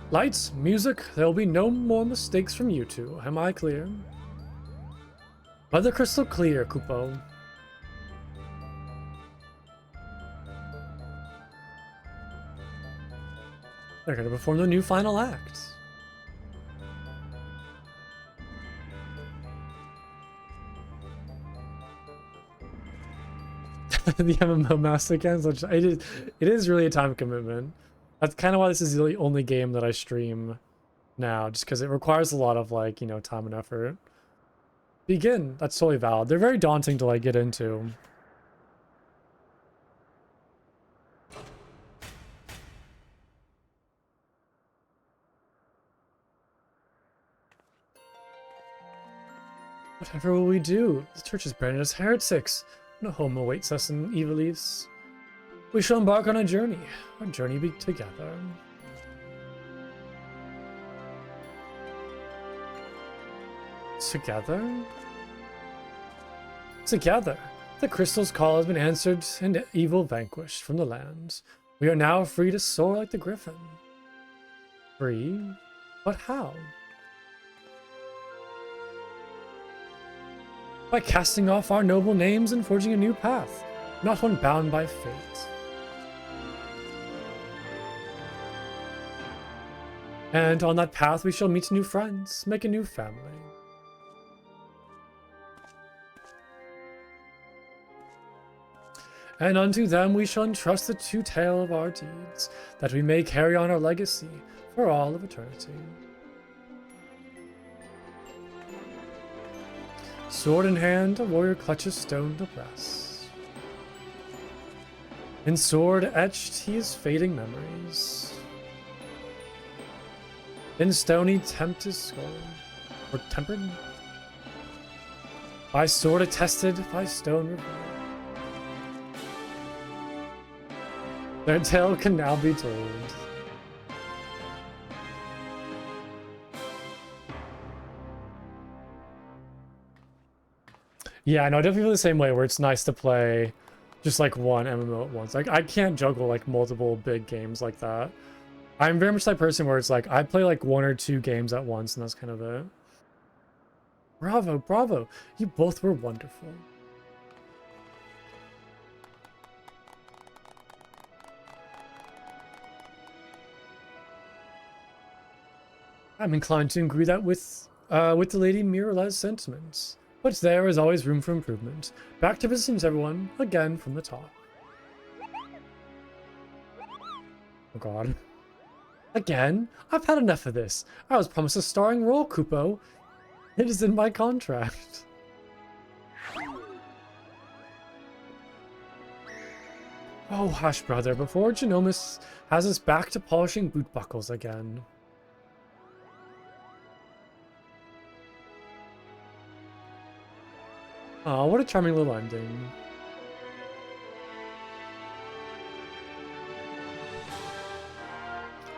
Lights, music, there will be no more mistakes from you two. Am I clear? Weather crystal clear, Kupo. They're going to perform the new final act. The MMO master again, so it is really a time commitment. That's kind of why this is the only game that I stream now, just because it requires a lot of, like, you know, time and effort. Begin. That's totally valid. They're very daunting to, like, get into. Whatever will we do? The church is branded as heretics. No home awaits us in Ivalice. We shall embark on a journey. Our journey be together. Together? Together. The crystal's call has been answered and evil vanquished from the land. We are now free to soar like the griffin. Free? But how? By casting off our noble names and forging a new path, not one bound by fate. And on that path we shall meet new friends, make a new family. And unto them we shall entrust the true tale of our deeds, that we may carry on our legacy for all of eternity. Sword in hand, a warrior clutches stone to breast. In sword etched he is fading memories. In stone he tempt his skull, or tempered? By sword attested, by stone revealed. Their tale can now be told. Yeah, no, I definitely feel the same way, where it's nice to play just like one MMO at once. Like, I can't juggle like multiple big games like that. I'm very much that person where it's like, I play like 1 or 2 games at once, and that's kind of it. Bravo, bravo. You both were wonderful. I'm inclined to agree that with the Lady Mirala's sentiments. But there is always room for improvement. Back to positions, everyone. Again, from the top. Oh god. Again? I've had enough of this. I was promised a starring role, Kupo. It is in my contract. Oh, hush, brother. Before Genomus has us back to polishing boot buckles again. Oh, what a charming little ending.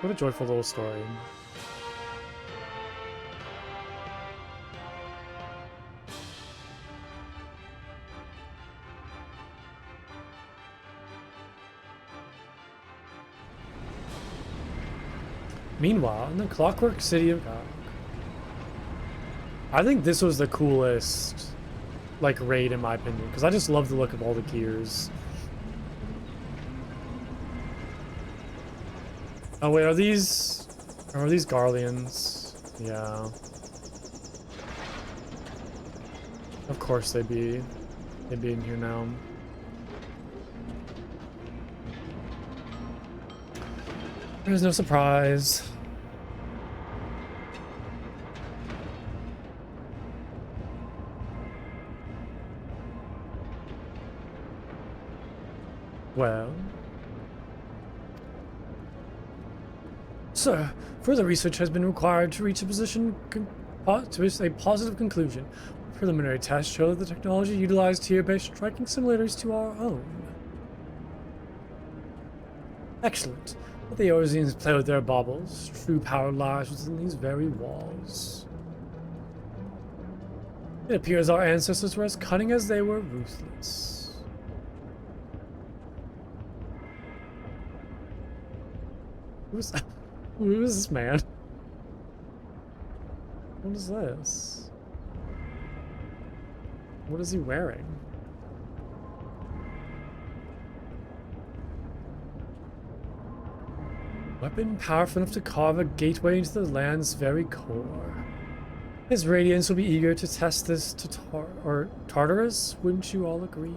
What a joyful little story. Meanwhile, in the Clockwork City of God, I think this was the coolest like raid in my opinion, because I just love the look of all the gears. Oh wait, are these Garleans? Yeah. Of course they'd be in here now. There's no surprise. Well, sir, further research has been required to reach a position to reach a positive conclusion. Preliminary tests show that the technology utilized here bears striking similarities to our own. Excellent. Let the Eorzeans play with their baubles. True power lies within these very walls. It appears our ancestors were as cunning as they were ruthless. Who is this man? What is this? What is he wearing? Weapon powerful enough to carve a gateway into the land's very core. His radiance will be eager to test this to Tartarus, wouldn't you all agree?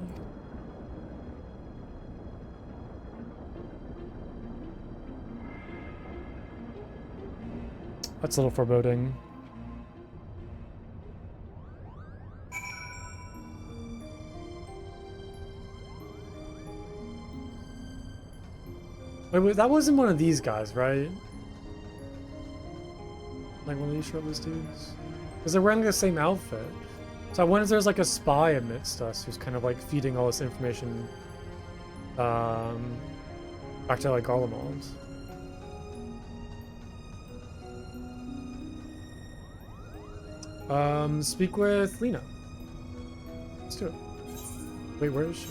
That's a little foreboding. Wait, that wasn't one of these guys, right? Like one of these shirtless dudes? Because they're wearing the same outfit. So I wonder if there's like a spy amidst us who's kind of like feeding all this information back to like Garlemald. Speak with Lena. Let's do it. Wait, where is she?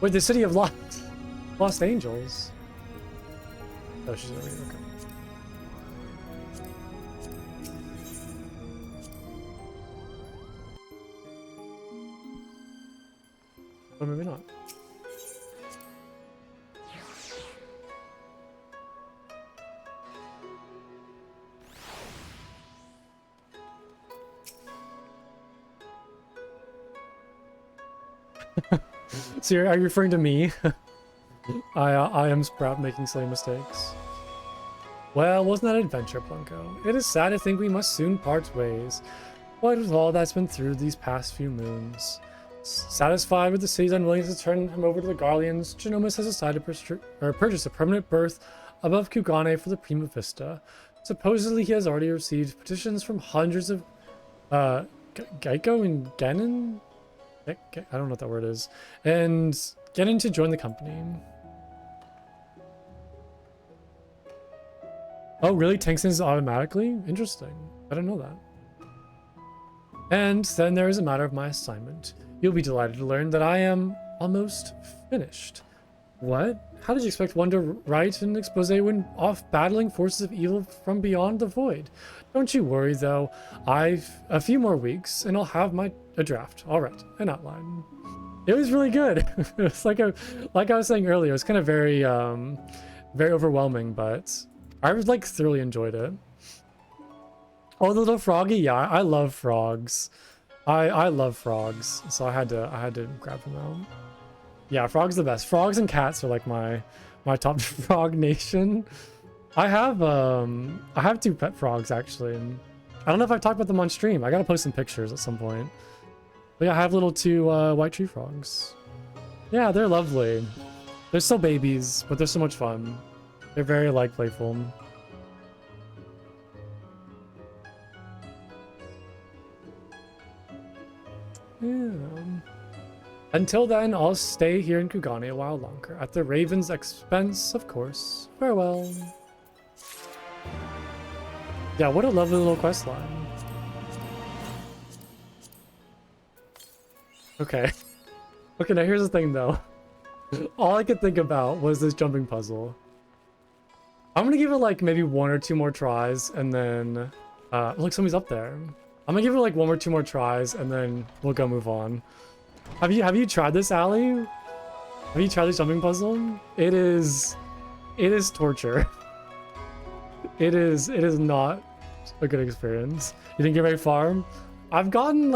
Wait, the city of Lost Angels. Oh, she's over here. Okay. Or maybe not. So are you referring to me? I am Sprout making silly mistakes. Well, wasn't that an adventure, Plunko? It is sad to think we must soon part ways. What with all that's been through these past few moons? Satisfied with the city's unwillingness to turn him over to the Garleans, Genomus has decided to purchase a permanent berth above Kugane for the Prima Vista. Supposedly, he has already received petitions from hundreds of Geico and Ganon? I don't know what that word is. And getting to join the company. Oh, really? Tanksons automatically? Interesting. I didn't know that. And then there is a matter of my assignment. You'll be delighted to learn that I am almost finished. What? How did you expect one to write an expose when off battling forces of evil from beyond the void? Don't you worry, though. I've a few more weeks, and I'll have a draft. All right, an outline. It was really good. It's like I was saying earlier, it's kind of very overwhelming, but I like thoroughly enjoyed it. Oh, the little froggy, yeah, I love frogs. I love frogs, so I had to grab them out. Yeah, frogs the best. Frogs and cats are like my top frog nation. I have two pet frogs actually, and I don't know if I've talked about them on stream. I gotta post some pictures at some point. But yeah, I have little two white tree frogs. Yeah, they're lovely. They're still babies, but they're so much fun. They're very like playful. Yeah. Until then, I'll stay here in Kugane a while longer, at the Raven's expense, of course. Farewell. Yeah, what a lovely little quest line. Okay. Okay, now here's the thing, though. All I could think about was this jumping puzzle. I'm gonna give it, like, maybe one or two more tries, and then... look, somebody's up there. I'm gonna give it, like, one or two more tries, and then we'll go move on. Have you tried this, Allie? Have you tried this jumping puzzle? It is torture. It is not a good experience. You didn't get very far? I've gotten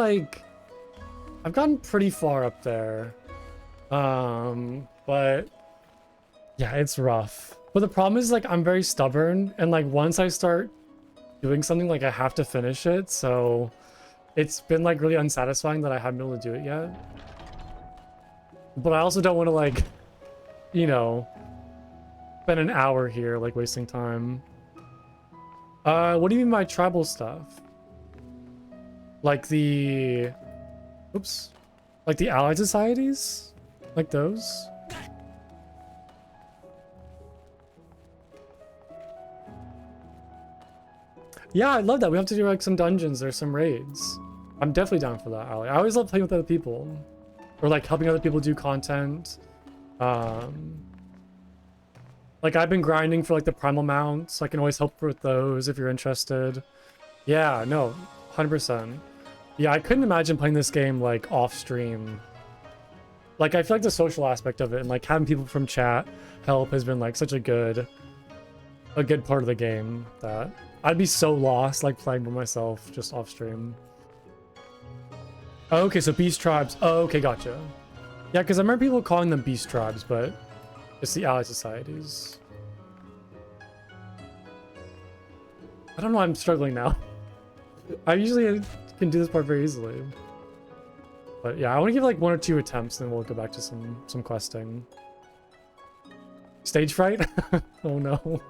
pretty far up there. But yeah, it's rough. But the problem is, like, I'm very stubborn, and like once I start doing something, like I have to finish it, so it's been like really unsatisfying that I haven't been able to do it yet. But I also don't want to, like, you know, spend an hour here, like, wasting time. What do you mean by tribal stuff? Like the... Oops. Like the allied societies? Like those? Yeah, I love that. We have to do like some dungeons or some raids. I'm definitely down for that, Ali. I always love playing with other people. Or like helping other people do content. Like I've been grinding for like the primal mounts. I can always help with those if you're interested. Yeah, no, 100%. Yeah, I couldn't imagine playing this game like off stream. Like I feel like the social aspect of it and like having people from chat help has been like such a good part of the game that I'd be so lost like playing by myself just off stream. Oh, okay, so beast tribes. Oh, okay, gotcha. Yeah, because I remember people calling them beast tribes, but it's the ally societies. I don't know why I'm struggling now. I usually can do this part very easily. But yeah, I want to give like 1 or 2 attempts, then we'll go back to some questing. Stage fright? Oh no.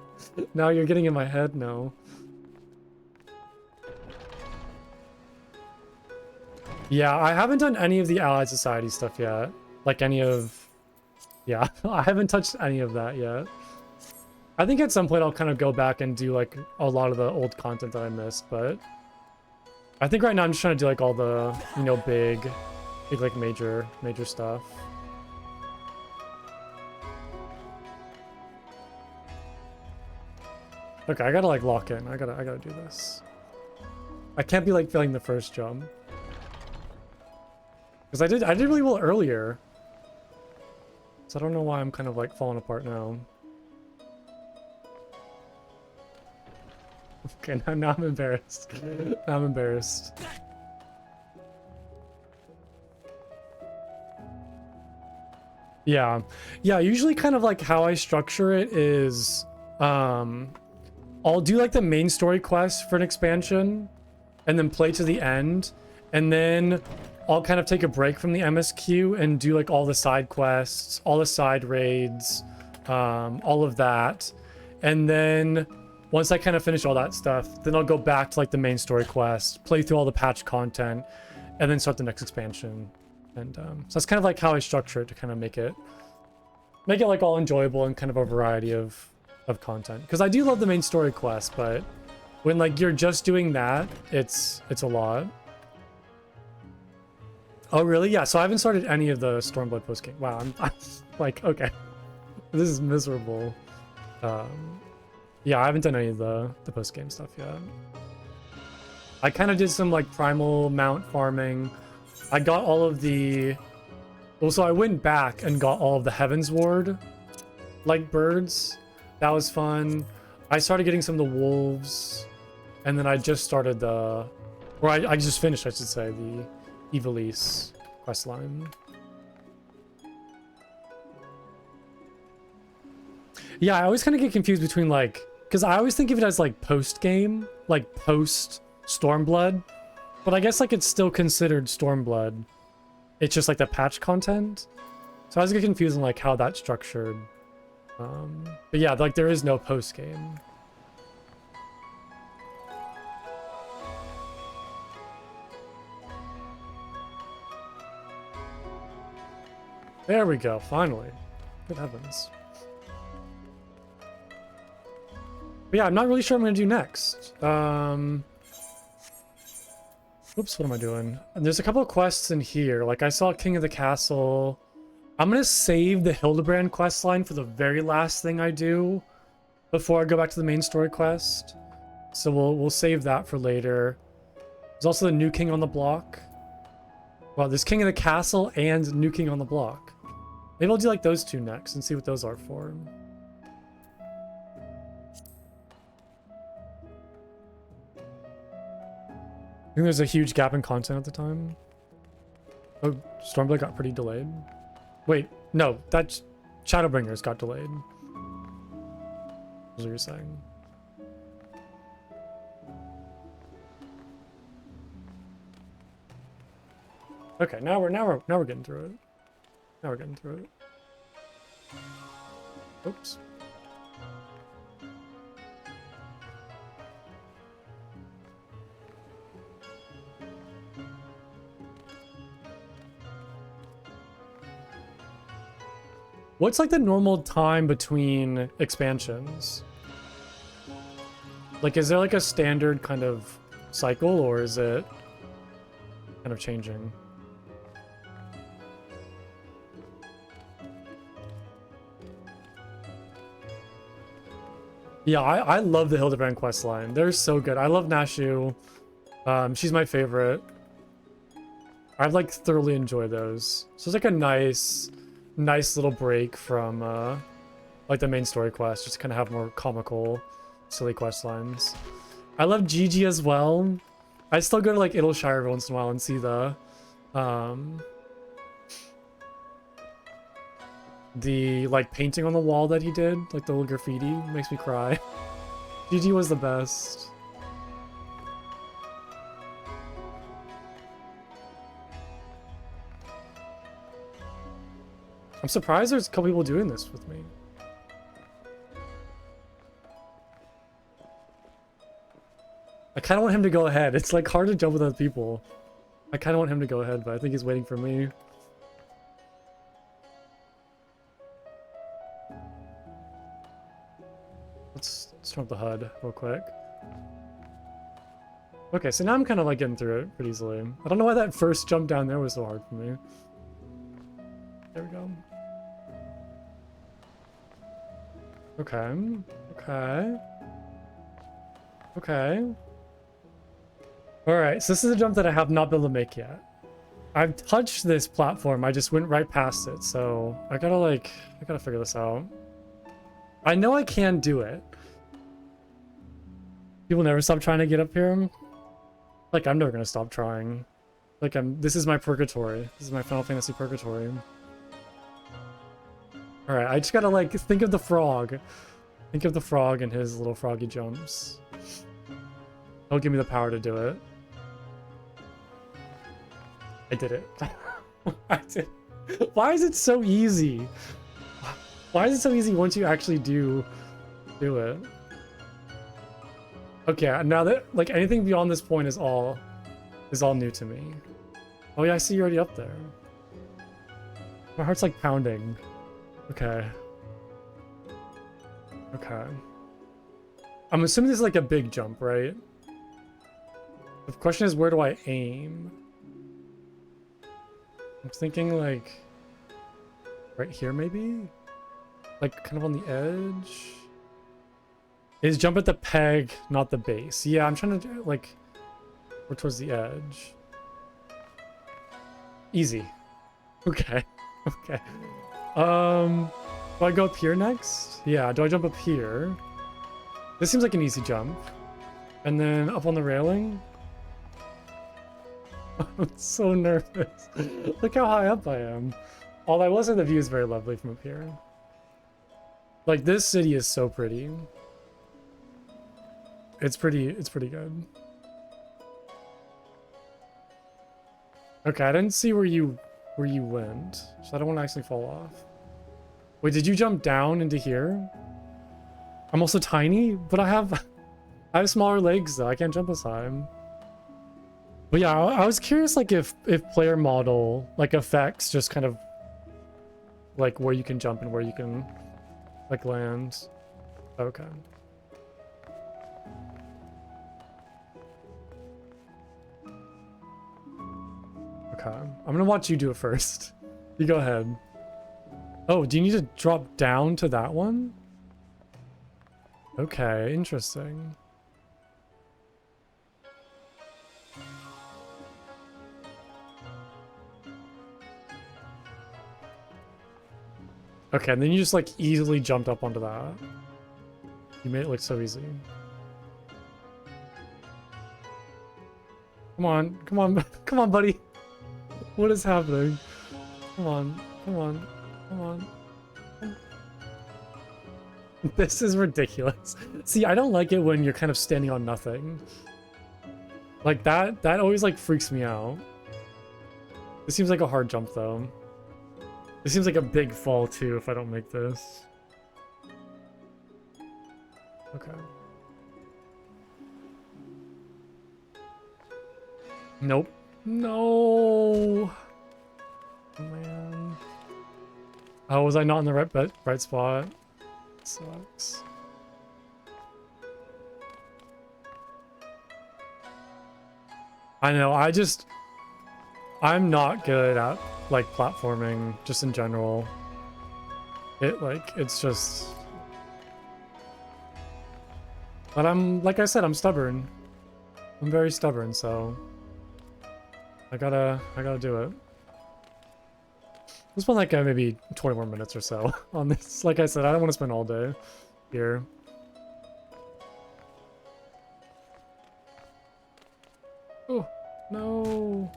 Now you're getting in my head? No. Yeah, I haven't done any of the Allied Society stuff yet. Like any of... Yeah, I haven't touched any of that yet. I think at some point I'll kind of go back and do like a lot of the old content that I missed, but... I think right now I'm just trying to do like all the, you know, big like major stuff. Okay, I gotta like lock in. I gotta do this. I can't be like failing the first jump. Because I did really well earlier. So I don't know why I'm kind of like falling apart now. Okay, now I'm embarrassed. Now I'm embarrassed. Yeah. Yeah, usually kind of like how I structure it is I'll do like the main story quest for an expansion and then play to the end, and then I'll kind of take a break from the MSQ and do like all the side quests, all the side raids, all of that. And then once I kind of finish all that stuff, then I'll go back to like the main story quest, play through all the patch content, and then start the next expansion. And so that's kind of like how I structure it to kind of make it like all enjoyable and kind of a variety of content. Because I do love the main story quest, but when like you're just doing that, it's a lot. Oh really? Yeah, so I haven't started any of the Stormblood post-game. Wow, I'm like, okay. This is miserable. Yeah, I haven't done any of the post-game stuff yet. I kind of did some like primal mount farming. I got all of the... Well, so I went back and got all of the Heaven's Ward like birds. That was fun. I started getting some of the wolves, and then I just started the... Or I just finished, I should say, the Ivalice questline. Yeah, I always kind of get confused between like... Because I always think of it as like post-game, like post-Stormblood. But I guess like it's still considered Stormblood. It's just like the patch content. So I was getting confused on like how that's structured. But yeah, like there is no post-game. There we go, finally. Good heavens. But yeah, I'm not really sure what I'm gonna do next. Oops, what am I doing? And there's a couple of quests in here. Like I saw King of the Castle. I'm gonna save the Hildebrand questline for the very last thing I do before I go back to the main story quest. So we'll save that for later. There's also the New King on the Block. Well, there's King of the Castle and New King on the Block. Maybe I'll do like those two next and see what those are for. I think there's a huge gap in content at the time. Oh, Stormblood got pretty delayed. Wait, no, that's Shadowbringers got delayed. That's what you're saying. Okay, now we're getting through it. Now we're getting through it. Oops. What's like the normal time between expansions? Like, is there like a standard kind of cycle, or is it kind of changing? Yeah, I love the Hildebrand quest line. They're so good. I love Nashu. She's my favorite. I've like thoroughly enjoyed those. So it's like a nice little break from like the main story quest, just kind of have more comical, silly quest lines. I love Gigi as well. I still go to like Idyllshire every once in a while and see the like painting on the wall that he did, like the little graffiti, makes me cry. Gigi was the best. I'm surprised there's a couple people doing this with me. I kind of want him to go ahead. It's like hard to jump with other people. I kind of want him to go ahead, but I think he's waiting for me. Let's turn up the HUD real quick. Okay, so now I'm kind of like getting through it pretty easily. I don't know why that first jump down there was so hard for me. There we go. Okay. Okay. Okay. Alright, so this is a jump that I have not been able to make yet. I've touched this platform, I just went right past it, so I gotta figure this out. I know I can do it. People never stop trying to get up here. Like, I'm never gonna stop trying. Like, this is my purgatory. This is my Final Fantasy purgatory. Alright, I just gotta, like, think of the frog. Think of the frog and his little froggy jumps. He'll give me the power to do it. I did it. I did. Why is it so easy? Why is it so easy once you actually do it? Okay, now that, like, anything beyond this point is all new to me. Oh yeah, I see you're already up there. My heart's like pounding. Okay. Okay. I'm assuming this is like a big jump, right? The question is, where do I aim? I'm thinking like right here maybe? Like kind of on the edge? Is jump at the peg, not the base. Yeah, I'm trying to do like we're towards the edge. Easy. Okay. Okay. Do I go up here next? Yeah, do I jump up here? This seems like an easy jump. And then up on the railing? I'm so nervous. Look how high up I am. Although I will say the view is very lovely from up here. Like, this city is so pretty. It's pretty good. Okay, I didn't see where you went, so I don't want to actually fall off. Wait, did you jump down into here? I'm also tiny, but I have smaller legs though. I can't jump as high. But yeah, I was curious, like if player model like affects just kind of like where you can jump and where you can like land. Okay. Okay, I'm gonna watch you do it first. You go ahead. Oh, do you need to drop down to that one? Okay, interesting. Okay, and then you just like easily jumped up onto that. You made it look so easy. Come on, come on, come on, buddy. What is happening? Come on, come on, come on. This is ridiculous. See, I don't like it when you're kind of standing on nothing. Like that always like freaks me out. This seems like a hard jump though. This seems like a big fall too if I don't make this. Okay. Nope. No. Man. Oh, was I not in the right spot? Sucks. I know, I'm not good at, like, platforming, just in general. It's just... But like I said, I'm stubborn. I'm very stubborn, so... I gotta do it. Let's spend like maybe 20 more minutes or so on this. Like I said, I don't want to spend all day here. Oh, no.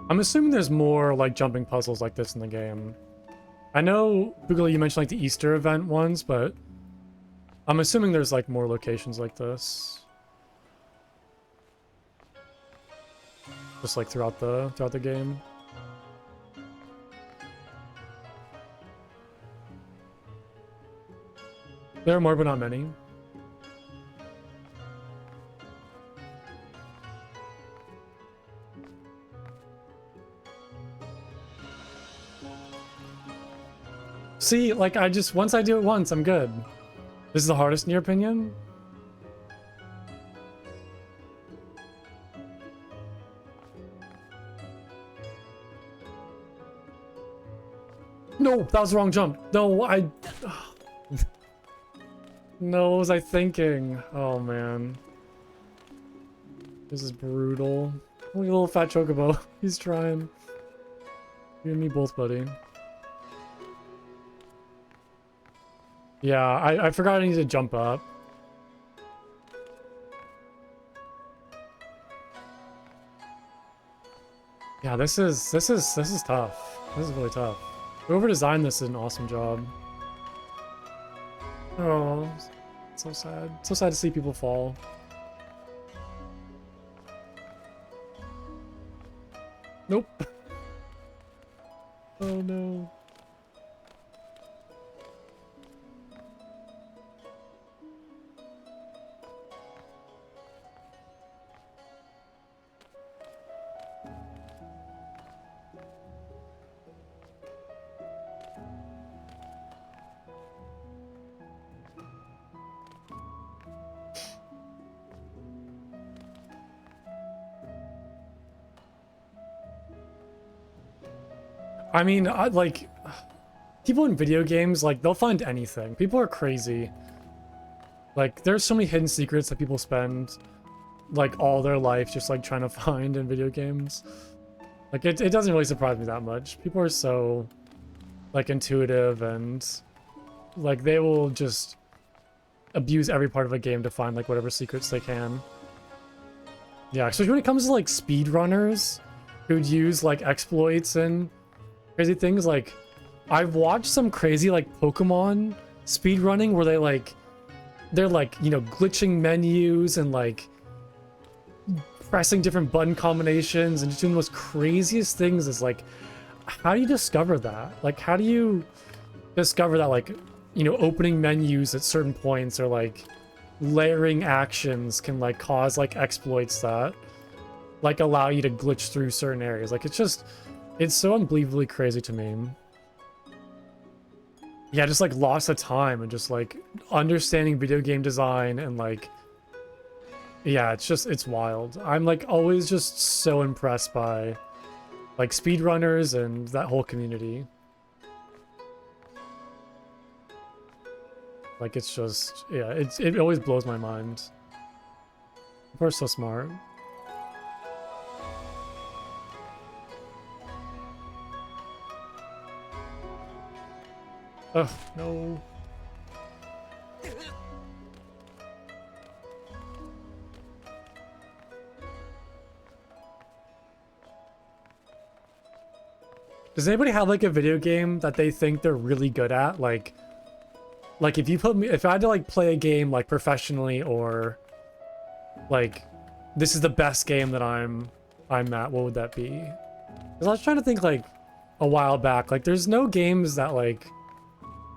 I'm assuming there's more like jumping puzzles like this in the game. I know, Bugala, you mentioned like the Easter event ones, but I'm assuming there's like more locations like this. Just like throughout the game. There are more, but not many. See, like, once I do it once, I'm good. This is the hardest in your opinion? No, that was the wrong jump. No, no, what was I thinking? Oh, man. This is brutal. Look at little fat chocobo. He's trying. You and me both, buddy. Yeah, I forgot I need to jump up. Yeah, this is tough. This is really tough. Whoever designed this did an awesome job. Oh, so sad. So sad to see people fall. Nope. Oh no. I mean, like, people in video games, like, they'll find anything. People are crazy. Like, there's so many hidden secrets that people spend, like, all their life just, like, trying to find in video games. Like, it doesn't really surprise me that much. People are so, like, intuitive and, like, they will just abuse every part of a game to find, like, whatever secrets they can. Yeah, especially when it comes to, like, speedrunners who'd use, like, exploits and crazy things. Like, I've watched some crazy like Pokemon speedrunning where they're like, you know, glitching menus and like pressing different button combinations and just doing the most craziest things. Is like, how do you discover that? Like, how do you discover that, like, you know, opening menus at certain points or like layering actions can like cause like exploits that like allow you to glitch through certain areas? Like, it's so unbelievably crazy to me. Yeah, just like lots of time and just like understanding video game design and like, yeah, it's wild. I'm like always just so impressed by like speedrunners and that whole community. Like, it's just, yeah, it always blows my mind. People are so smart. Ugh, no. Does anybody have like a video game that they think they're really good at? Like if you put me, if I had to like play a game like professionally, or like this is the best game that I'm at, what would that be? Because I was trying to think like a while back. Like, there's no games that like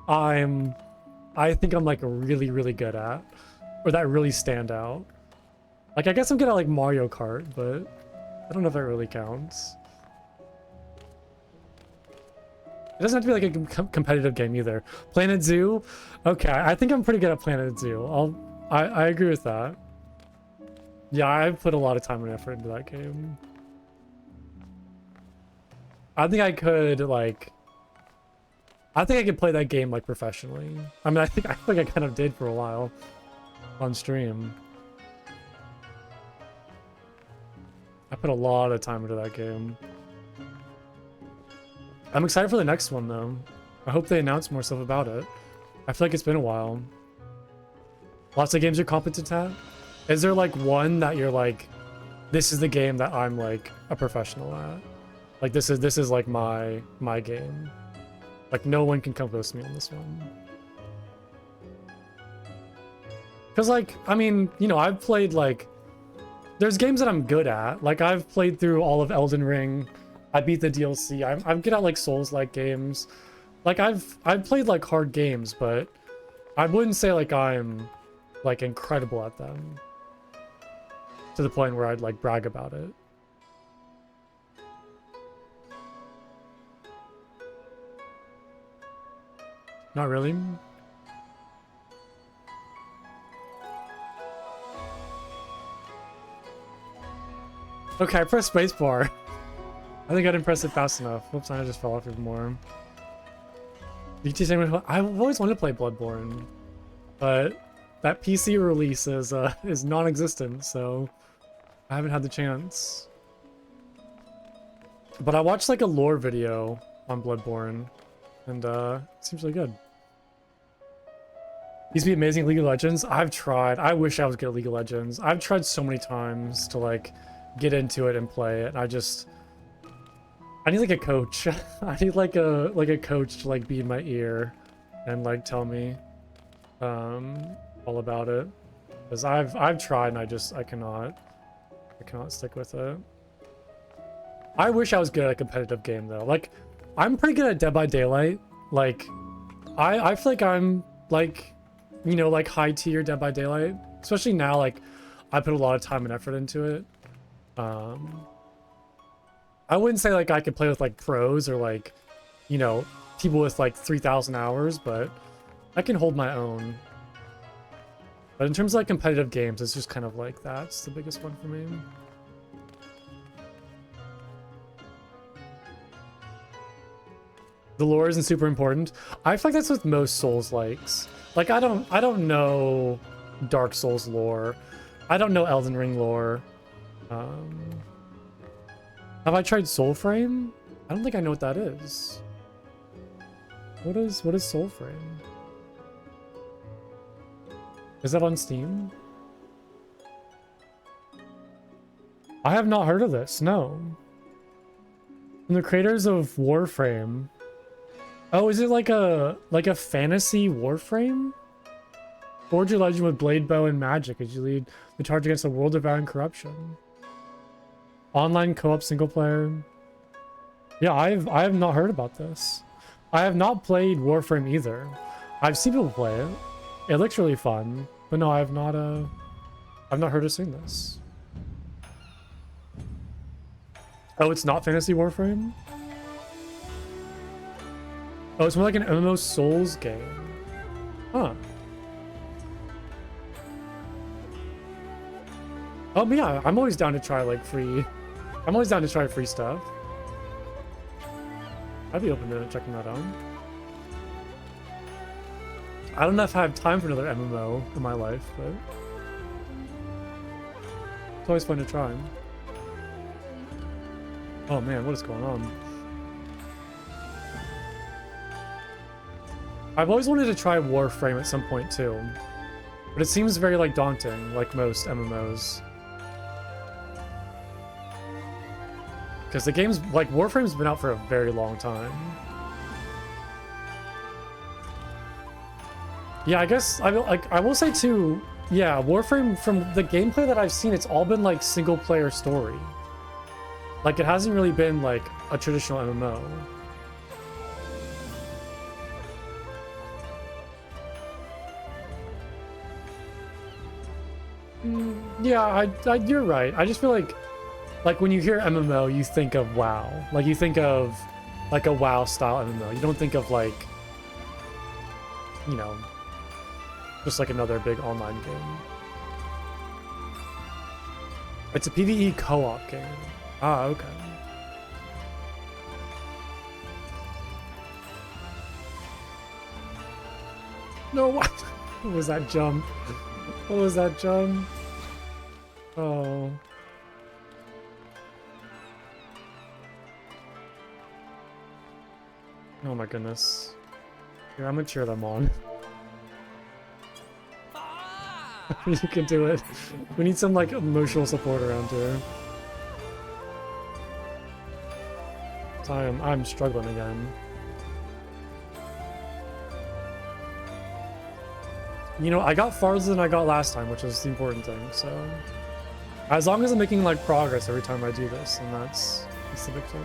I think I'm like really, really good at, or that really stand out. Like, I guess I'm good at like Mario Kart, but I don't know if that really counts. It doesn't have to be like a competitive game either. Planet Zoo? Okay, I think I'm pretty good at Planet Zoo. I agree with that. Yeah, I've put a lot of time and effort into that game. I think I could like... I think I could play that game like professionally. I mean, I think I kind of did for a while on stream. I put a lot of time into that game. I'm excited for the next one, though. I hope they announce more stuff about it. I feel like it's been a while. Lots of games you're competent at? Is there, like, one that you're like, this is the game that I'm, like, a professional at? Like, this is like, my game. Like, no one can come close to me on this one. Because, like, I mean, you know, I've played, like... There's games that I'm good at. Like, I've played through all of Elden Ring. I beat the DLC. I'm good at like Souls-like games. Like I've played like hard games, but I wouldn't say like I'm like incredible at them to the point where I'd like brag about it. Not really. Okay, I pressed spacebar. I think I didn't press it fast enough. Whoops, I just fell off even more. I've always wanted to play Bloodborne, but that PC release is non-existent, so I haven't had the chance. But I watched like a lore video on Bloodborne, and it seems really good. Used to be amazing at League of Legends. I've tried. I wish I was good at League of Legends. I've tried so many times to like get into it and play it. I need like a coach. I need like a coach to like be in my ear and like tell me all about it. Because I've tried and I cannot stick with it. I wish I was good at a competitive game though. Like I'm pretty good at Dead by Daylight. Like I feel like I'm like, you know, like high tier Dead by Daylight. Especially now, like I put a lot of time and effort into it. I wouldn't say like I could play with like pros or like, you know, people with like 3,000 hours, but I can hold my own. But in terms of like competitive games, it's just kind of like that's the biggest one for me. The lore isn't super important. I feel like that's with most Souls likes. Like I don't know Dark Souls lore. I don't know Elden Ring lore. Have I tried Soulframe? I don't think I know what that is. What is Soulframe? Is that on Steam? I have not heard of this, no. From the creators of Warframe. Oh, is it like a fantasy Warframe? Forge your legend with blade, bow, and magic as you lead the charge against the world of devouring corruption. Online co-op single player. Yeah, I have not heard about this. I have not played Warframe either. I've seen people play it. It looks really fun, but no, I've not heard of seeing this. Oh, it's not Fantasy Warframe? Oh, it's more like an MMO Souls game. Huh. Oh, but yeah, I'm always down to try like free. I'm always down to try free stuff. I'd be open to checking that out. I don't know if I have time for another MMO in my life, but it's always fun to try. Oh man, what is going on? I've always wanted to try Warframe at some point too, but it seems very like daunting, like most MMOs. Because the game's like Warframe's been out for a very long time. Yeah, I guess I will say too. Yeah, Warframe, from the gameplay that I've seen, it's all been like single player story. Like it hasn't really been like a traditional MMO. Yeah, you're right. I just feel like when you hear MMO, you think of WoW. Like you think of like a WoW style MMO. You don't think of like, you know, just like another big online game. It's a PvE co-op game. Ah, okay. No, what? What was that jump? What was that jump? Oh. Oh my goodness. Here, I'm gonna cheer them on. You can do it. We need some like emotional support around here. I'm struggling again. You know, I got farther than I got last time, which is the important thing, so... As long as I'm making, like, progress every time I do this, and that's the big thing.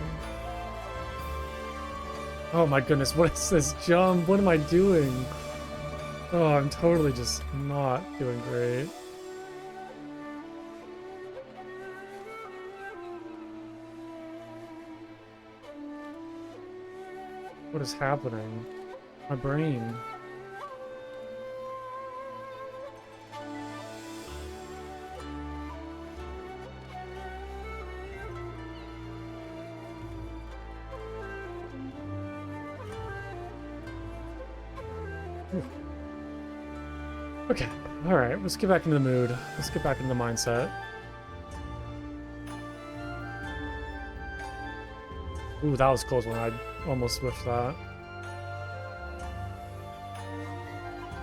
Oh my goodness, what is this jump? What am I doing? Oh, I'm totally just not doing great. What is happening? My brain. Okay, alright, let's get back into the mood. Let's get back into the mindset. Ooh, that was a close one. I almost whiffed that.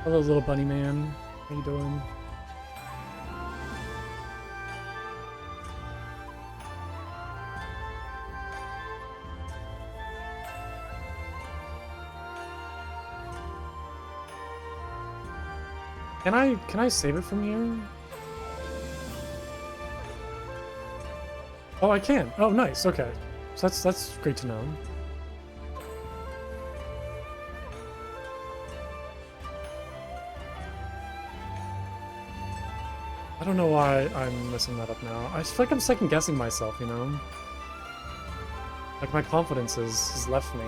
Hello, little bunny man. How you doing? Can I save it from here? Oh, I can. Oh, nice. Okay. So that's great to know. I don't know why I'm messing that up now. I feel like I'm second guessing myself, you know? Like my confidence has left me.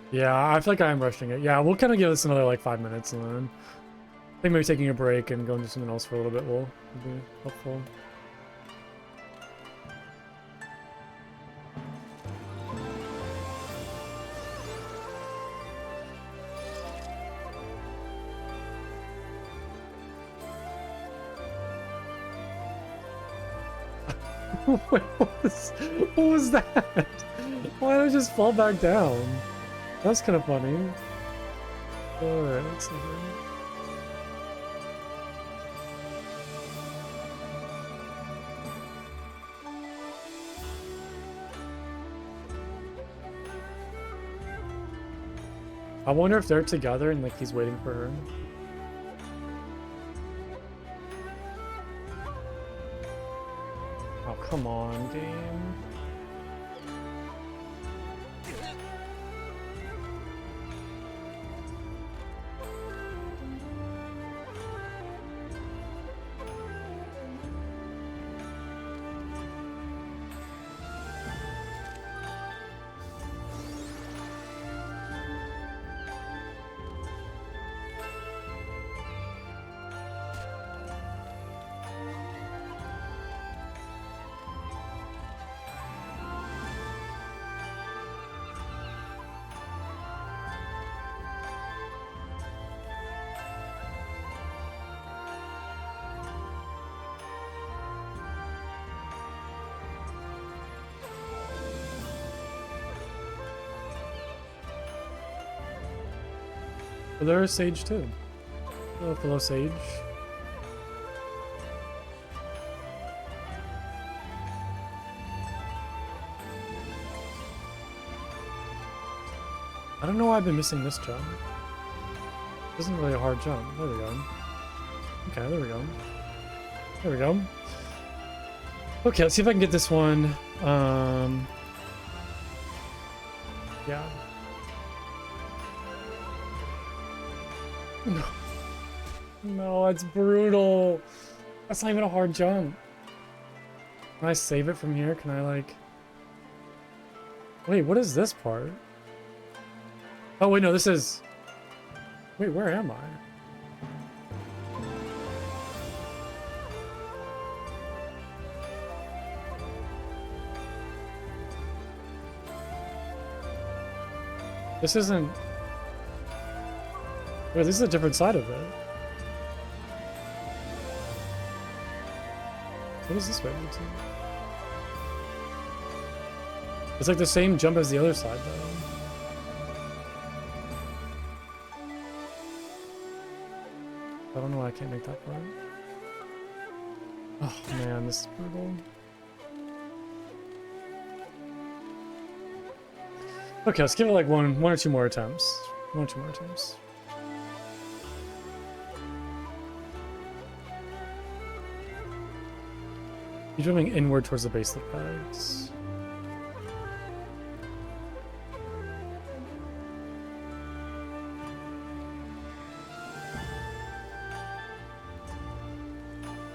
Yeah, I feel like I am rushing it. Yeah, we'll kind of give this another like 5 minutes, and then I think maybe taking a break and going to something else for a little bit will be helpful. Wait, what was that? Why did I just fall back down? That's kind of funny. Alright, let's see here. I wonder if they're together and like he's waiting for her. Oh, come on, game. But there is Sage too. Oh, hello, Sage. I don't know why I've been missing this jump. This isn't really a hard jump. There we go. Okay, there we go. There we go. Okay, let's see if I can get this one. Yeah. No. No, it's brutal. That's not even a hard jump. Can I save it from here? Can I, like... Wait, what is this part? Oh, wait, no, this is... Wait, where am I? This isn't... Wait, this is a different side of it. What is this way to? It's like the same jump as the other side, though. I don't know why I can't make that part. Oh man, this is brutal. Okay, let's give it like one or two more attempts. One or two more attempts. You're jumping inward towards the base of the pegs.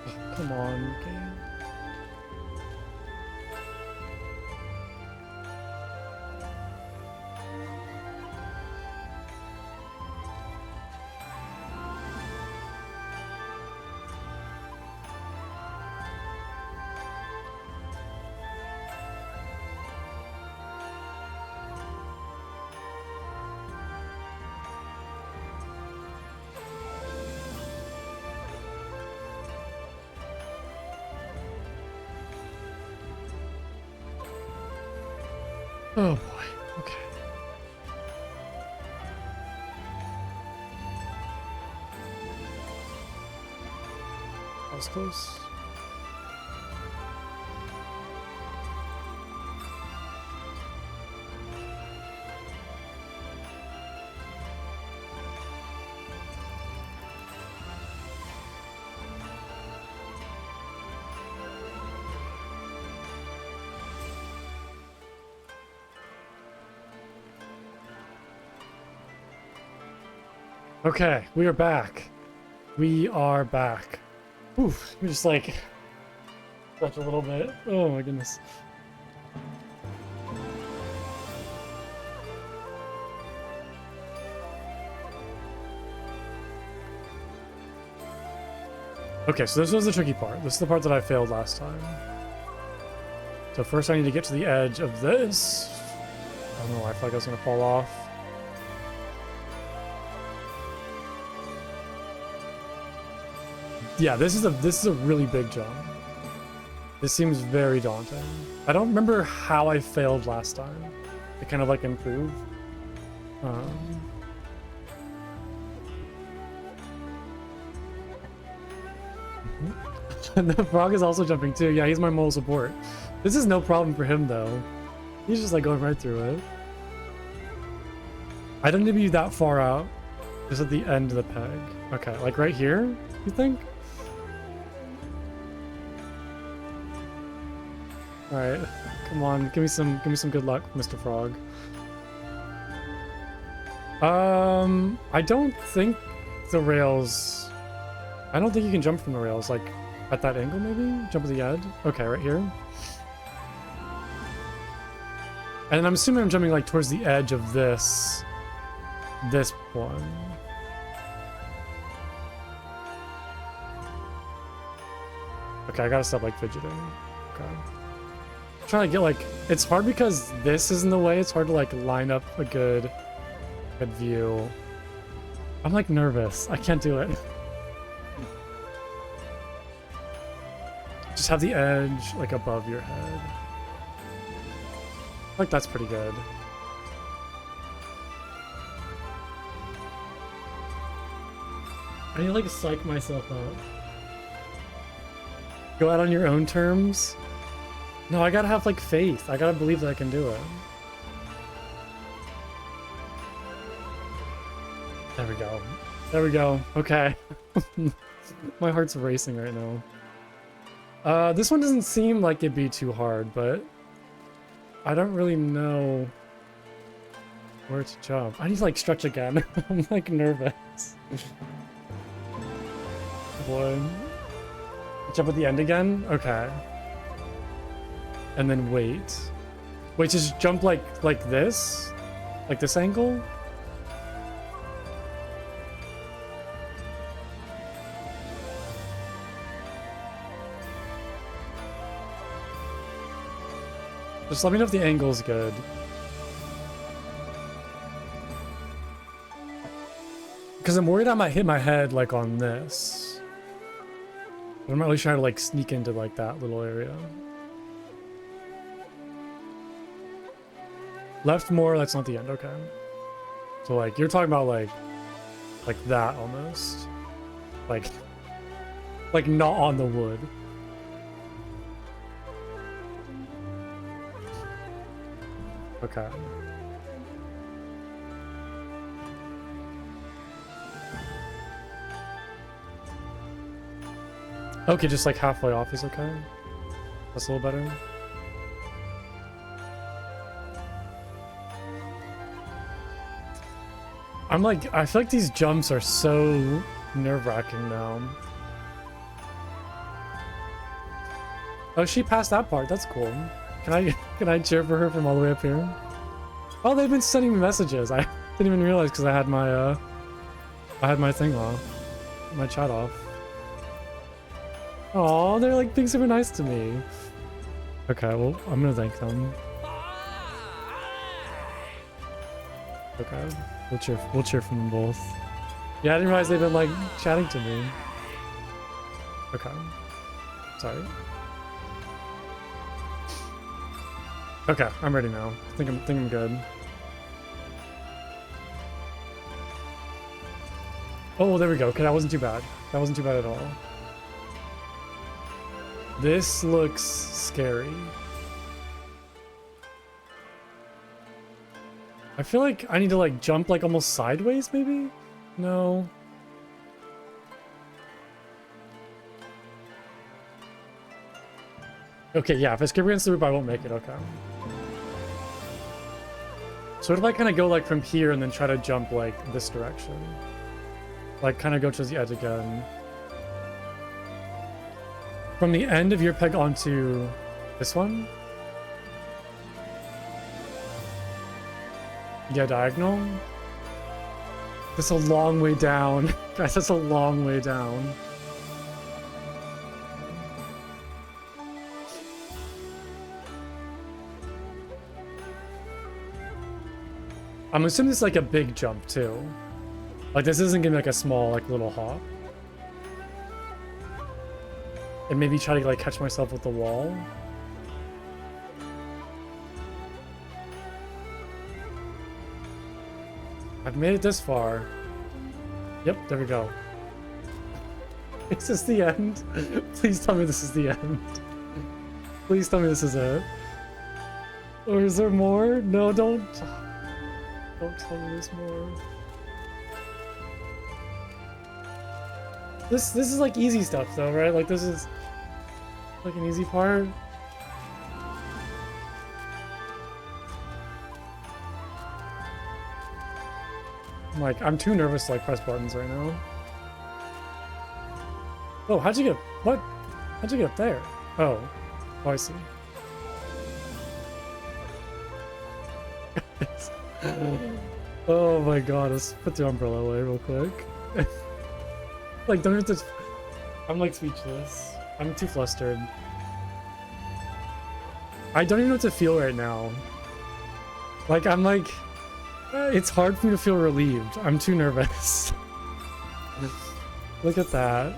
Oh, come on, game. Oh boy, okay. That was close. Okay, we are back. We are back. Oof, we just like stretch a little bit. Oh my goodness. Okay, so this was the tricky part. This is the part that I failed last time. So first I need to get to the edge of this. I don't know, I feel like I was gonna fall off. Yeah, this is a really big jump. This seems very daunting. I don't remember how I failed last time. It kind of like improved. And the frog is also jumping too. Yeah, he's my moral support. This is no problem for him though. He's just like going right through it. I don't need to be that far out. Just at the end of the peg. Okay, like right here, you think? Alright, come on, give me some good luck, Mr. Frog. I don't think the rails... I don't think you can jump from the rails, like, at that angle maybe? Jump at the edge? Okay, right here. And I'm assuming I'm jumping, like, towards the edge of this one. Okay, I gotta stop, like, fidgeting. Okay. Trying to get like, it's hard because this is in the way. It's hard to like line up a good view. I'm like nervous. I can't do it. Just have the edge like above your head. Like that's pretty good. I need to like psych myself up. Go out on your own terms. No, I gotta have, like, faith. I gotta believe that I can do it. There we go. There we go. Okay. My heart's racing right now. This one doesn't seem like it'd be too hard, but I don't really know where to jump. I need to like stretch again. I'm like nervous. Boy. Jump at the end again? Okay. And then wait. Wait, just jump like this? Like this angle? Just let me know if the angle's good. Because I'm worried I might hit my head like on this. But I'm not really trying to like sneak into like that little area. Left more, that's not the end, okay. So like you're talking about like that almost. Like not on the wood. Okay. Okay, just like halfway off is okay. That's a little better. I'm like, I feel like these jumps are so nerve-wracking now. Oh, she passed that part. That's cool. Can I cheer for her from all the way up here? Oh, they've been sending me messages. I didn't even realize because I had my thing off, my chat off. Oh, they're like being super nice to me. Okay, well, I'm gonna thank them. Okay, we'll cheer for them both. Yeah, I didn't realize they've been like chatting to me. Okay, sorry. Okay, I'm ready now. I think I'm good. Oh, there we go. Okay, that wasn't too bad. That wasn't too bad at all. This looks scary. I feel like I need to like jump like almost sideways maybe? No. Okay, yeah, if I skip against the roof I won't make it, okay. So what if I kind of go like from here and then try to jump like this direction? Like kind of go towards the edge again. From the end of your peg onto this one? Yeah, diagonal? That's a long way down. Guys, that's a long way down. I'm assuming this is like a big jump too. Like this isn't gonna be like a small like little hop. And maybe try to like catch myself with the wall. I've made it this far. Yep, there we go. Is this the end? Please tell me this is the end. Please tell me this is it. Or is there more? No, don't tell me there's more. This is like easy stuff though, right? Like this is like an easy part. I'm too nervous to like press buttons right now. Oh, how'd you get what? How'd you get up there? Oh, I see. Oh my god, let's put the umbrella away real quick. Like, don't have to. I'm like speechless. I'm too flustered. I don't even know what to feel right now. Like, I'm like. It's hard for me to feel relieved. I'm too nervous. Look at that.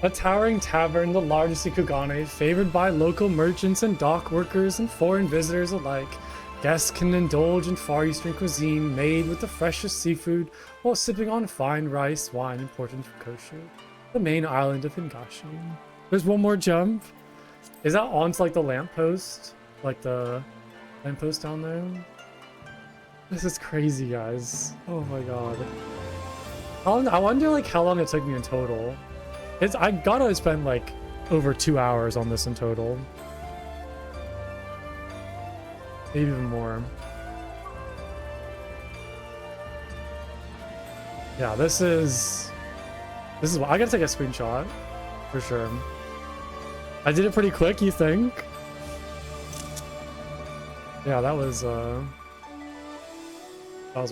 A towering tavern, the largest in Kugane, favored by local merchants and dock workers and foreign visitors alike. Guests can indulge in Far Eastern cuisine made with the freshest seafood while sipping on fine rice wine imported from Koshu, the main island of Hingashi. There's one more jump. Is that onto like the lamppost? Like the lamppost down there? This is crazy, guys. Oh my god. I wonder like how long it took me in total. I gotta spend like over 2 hours on this in total. Maybe even more. Yeah, this is I gotta take a screenshot for sure. I did it pretty quick, you think? Yeah, that was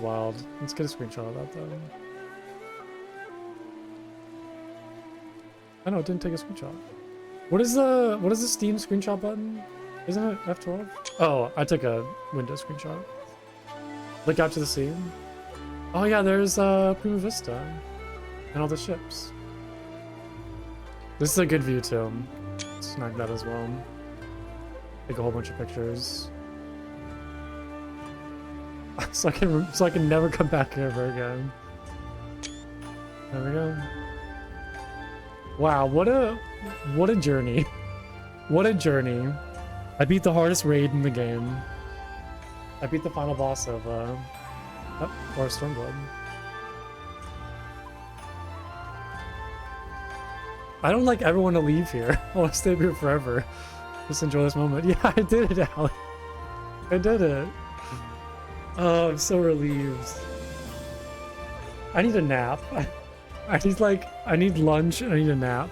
wild. Let's get a screenshot of that though. I know it didn't take a screenshot. What is the Steam screenshot button? Isn't it F12? Oh, I took a Windows screenshot. Look out to the sea. Oh yeah, there's Prima Vista and all the ships. This is a good view too. Snag that as well. Take a whole bunch of pictures. so I can never come back here ever again. There we go. Wow, what a journey. What a journey. I beat the hardest raid in the game. I beat the final boss of Stormblood. I don't like everyone to leave here. I want to stay here forever. Just enjoy this moment. Yeah, I did it, Alex. I did it. Oh, I'm so relieved. I need a nap. I need lunch and I need a nap.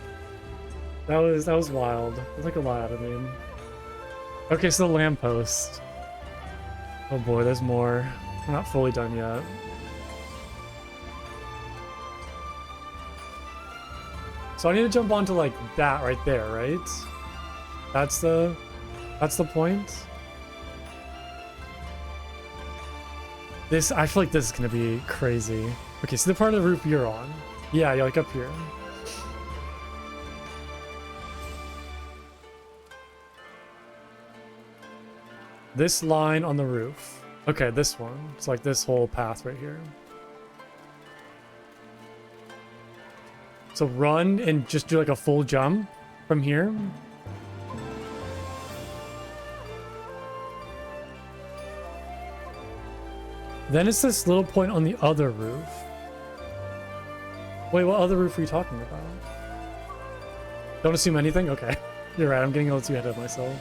That was wild. It took a lot out of me. Okay, so the lamppost. Oh boy, there's more. We're not fully done yet. So I need to jump onto like that right there, right? That's the point. I feel like this is gonna be crazy. Okay, so the part of the roof you're on. Yeah, you're like up here. This line on the roof. Okay, this one. It's like this whole path right here. So run and just do like a full jump from here. Then it's this little point on the other roof. Wait, what other roof are you talking about? Don't assume anything? Okay. You're right, I'm getting a little too ahead of myself.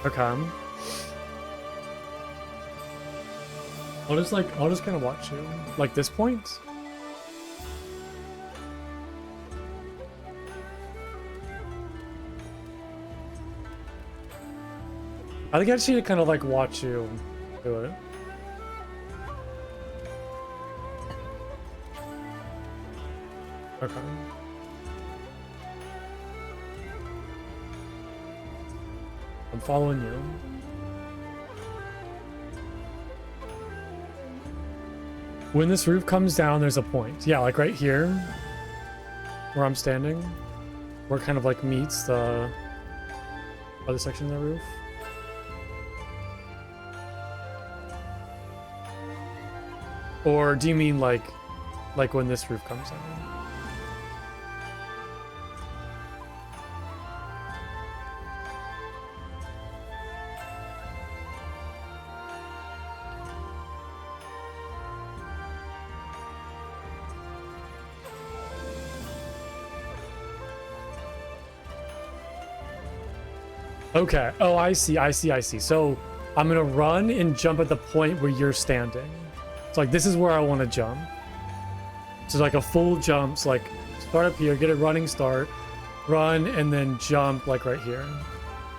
Okay. I'll just kind of watch you. Like this point? I think I just need to kind of like watch you do it. Okay. I'm following you. When this roof comes down, there's a point. Yeah, like right here, where I'm standing, where it kind of like meets the other section of the roof. Or do you mean like when this roof comes down? Okay. Oh, I see. So I'm gonna run and jump at the point where you're standing. So like this is where I want to jump. So like a full jump. So like start up here, get a running start, run, and then jump like right here.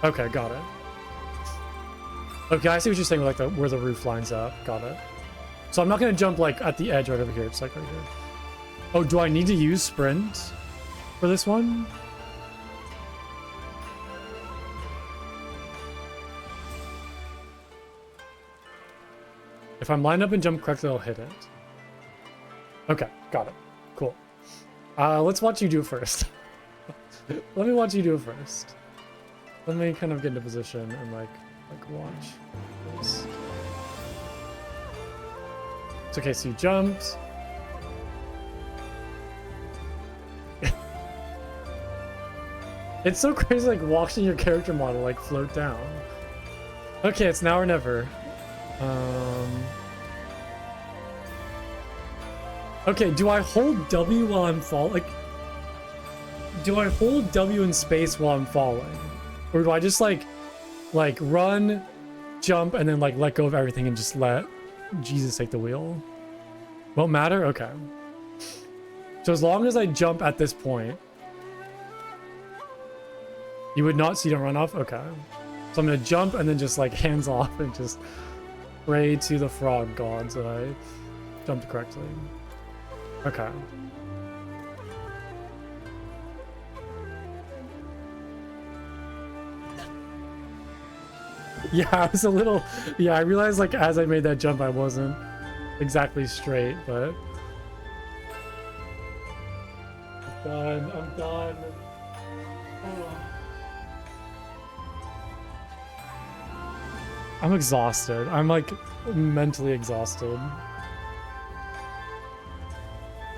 Okay, got it. Okay, I see what you're saying with like where the roof lines up. Got it. So I'm not gonna jump like at the edge right over here. It's like right here. Oh, do I need to use sprint for this one? If I'm lined up and jump correctly, I'll hit it. Okay, got it. Cool. Let's watch you do it first. Let me watch you do it first. Let me kind of get into position and like watch this. It's okay, so you jumped. It's so crazy like watching your character model like float down. Okay, it's now or never. Okay, do I hold W while I'm falling? Like, do I hold W in space while I'm falling? Or do I just like run, jump, and then like let go of everything and just let Jesus take the wheel? Won't matter? Okay. So as long as I jump at this point, you would not see them run off? Okay. So I'm gonna jump and then just like hands off and just pray to the frog gods that I jumped correctly. Okay. Yeah, I was a little... Yeah, I realized like as I made that jump I wasn't exactly straight, but... I'm done. I'm done. Oh. I'm exhausted. I'm like mentally exhausted.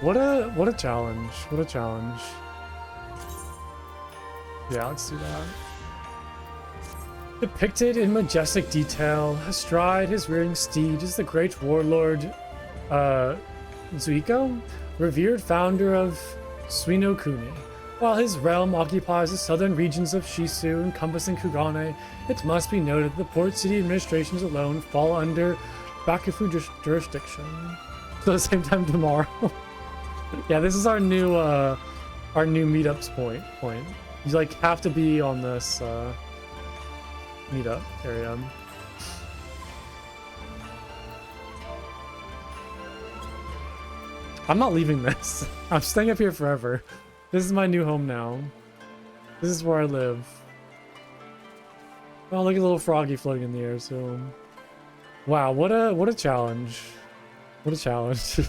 What a challenge. What a challenge. Yeah, let's do that. Depicted in majestic detail, astride his rearing steed is the great warlord Zuiko, revered founder of Suino Kuni. While his realm occupies the southern regions of Shisu, encompassing Kugane, it must be noted that the port city administrations alone fall under Bakufu jurisdiction. So at the same time tomorrow. Yeah, this is our new meetups point. You like have to be on this meetup area. I'm not leaving this. I'm staying up here forever. This is my new home now. This is where I live. Oh, look at a little froggy floating in the air. So, wow, what a challenge! What a challenge!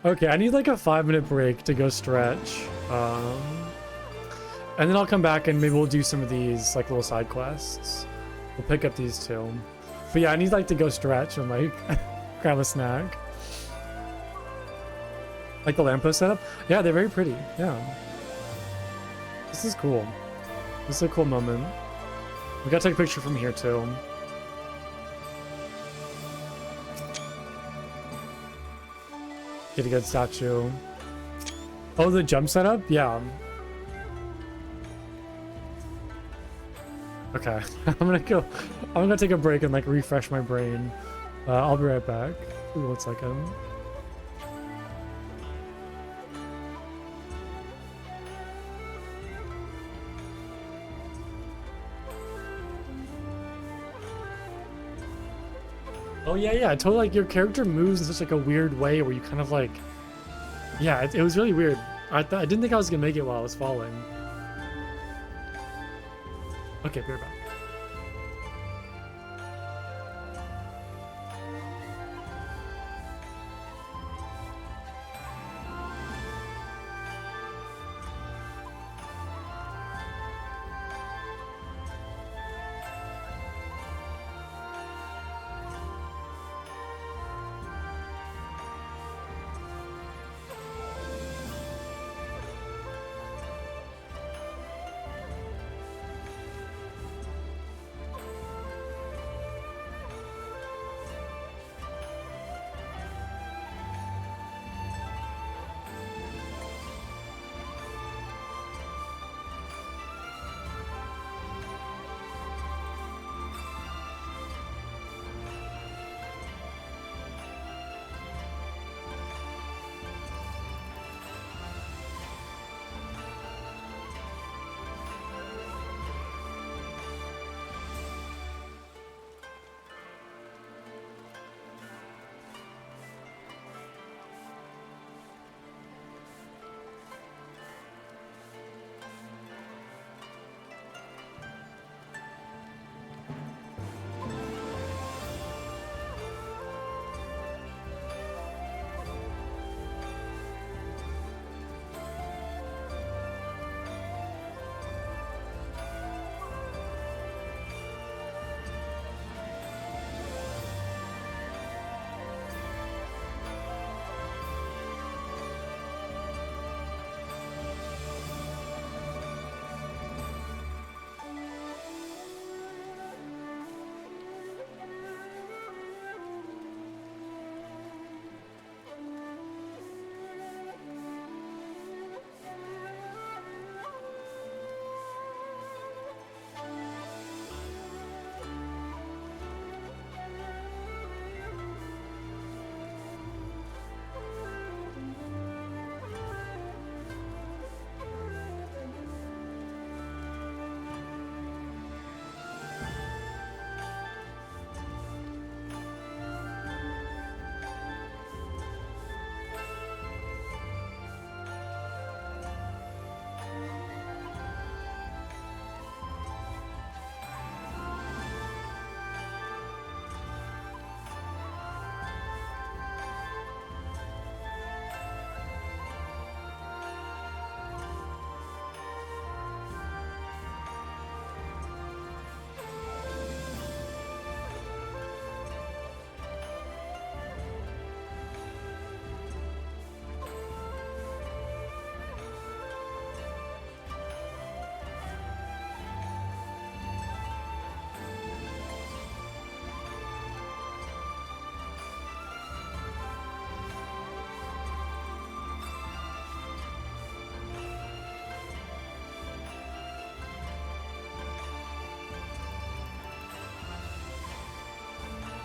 Okay, I need like a 5-minute break to go stretch, and then I'll come back and maybe we'll do some of these like little side quests. We'll pick up these two. But yeah, I need like to go stretch and like grab a snack. Like the lamppost setup? Yeah, they're very pretty. Yeah. This is cool. This is a cool moment. We gotta take a picture from here too. Get a good statue. Oh, the jump setup? Yeah. Okay. I'm gonna take a break and like refresh my brain. I'll be right back. Give me 1 second. Oh yeah, totally. Like your character moves in such like a weird way where you kind of like, yeah, it was really weird. I didn't think I was gonna make it while I was falling. Okay, be right back.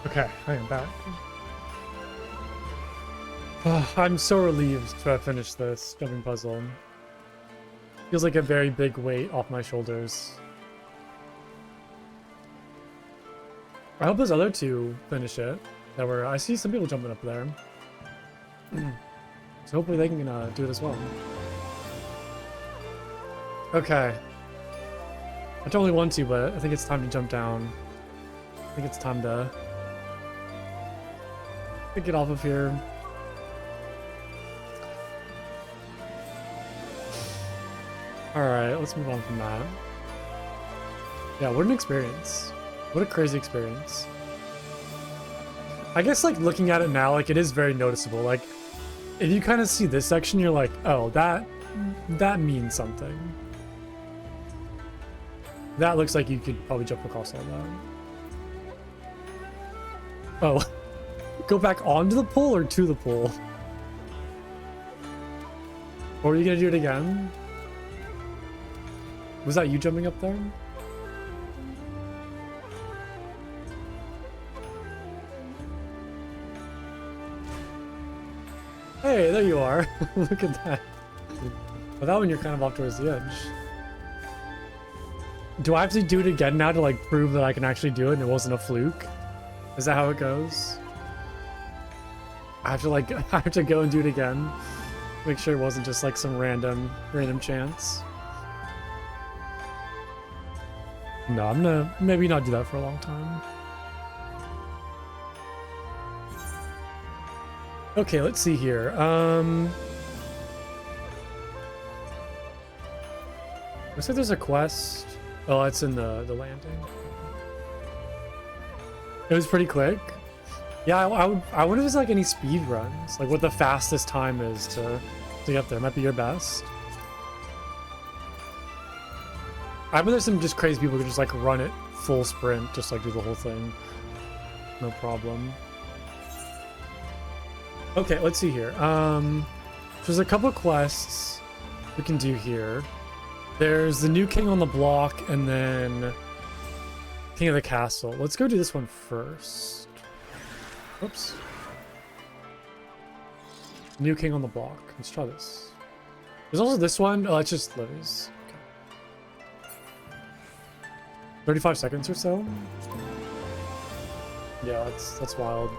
Okay, I am back. I'm so relieved to have finished this jumping puzzle. Feels like a very big weight off my shoulders. I hope those other two finish it. I see some people jumping up there. So hopefully they can do it as well. Okay. I don't really want to, but I think it's time to jump down. I think it's time to get off of here. Alright, let's move on from that. Yeah, what an experience. What a crazy experience. I guess, like, looking at it now, like, it is very noticeable. Like, if you kind of see this section, you're like, oh, that means something. That looks like you could probably jump across all that. Oh. Go back onto the pool or to the pool? Or are you gonna do it again? Was that you jumping up there? Hey, there you are. Look at that. But that one you're kind of off towards the edge. Do I have to do it again now to like prove that I can actually do it and it wasn't a fluke? Is that how it goes? I have to go and do it again. Make sure it wasn't just like some random chance. No, I'm gonna maybe not do that for a long time. Okay, let's see here. Looks like there's a quest. Oh, it's in the landing. It was pretty quick. Yeah, I wonder if there's like any speed runs, like what the fastest time is to get there. Might be your best. I bet there's some just crazy people who just like run it full sprint, just like do the whole thing. No problem. Okay, let's see here. There's a couple quests we can do here. There's the new king on the block and then king of the castle. Let's go do this one first. Oops. New king on the block. Let's try this. There's also this one. Oh, it's just Livy's. Okay. 35 seconds or so. Yeah, that's wild.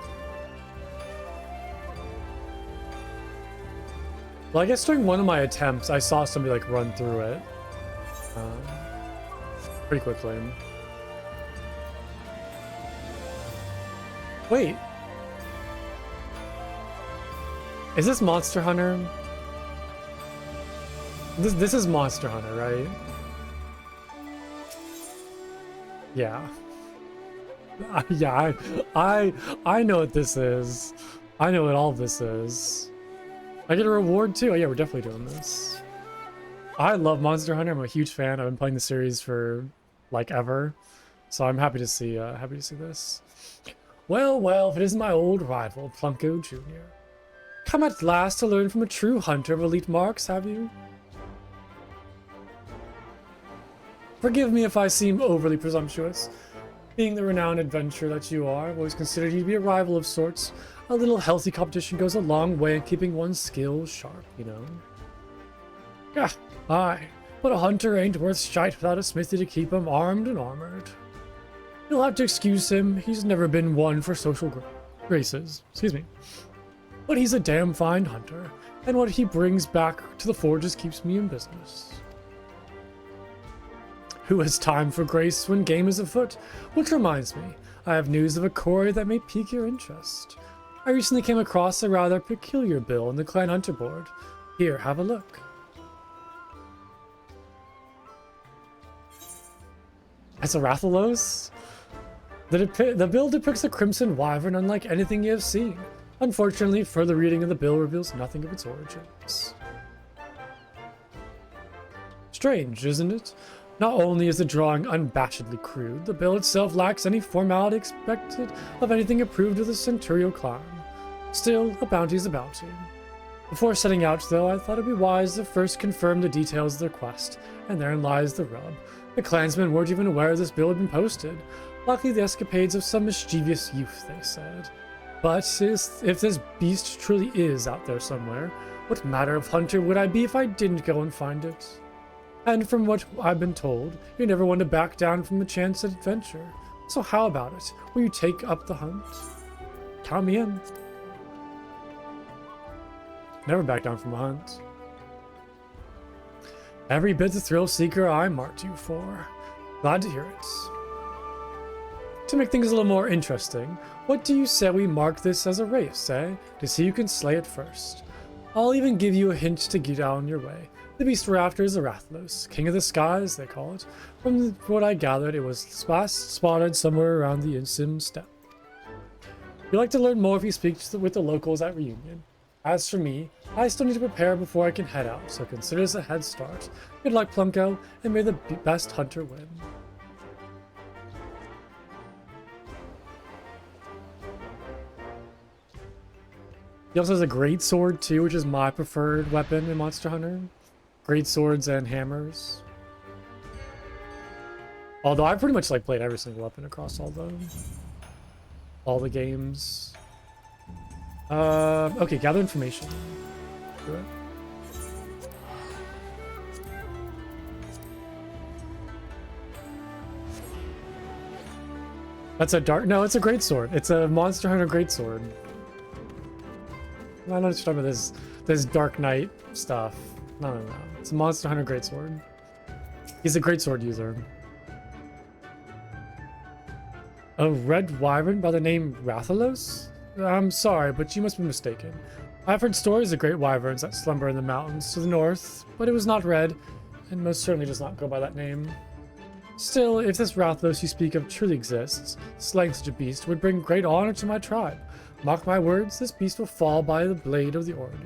Well, I guess during one of my attempts, I saw somebody like run through it pretty quickly. Wait. Is this Monster Hunter? This is Monster Hunter, right? Yeah. Yeah, I know what this is. I know what all of this is. I get a reward too. Oh, yeah, we're definitely doing this. I love Monster Hunter. I'm a huge fan. I've been playing the series for like ever, so I'm happy to see this. Well, if it isn't my old rival, Plunko Jr. Come at last to learn from a true hunter of elite marks, have you? Forgive me if I seem overly presumptuous. Being the renowned adventurer that you are, I've always considered you to be a rival of sorts. A little healthy competition goes a long way in keeping one's skills sharp, you know? Yeah, aye. But a hunter ain't worth shite without a smithy to keep him armed and armored. You'll have to excuse him. He's never been one for social graces. Excuse me. But he's a damn fine hunter, and what he brings back to the forges keeps me in business. Who has time for grace when game is afoot? Which reminds me, I have news of a quarry that may pique your interest. I recently came across a rather peculiar bill in the Clan Hunter board. Here, have a look. That's a Rathalos? The bill depicts a crimson wyvern unlike anything you have seen. Unfortunately, further reading of the bill reveals nothing of its origins. Strange, isn't it? Not only is the drawing unabashedly crude, the bill itself lacks any formality expected of anything approved of the Centurial clan. Still, a bounty is a bounty. Before setting out, though, I thought it'd be wise to first confirm the details of their quest, and therein lies the rub. The clansmen weren't even aware this bill had been posted. Likely the escapades of some mischievous youth, they said. But if this beast truly is out there somewhere, what matter of hunter would I be if I didn't go and find it? And from what I've been told, you're never one to back down from a chance at adventure. So how about it? Will you take up the hunt? Count me in. Never back down from a hunt. Every bit the thrill seeker I marked you for. Glad to hear it. To make things a little more interesting, what do you say we mark this as a race, eh? To see who can slay it first. I'll even give you a hint to get on your way. The beast we're after is a Rathalos, king of the skies, they call it. From what I gathered, it was last spotted somewhere around the Insim steppe. You'd like to learn more if you speak with the locals at Reunion. As for me, I still need to prepare before I can head out, so consider this a head start. Good luck, Plunko, and may the best hunter win. He also has a great sword too, which is my preferred weapon in Monster Hunter. Great swords and hammers. Although I pretty much like played every single weapon across all the games. Okay, gather information. Do it. That's a dark. No, it's a great sword. It's a Monster Hunter great sword. I don't know what you're talking about. This Dark Knight stuff. No. It's a Monster Hunter greatsword. He's a greatsword user. A red wyvern by the name Rathalos? I'm sorry, but you must be mistaken. I've heard stories of great wyverns that slumber in the mountains to the north, but it was not red, and most certainly does not go by that name. Still, if this Rathalos you speak of truly exists, slaying such a beast would bring great honor to my tribe. Mark my words, this beast will fall by the blade of the orator.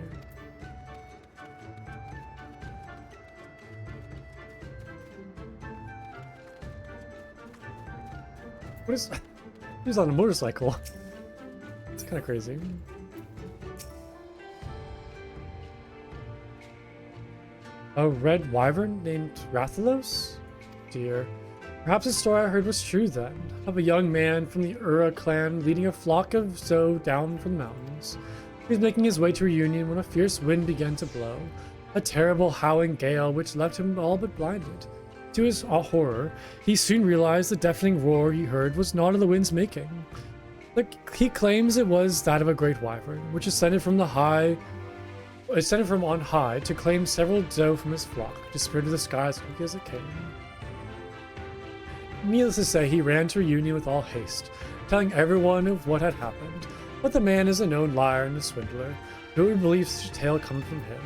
What is... He's on a motorcycle. It's kind of crazy. A red wyvern named Rathalos? Dear. Perhaps the story I heard was true then, of a young man from the Ura clan leading a flock of Zo down from the mountains. He was making his way to Reunion when a fierce wind began to blow, a terrible howling gale which left him all but blinded. To his horror, he soon realized the deafening roar he heard was not of the wind's making. He claims it was that of a great wyvern, which ascended from on high to claim several doe from his flock, disappeared to the sky as quickly as it came. Needless to say, he ran to Reunion with all haste, telling everyone of what had happened, but the man is a known liar and a swindler. Who would believe such a tale coming from him?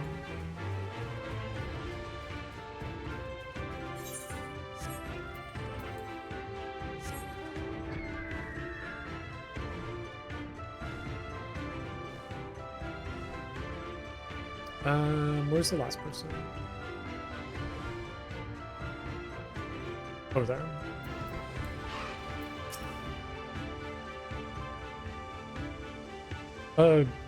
Where's the last person? Oh, there.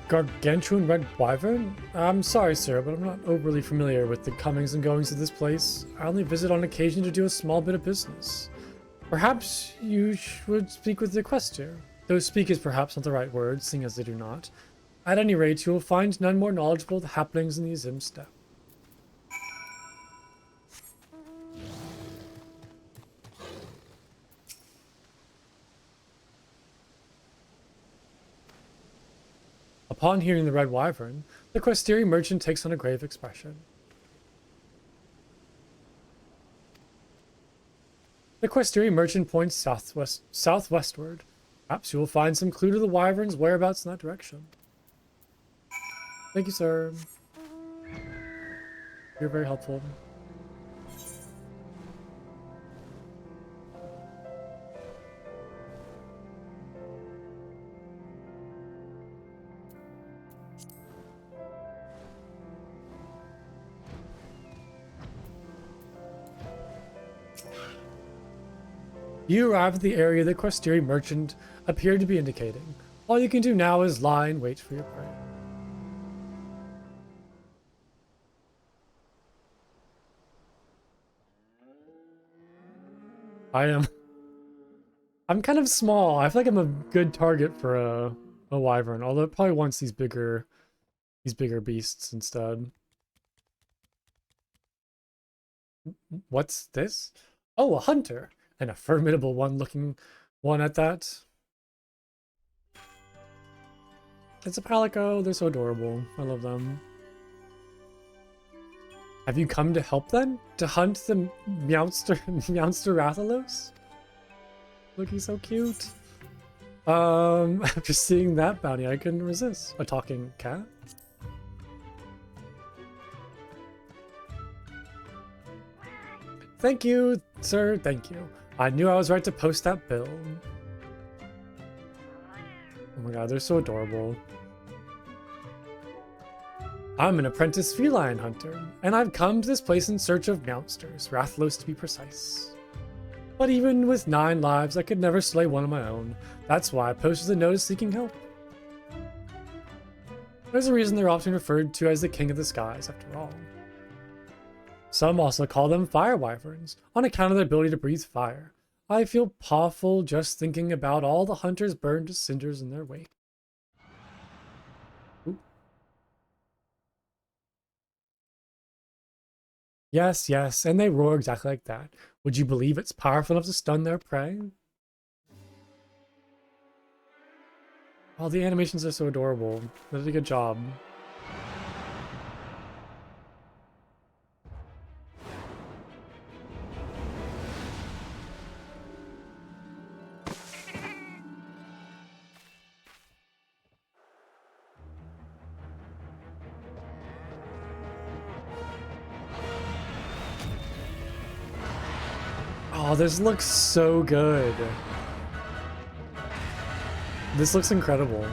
Gargantuan red wyvern? I'm sorry, sir, but I'm not overly familiar with the comings and goings of this place. I only visit on occasion to do a small bit of business. Perhaps you should speak with the quester. Though speak is perhaps not the right word, seeing as they do not. At any rate, you will find none more knowledgeable of the happenings in the Azim steppe. Upon hearing the red wyvern, the Questeri merchant takes on a grave expression. The Questeri merchant points southwestward. Perhaps you will find some clue to the wyvern's whereabouts in that direction. Thank you, sir. You're very helpful. You arrive at the area the Questeri merchant appeared to be indicating. All you can do now is lie and wait for your prey. I am I'm kind of small. I feel like I'm a good target for a wyvern, although it probably wants these bigger beasts instead. What's this? Oh, a hunter, and a formidable one-looking one at that. It's a palico. They're so adorable. I love them. Have you come to help then? To hunt the Meowster Rathalos? Looking so cute. After seeing that bounty, I couldn't resist. A talking cat? Thank you, sir. Thank you. I knew I was right to post that bill. Oh my god, they're so adorable. I'm an apprentice feline hunter, and I've come to this place in search of Meowsters, Rathalos to be precise. But even with 9 lives, I could never slay one of my own. That's why I posted a notice seeking help. There's a reason they're often referred to as the King of the Skies, after all. Some also call them fire wyverns, on account of their ability to breathe fire. I feel awful just thinking about all the hunters burned to cinders in their wake. Ooh. Yes, yes, and they roar exactly like that. Would you believe it's powerful enough to stun their prey? Oh, the animations are so adorable. They did a good job. Oh, this looks so good. This looks incredible.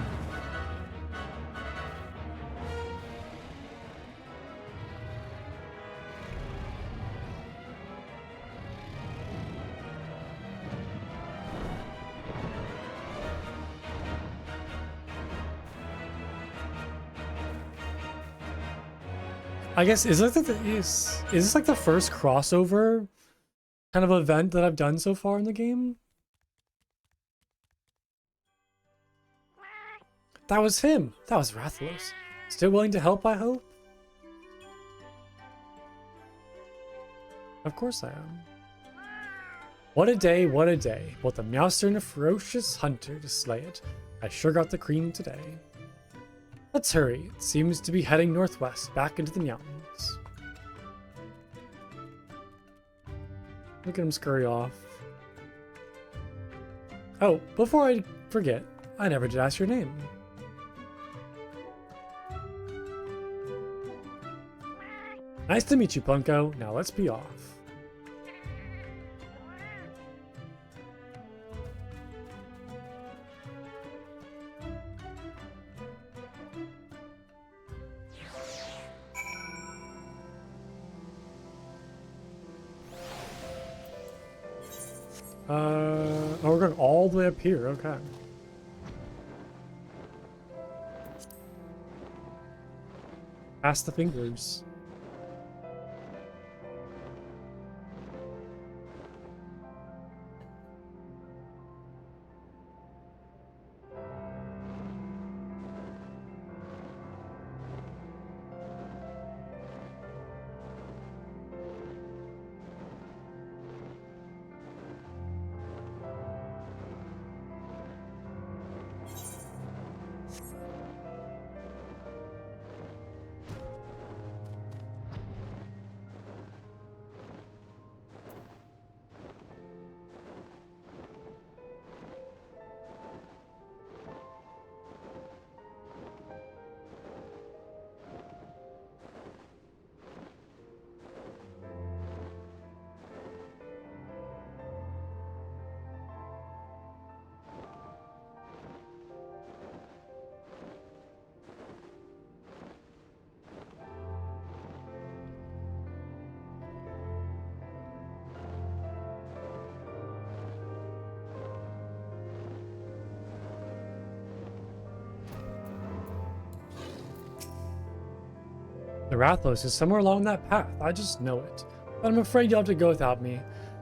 I guess is this like the first crossover kind of event that I've done so far in the game? That was him. That was Rathalos. Still willing to help, I hope? Of course I am. What a day, what a day. Both a Meowster and a ferocious hunter to slay it. I sure got the cream today. Let's hurry. It seems to be heading northwest, back into the mountains. Look at him scurry off. Oh, before I forget, I never did ask your name. Nice to meet you, Punko. Now let's be off. Oh, we're going all the way up here. Okay. Past the fingers. The Rathalos is somewhere along that path. I just know it. But I'm afraid you'll have to go without me.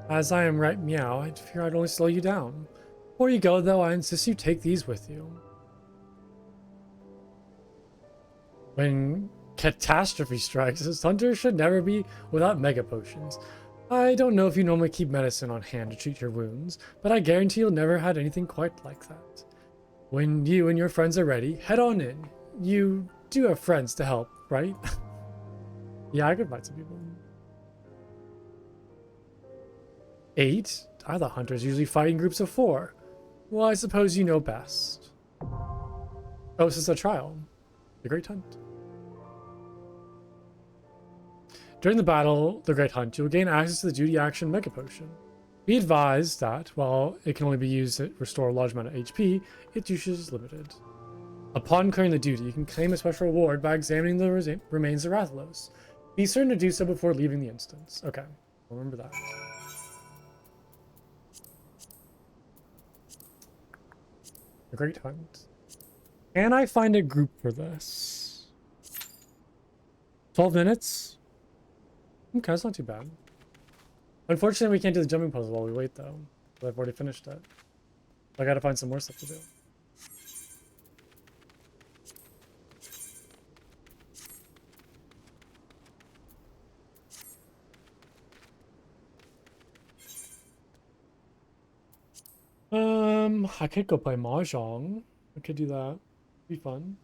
As I am right meow, I'd fear I'd only slow you down. Before you go, though, I insist you take these with you. When catastrophe strikes, hunters should never be without mega potions. I don't know if you normally keep medicine on hand to treat your wounds, but I guarantee you'll never had anything quite like that. When you and your friends are ready, head on in. You do have friends to help, right? Yeah, I could find some people. 8? I thought hunters usually fight in groups of 4. Well, I suppose you know best. Oh, this is a trial. The Great Hunt. During the battle, the Great Hunt, you will gain access to the duty action Mega Potion. Be advised that, while it can only be used to restore a large amount of HP, its usage is limited. Upon clearing the duty, you can claim a special reward by examining the remains of Rathalos. Be certain to do so before leaving the instance. Okay, I'll remember that. The Great Hunt. Can I find a group for this? 12 minutes? Okay, that's not too bad. Unfortunately, we can't do the jumping puzzle while we wait, though. But I've already finished it. I gotta find some more stuff to do. I could go play Mahjong. I could do that. Be fun.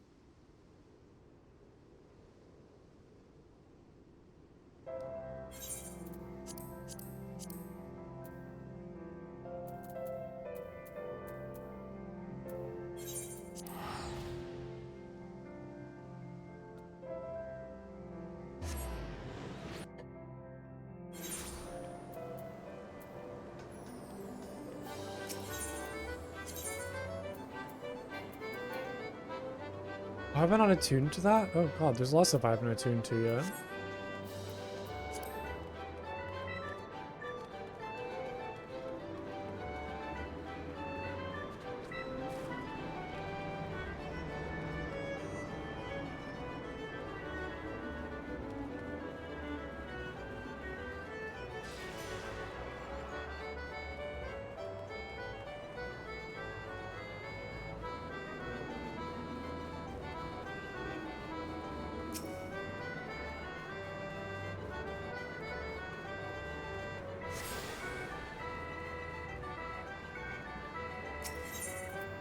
I haven't not attuned to that? Oh god, there's lots of I haven't attuned to yet.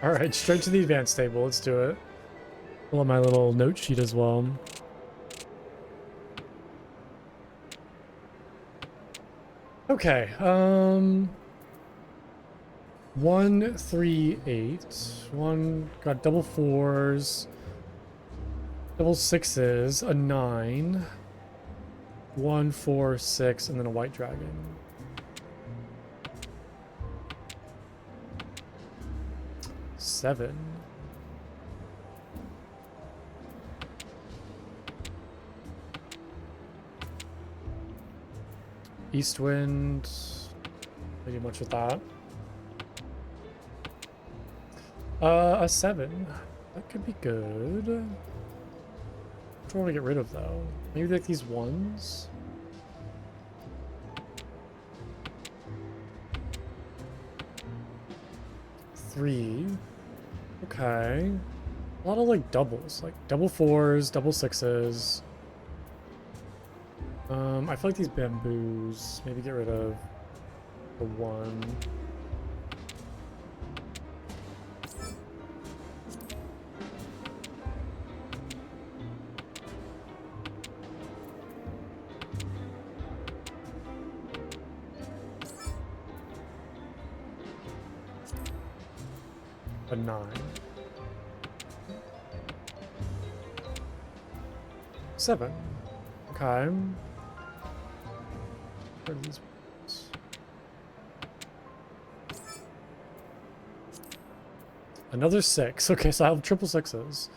Alright, straight to the advanced table. Let's do it. Pull up my little note sheet as well. Okay, 1, 3, 8. One got double 4s, double 6s, a 9, 1, 4, 6, and then a white dragon. Seven. Eastwind. Not do much with that. A 7. That could be good. Which one want to get rid of though? Maybe like these ones. Three. Okay. A lot of like doubles, like double 4s, double 6s. I feel like these bamboos, maybe get rid of the 1. A 9. 7. Okay. Where are these ones? Another 6. Okay, so I have triple 6s.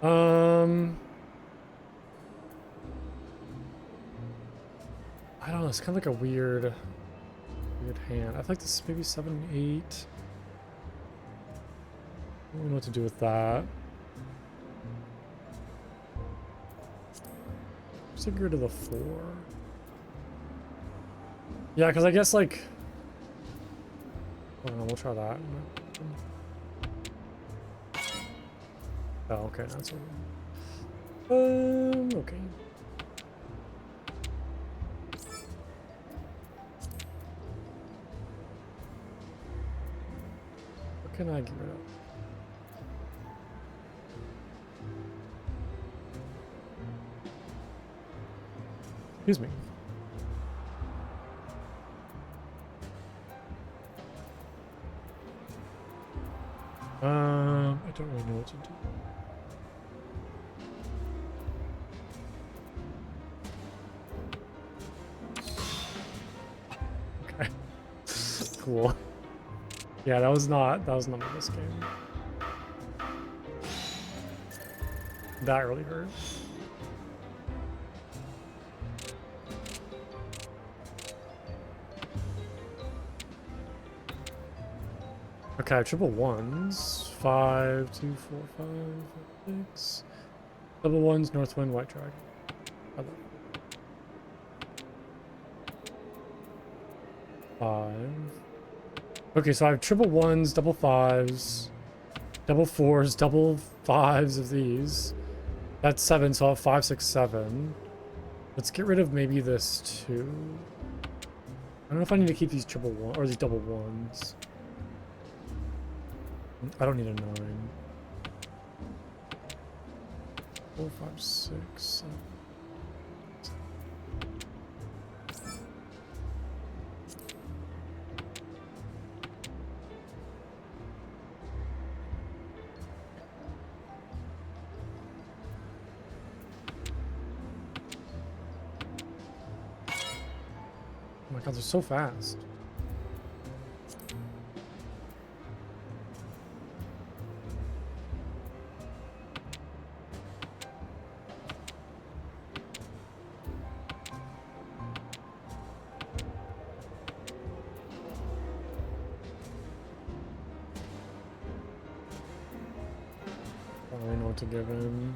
I don't know, it's kind of like a weird hand. I feel like this is maybe 7, 8. I don't know what to do with that. Let's get rid of the 4. Yeah, because I guess like on, we'll try that. Oh, okay, that's over. Okay. What can I get rid of? Excuse me. I don't really know what to do. Okay. Cool. Yeah, that was not my best game. That really hurt. Okay, I have triple ones. 5, 2, 4, 5, 6. Double ones, Northwind, White Dragon. I love it. 5. Okay, so I have triple ones, double fives, double fours, double fives of these. That's 7, so I'll have 5, 6, 7. Let's get rid of maybe this 2. I don't know if I need to keep these triple one or these double ones. I don't need a 9. 4, 5, 6, 7. Oh my god, they're so fast. I don't know what to give him.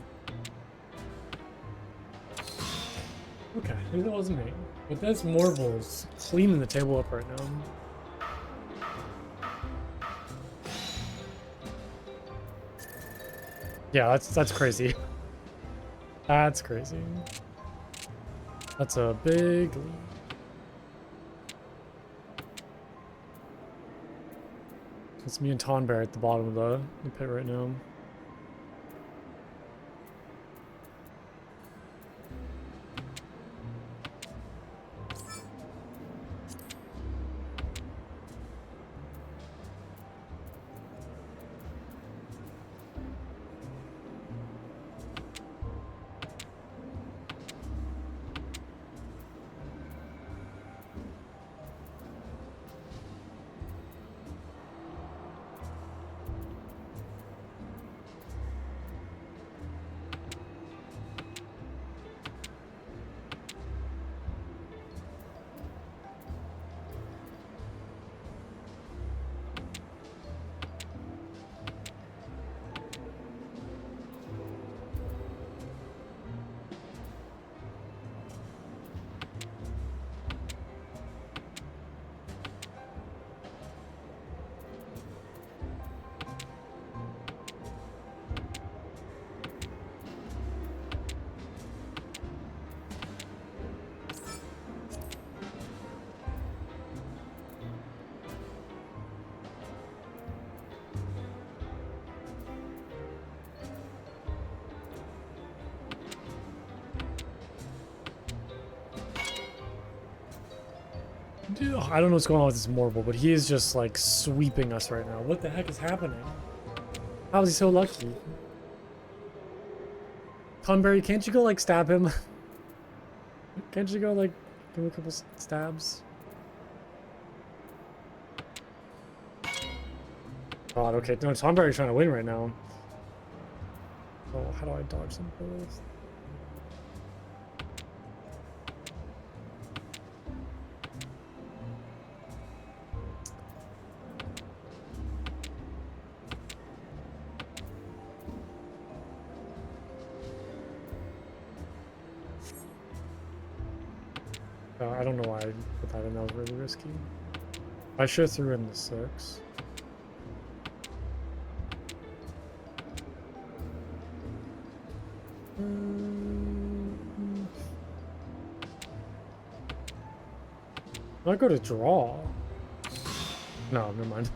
Okay, maybe that wasn't me. But that's Marvel's cleaning the table up right now. Yeah, that's crazy. That's crazy. That's a big lead. It's me and Tonberry at the bottom of the pit right now. Dude, I don't know what's going on with this Marvel, but he is just like sweeping us right now. What the heck is happening? How is he so lucky? Tonberry, can't you go like stab him? Can't you go like give him a couple stabs? God, okay. No, Tonberry's trying to win right now. Oh, how do I dodge some of this? I don't know why I put that in. That was really risky. I should have threw in the 6. I go to draw. No, never mind.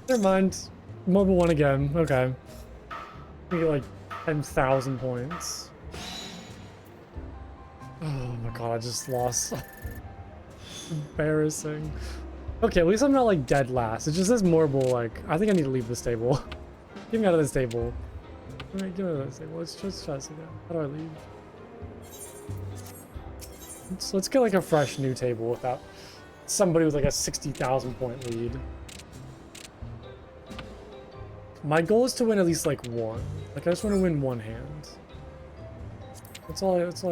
Never mind. Mobile 1 again. Okay. We get like 10,000 points. Oh my god, I just lost. Embarrassing. Okay, at least I'm not like dead last. It just says Morble, like, I think I need to leave this table. Get me out of this table. Alright, get out of this table. Let's just try this again. How do I leave? Let's get like a fresh new table without somebody with like a 60,000 point lead. My goal is to win at least like one. Like I just want to win one hand. That's all I care about.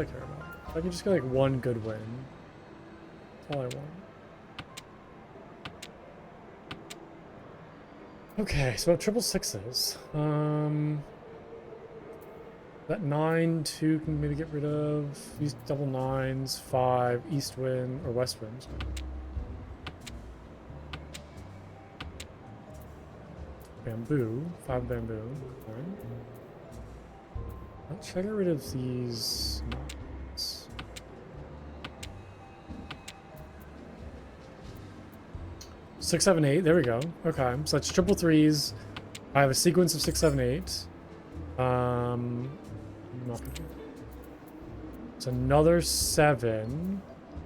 If I can just get like one good win. That's all I want. Okay, so triple sixes. That 9, 2 can maybe get rid of. These double 9s, 5, east wind, or west wind. Bamboo, 5 bamboo. Fine. Let's try to get rid of these. 6, 7, 8. There we go. Okay, so that's triple 3s. I have a sequence of 6, 7, 8. It's another 7.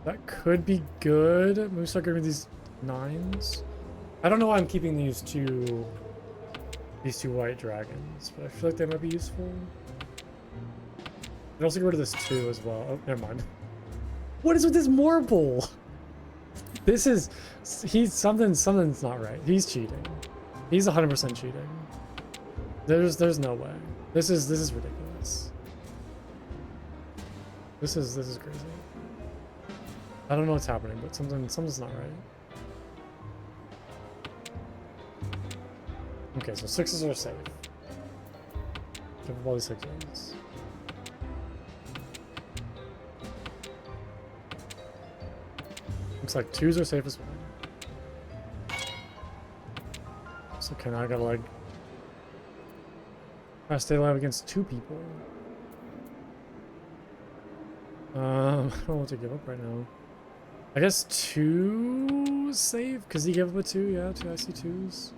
That could be good. Maybe start getting rid of these 9s. I don't know why I'm keeping these two white dragons, but I feel like they might be useful. I also get rid of this 2 as well. Oh, never mind. What is with this Morble? Something's not right. He's cheating. He's 100% cheating. There's no way. This is ridiculous. This is crazy. I don't know what's happening, but something's not right. Okay, so 6s are safe. Give up all these 6s. Looks like 2s are safe as well. So okay, now I gotta like try to stay alive against 2 people. I don't know what to give up right now. I guess 2 safe because he gave up a 2. Yeah, 2. I see 2s.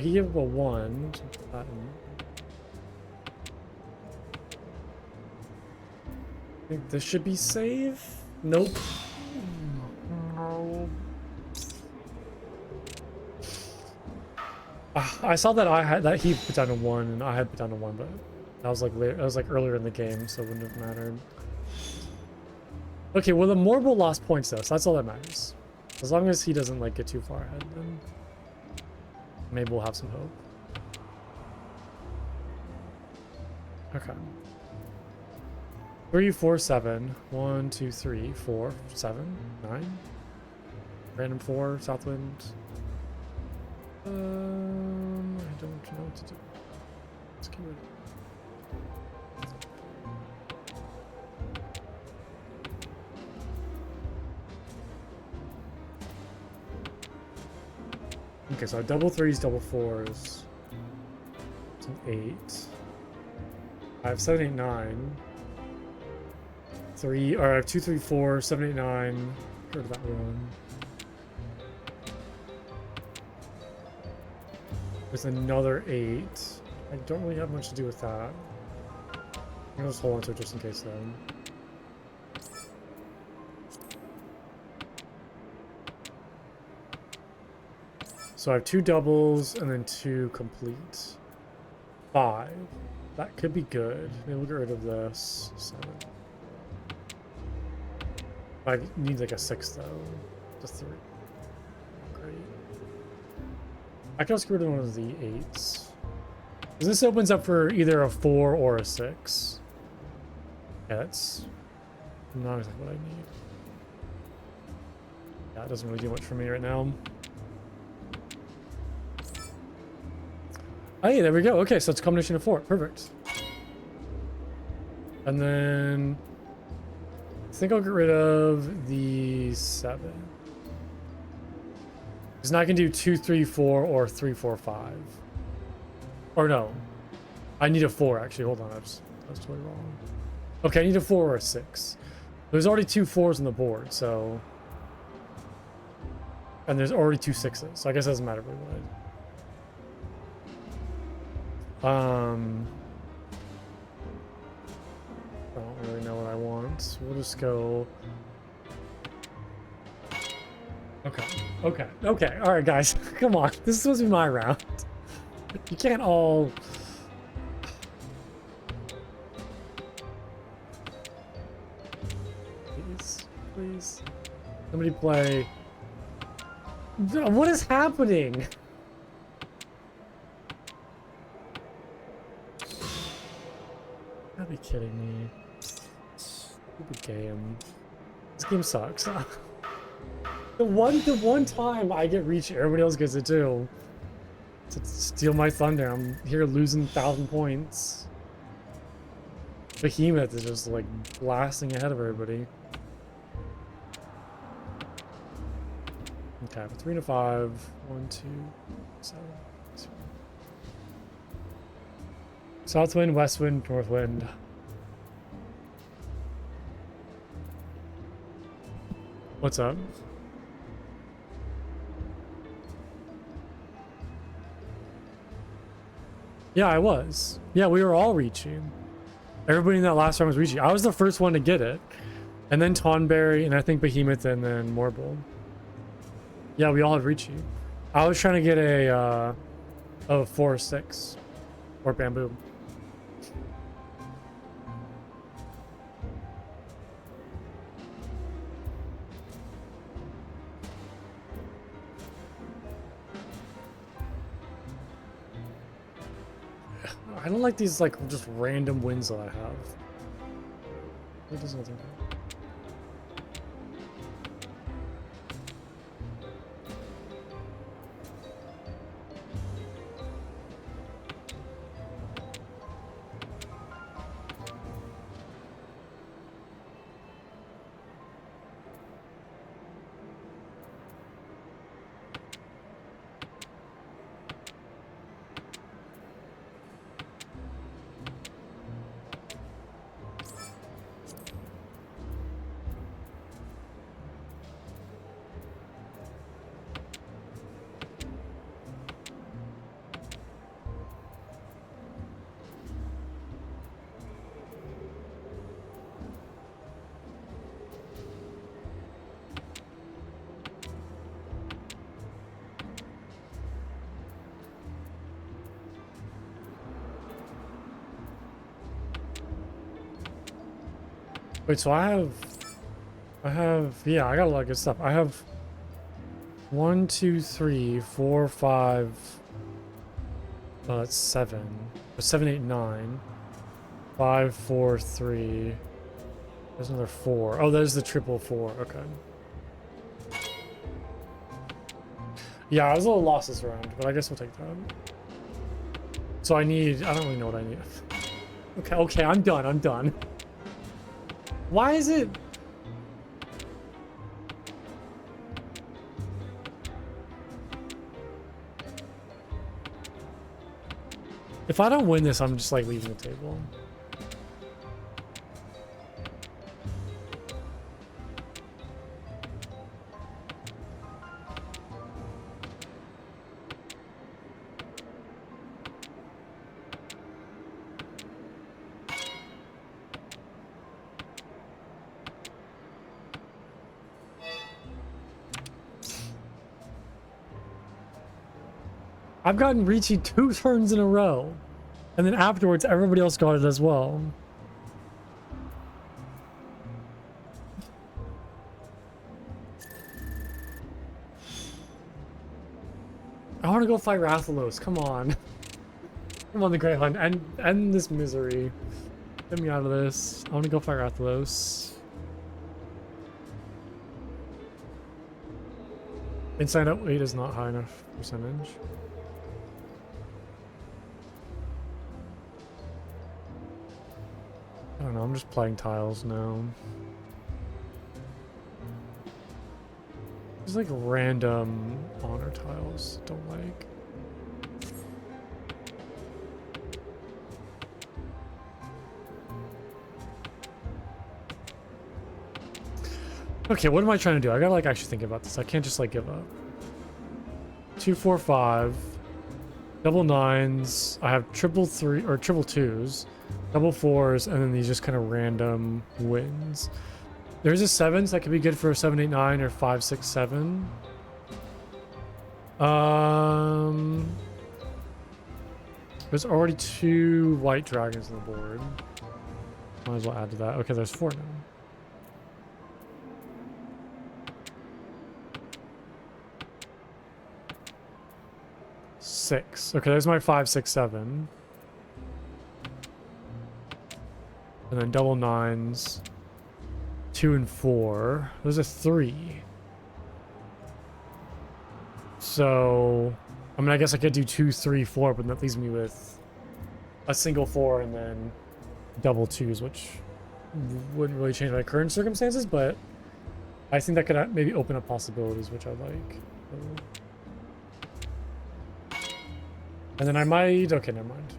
He gave up a 1. I think this should be safe. Nope. No. I saw that he put down a 1 and I had put down a 1, but that was like later. That was like earlier in the game, so it wouldn't have mattered. Okay, well the Morble lost points though, so that's all that matters. As long as he doesn't like get too far ahead, then maybe we'll have some hope. Okay. 3, 4, 7. 1, 2, 3, 4, 7, 9. Random 4, Southwind. I don't know what to do. Let's get rid of it. Okay, so I have double 3s, double 4s. It's an 8. I have 7, 8, 9. 3, or I have 2, 3, 4, 7, 8, 9. Get rid of that one. There's another 8. I don't really have much to do with that. I'll just hold on to it just in case though. So I have 2 doubles and then 2 complete. 5. That could be good. Maybe we'll get rid of this. 7. I need like a 6 though. Just 3. Great. I can also get rid of one of the 8s. Because this opens up for either a 4 or a 6. Yeah, that's not exactly what I need. Yeah, it doesn't really do much for me right now. Hey, there we go. Okay, so it's a combination of 4. Perfect. And then think I'll get rid of the 7. Because now I can do 2, 3, 4, or 3, 4, 5. Or no. I need a 4, actually. Hold on. That's totally wrong. Okay, I need a 4 or a 6. There's already 2 4s on the board, so... And there's already 2 6s, so I guess it doesn't matter really what I don't really know what I want. We'll just go... Okay. Alright, guys. Come on. This is supposed to be my round. You can't all... Please. Somebody play... What is happening? You gotta be kidding me. Stupid game. This game sucks. The one time I get reach, everybody else gets it too. To steal my thunder, I'm here losing 1,000 points. Behemoth is just like blasting ahead of everybody. Okay, 3 to 5. 1, 2, 7. South wind, west wind, north wind. What's up? Yeah, I was. Yeah, we were all reaching. Everybody in that last round was reaching. I was the first one to get it. And then Tonberry, and I think Behemoth, and then Morbull. Yeah, we all had reaching. I was trying to get a 4 or 6. Or Bamboo. I don't like these like just random wins that I have. What does nothing do? Wait, so I have, yeah, I got a lot of good stuff. I have 1, 2, 3, 4, 5, that's 7. 7, 8, 9. 5, 4, 3. There's another 4. Oh, there's the triple 4. Okay. Yeah, I was a little lost this round, but I guess we'll take that. So I don't really know what I need. Okay, I'm done. Why is it? If I don't win this, I'm just like leaving the table. I've gotten Ricci 2 turns in a row. And then afterwards, everybody else got it as well. I want to go fight Rathalos. Come on. Come on, the Great Hunt. End this misery. Get me out of this. I want to go fight Rathalos. Inside out 8 is not high enough percentage. I don't know, I'm just playing tiles now. There's like random honor tiles. Don't like. Okay, what am I trying to do? I gotta like actually think about this. I can't just like give up. 2, 4, 5, double 9s. I have triple 3 or triple 2s, double 4s, and then these just kind of random wins. There's a 7s that could be good for a 7, 8, 9 or 5, 6, 7. There's already 2 white dragons on the board. Might as well add to that. Okay, there's 4 now. 6. Okay, there's my 5, 6, 7. And then double 9s. 2 and 4. There's a 3. So, I mean, I guess I could do 2, 3, 4, but that leaves me with a single 4 and then double 2s, which wouldn't really change my current circumstances, but I think that could maybe open up possibilities, which I like. And then I might... Okay, never mind.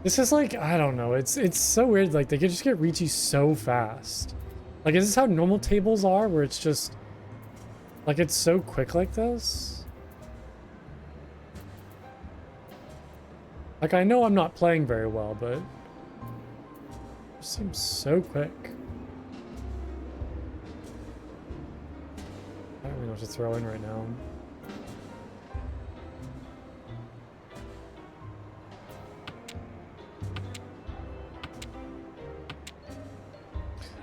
This is like, I don't know, it's so weird, like, they could just get reachy so fast. Like, is this how normal tables are, where it's just... Like, it's so quick like this? Like, I know I'm not playing very well, but... It seems so quick. I don't really know what to throw in right now.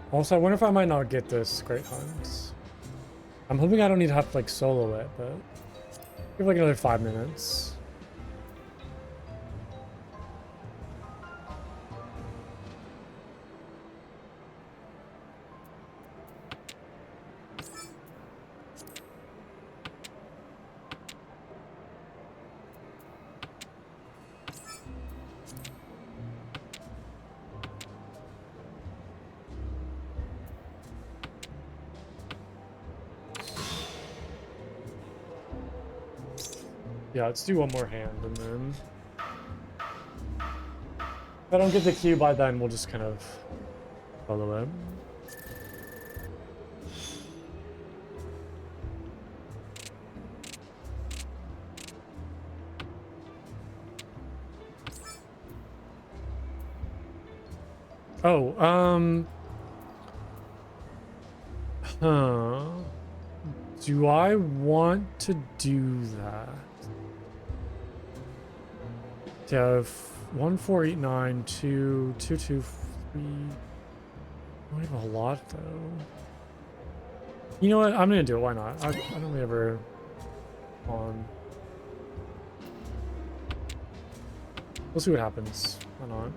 Also, I wonder if I might not get this Great Hunt. I'm hoping I don't need to have to, like, solo it, but... Give like another 5 minutes. Yeah, let's do one more hand, and then... If I don't get the cue by then, we'll just kind of follow it. Oh, huh. Do I want to do that? To have 1, 4, 8, 9, 2, 2, 2, 3. I don't have a lot though. You know what? I'm gonna do it. Why not? I don't really ever on. We'll see what happens. Why not?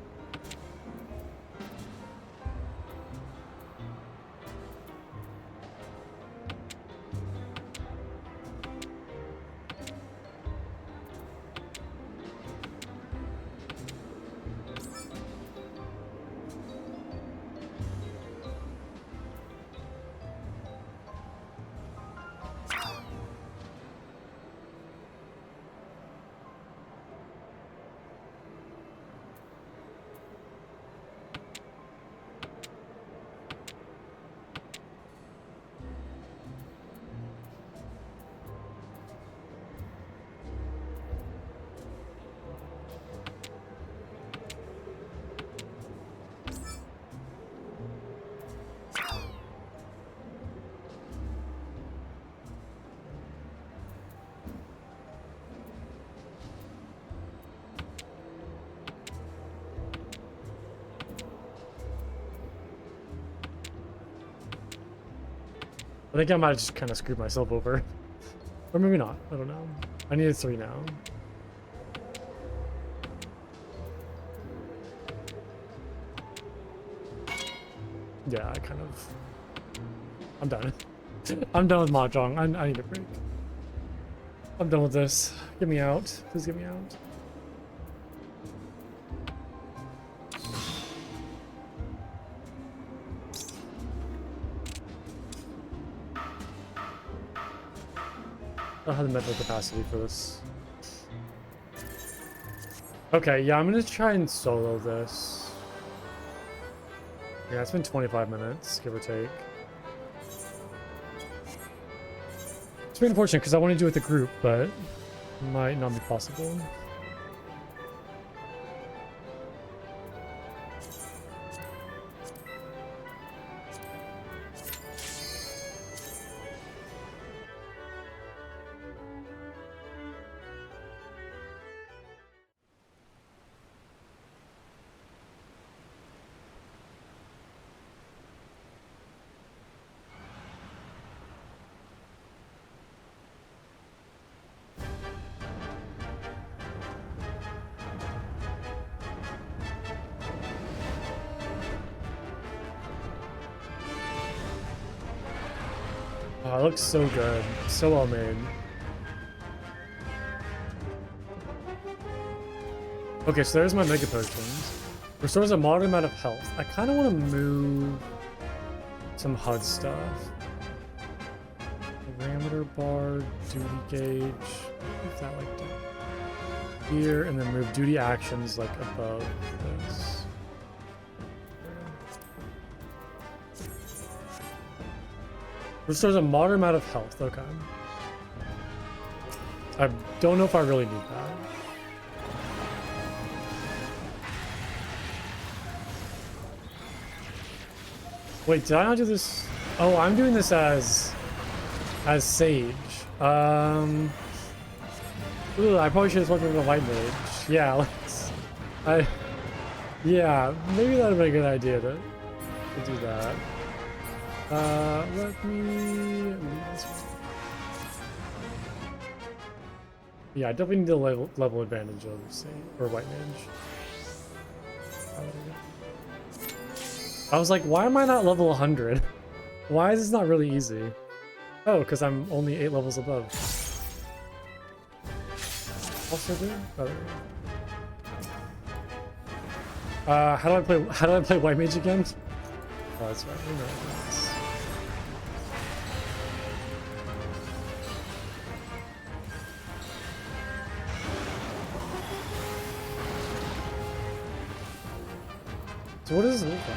I think I might have just kind of screwed myself over. Or maybe not. I don't know. I need a 3 now. Yeah, I kind of... I'm done. I'm done with Mahjong. I need a break. I'm done with this. Get me out. Please get me out. don't have the mental capacity for this. Okay, yeah, I'm gonna try and solo this. Yeah, it's been 25 minutes, give or take. It's very unfortunate because I want to do it with the group, but it might not be possible. Oh, it looks so good. So well made. Okay, so there's my Mega Potions. Restores a moderate amount of health. I kind of want to move some HUD stuff. Parameter bar, duty gauge. Move that like down here, and then move duty actions like above this. Restores a moderate amount of health. Okay. I don't know if I really need that. Wait, did I not do this? Oh, I'm doing this as Sage. Ooh, I probably should have spoken with a White Mage. Yeah, yeah, maybe that would be a good idea to do that. Let me... Yeah, I definitely need the level advantage of Sage or White Mage. I was like, why am I not level 100? Why is this not really easy? Oh, because I'm only 8 levels above. Also do? Oh, there we go. How do I play White Mage again? Oh, that's right. We know this. So what does this look like?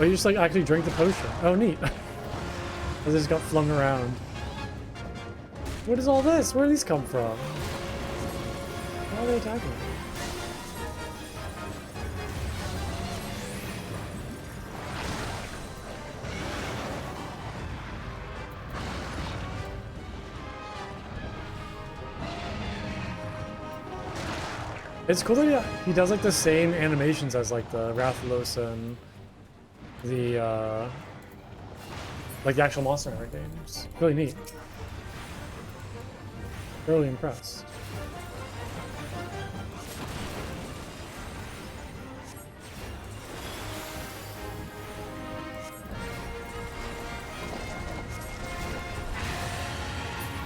Oh, you just like actually drink the potion. Oh, neat. I just got flung around. What is all this? Where do these come from? Why are they attacking me? It's cool that he does like the same animations as like the Rathalos and the like the actual Monster Hunter games. Really neat. Really impressed.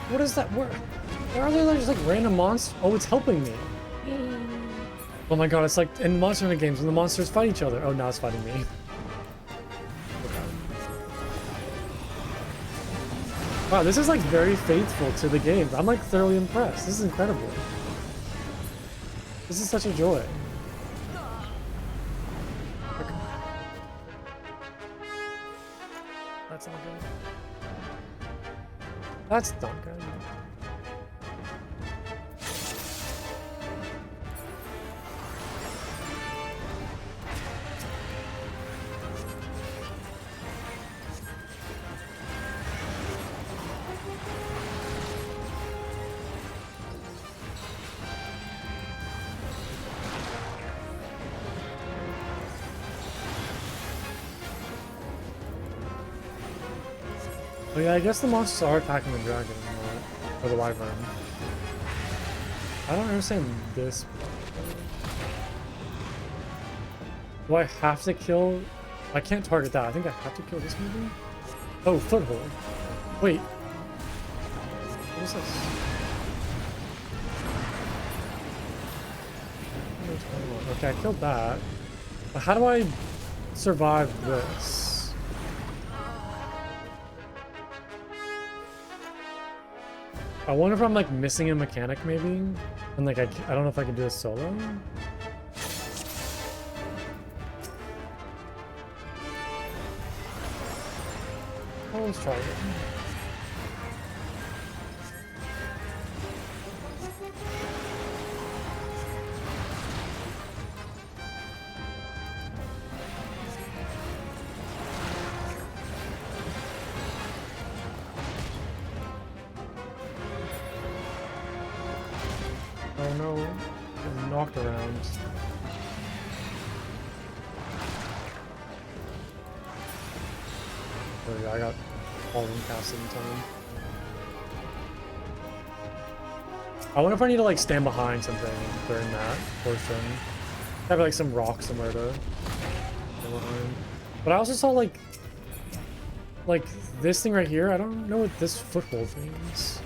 What is that? Where are there just like random monsters? Oh, it's helping me. Oh my god, it's like in Monster Hunter games when the monsters fight each other. Oh, now it's fighting me. Wow, this is like very faithful to the games. I'm like thoroughly impressed. This is incredible. This is such a joy. Okay. That's not good. That's not good. Oh yeah, I guess the monsters are attacking the dragon, or the wyvern. I don't understand this. Do I have to kill? I can't target that. I think I have to kill this maybe? Oh, foothold. Wait. What is this? Okay, I killed that. But how do I survive this? I wonder if I'm like missing a mechanic maybe, and like I don't know if I can do this solo. Oh, let's try it. Oh no, I'm knocked around. There we go, I got all of them casted in time. I wonder if I need to like stand behind something during that portion. Have like some rock somewhere to stand behind. But I also saw like this thing right here. I don't know what this foothold means.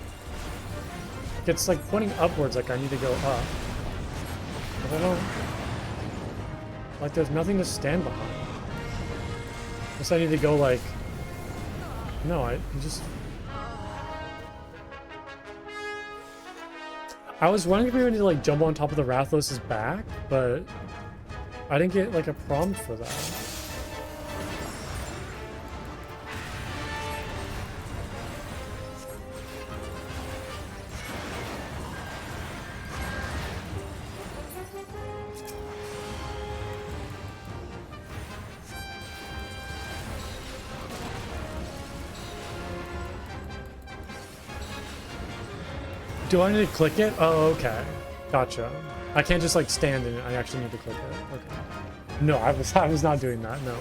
It's like pointing upwards, like I need to go up. But I don't... Like there's nothing to stand behind. Unless I need to go like... No, I just... I was wondering if we would need to like jump on top of the Rathlos's back, but I didn't get like a prompt for that. Do I need to click it? Oh, okay. Gotcha. I can't just like stand in it. I actually need to click it. Okay. No, I was not doing that. No.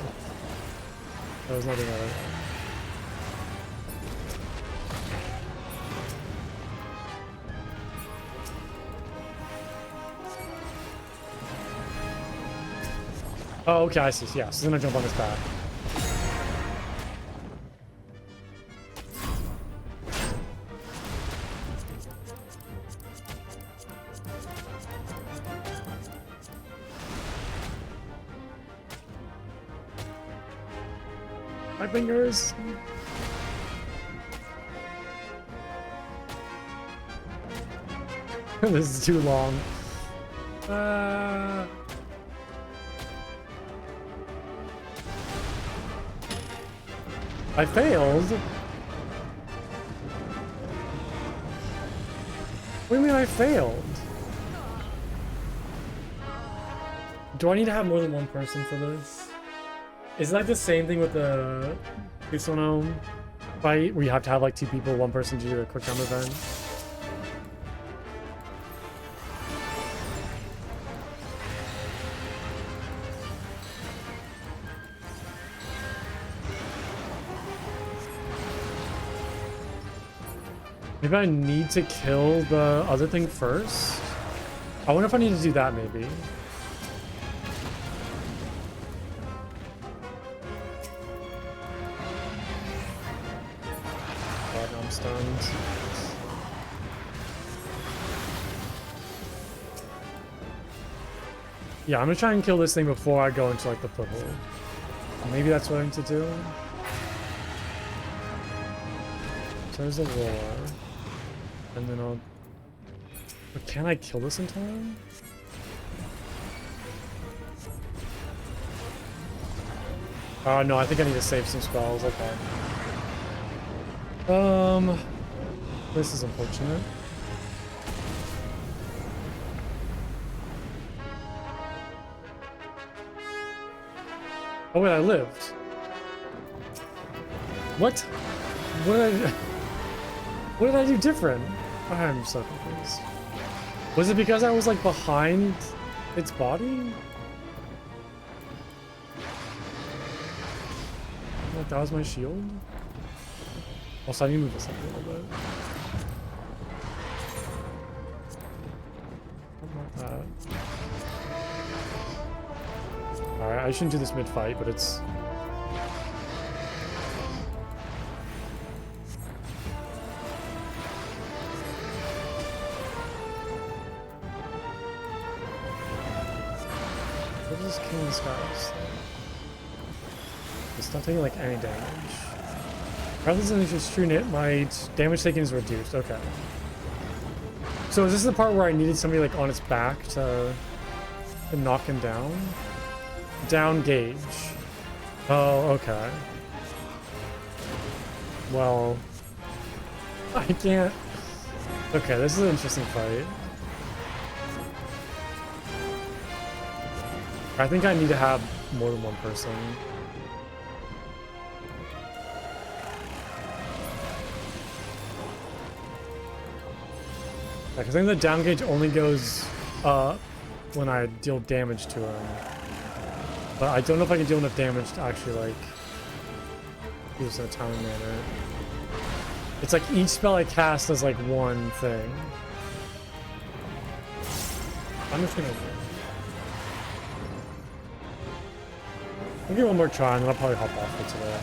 I was not doing that at all. Oh, okay, I see. Yeah, so then I jump on his back. My fingers. This is too long. I failed. What do you mean I failed? Do I need to have more than one person for this? Is it like the same thing with the Kusono fight, where you have to have like 2 people, 1 person to do a quick time event? Maybe I need to kill the other thing first? I wonder if I need to do that maybe. Stunned. Yeah, I'm gonna try and kill this thing before I go into like the foothold. Maybe that's what I need to do. So there's a roar. And then I'll... But can I kill this in time? Oh no, I think I need to save some spells. Okay. This is unfortunate. Oh wait, I lived. What? What did I do different? I'm so confused. Was it because I was like behind its body? Like that was my shield? Also, I need to move this up a little bit. How about that? Alright, I shouldn't do this mid-fight, but it's... What is killing this guy? It's not taking like any damage. Rather than just shooting it, my damage taken is reduced. Okay. So is this the part where I needed somebody like on its back to knock him down? Down gauge. Oh, okay. Well, I can't. Okay, this is an interesting fight. I think I need to have more than one person. Yeah, because I think the down gauge only goes up when I deal damage to him. But I don't know if I can deal enough damage to actually, like, do this in a timely manner. It's like each spell I cast does, like, one thing. I'm just gonna... I'll give it one more try, and then I'll probably hop off for today.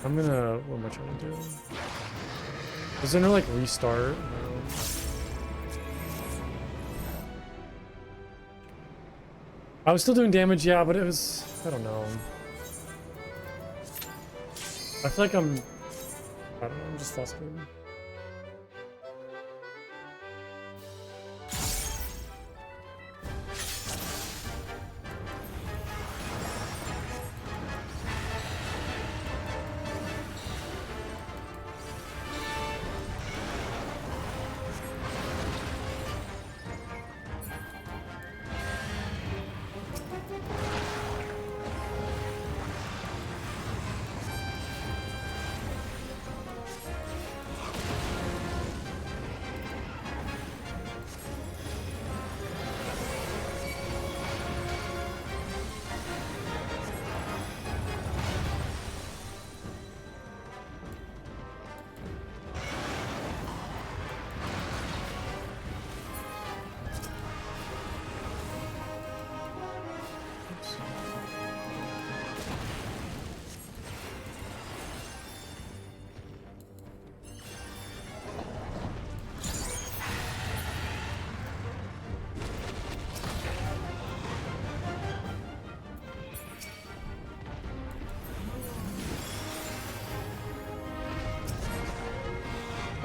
I'm gonna... What am I trying to do? Is there no, like, restart? No. I was still doing damage, yeah, but it was... I don't know. I feel like I'm... I don't know, I'm just frustrated.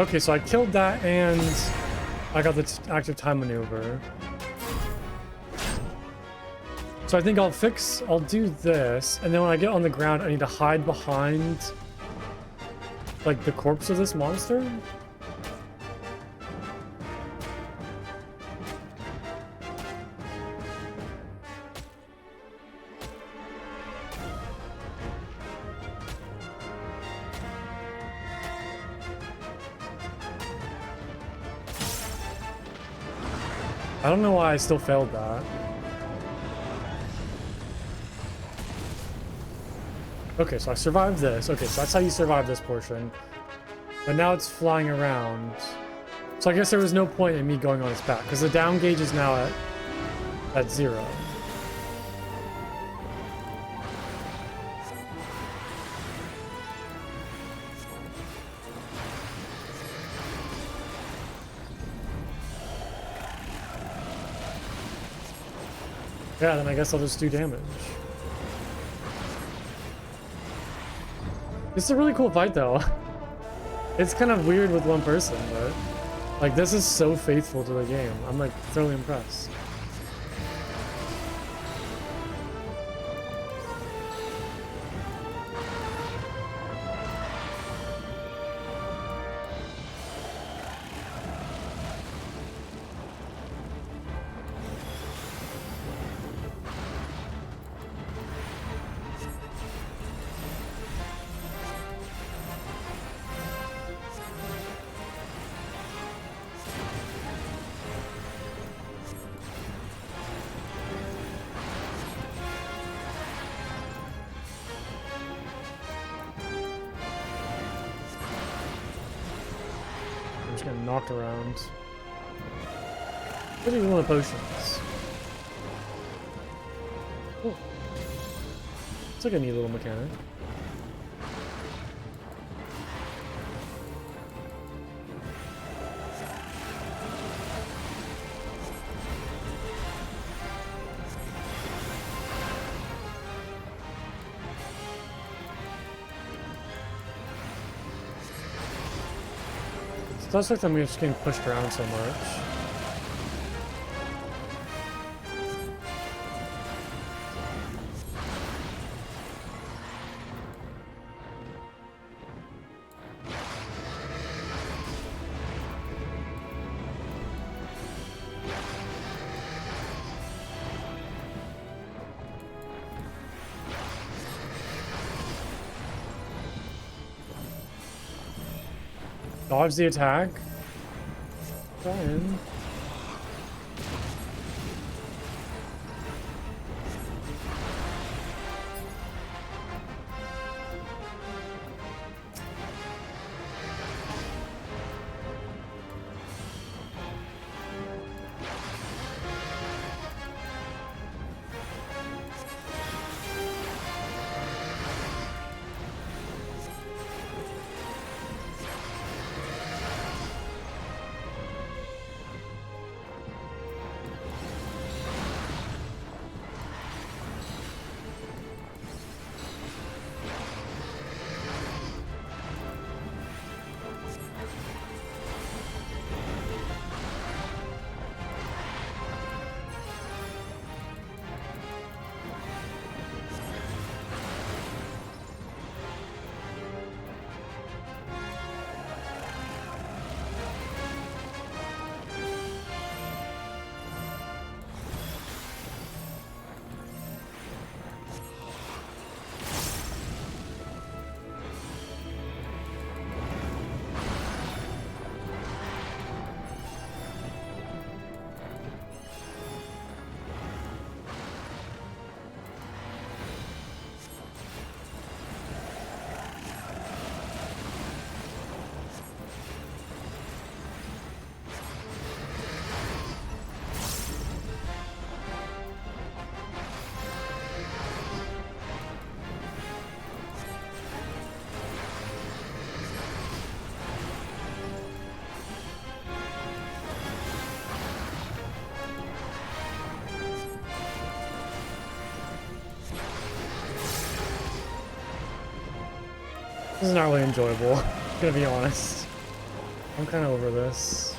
Okay, so I killed that and I got the active time maneuver. So I think I'll do this, and then when I get on the ground, I need to hide behind, like, the corpse of this monster? I don't know why I still failed that. Okay, so I survived this. Okay, so that's how you survive this portion. But now it's flying around. So I guess there was no point in me going on its back, because the down gauge is now at 0. Yeah, then I guess I'll just do damage. It's a really cool fight, though. It's kind of weird with one person, but... like, this is so faithful to the game. I'm, like, thoroughly impressed. Getting knocked around. What do you want potions? Oh. It's like a neat little mechanic. It does look like I'm just getting pushed around so much. Dodge the attack. Trying. This is not really enjoyable, gonna be honest. I'm kind of over this.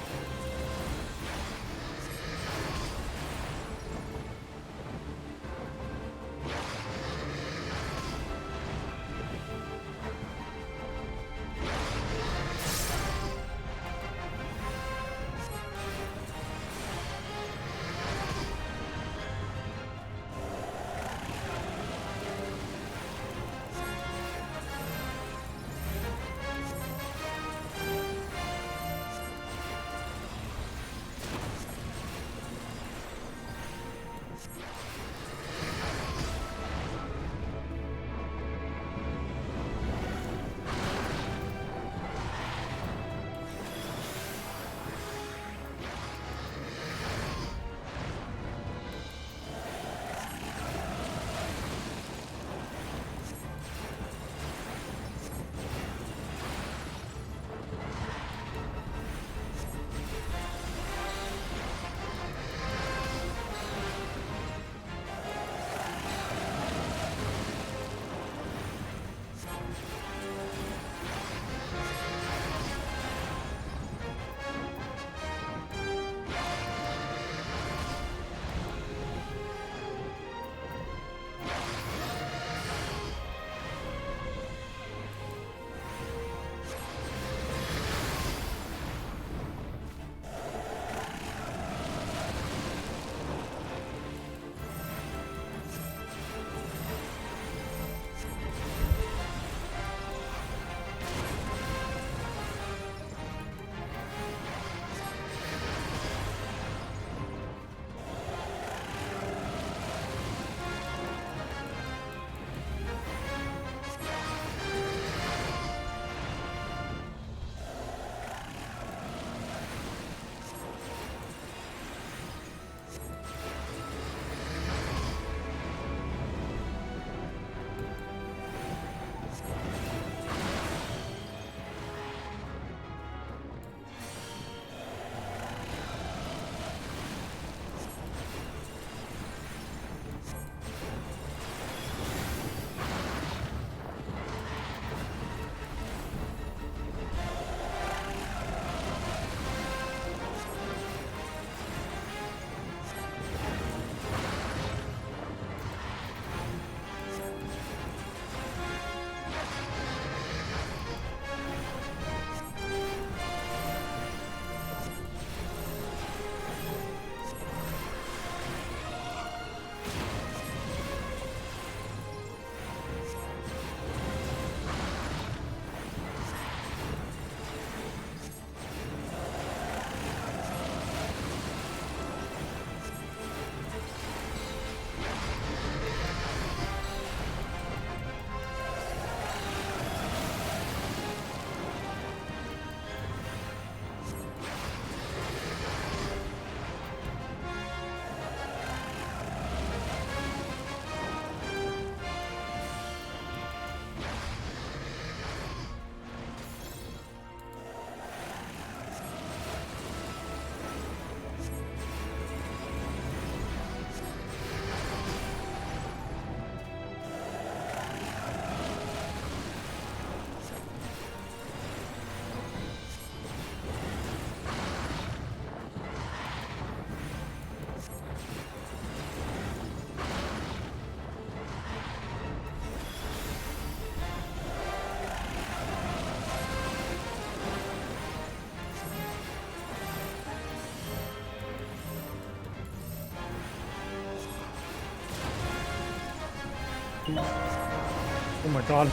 Oh my god.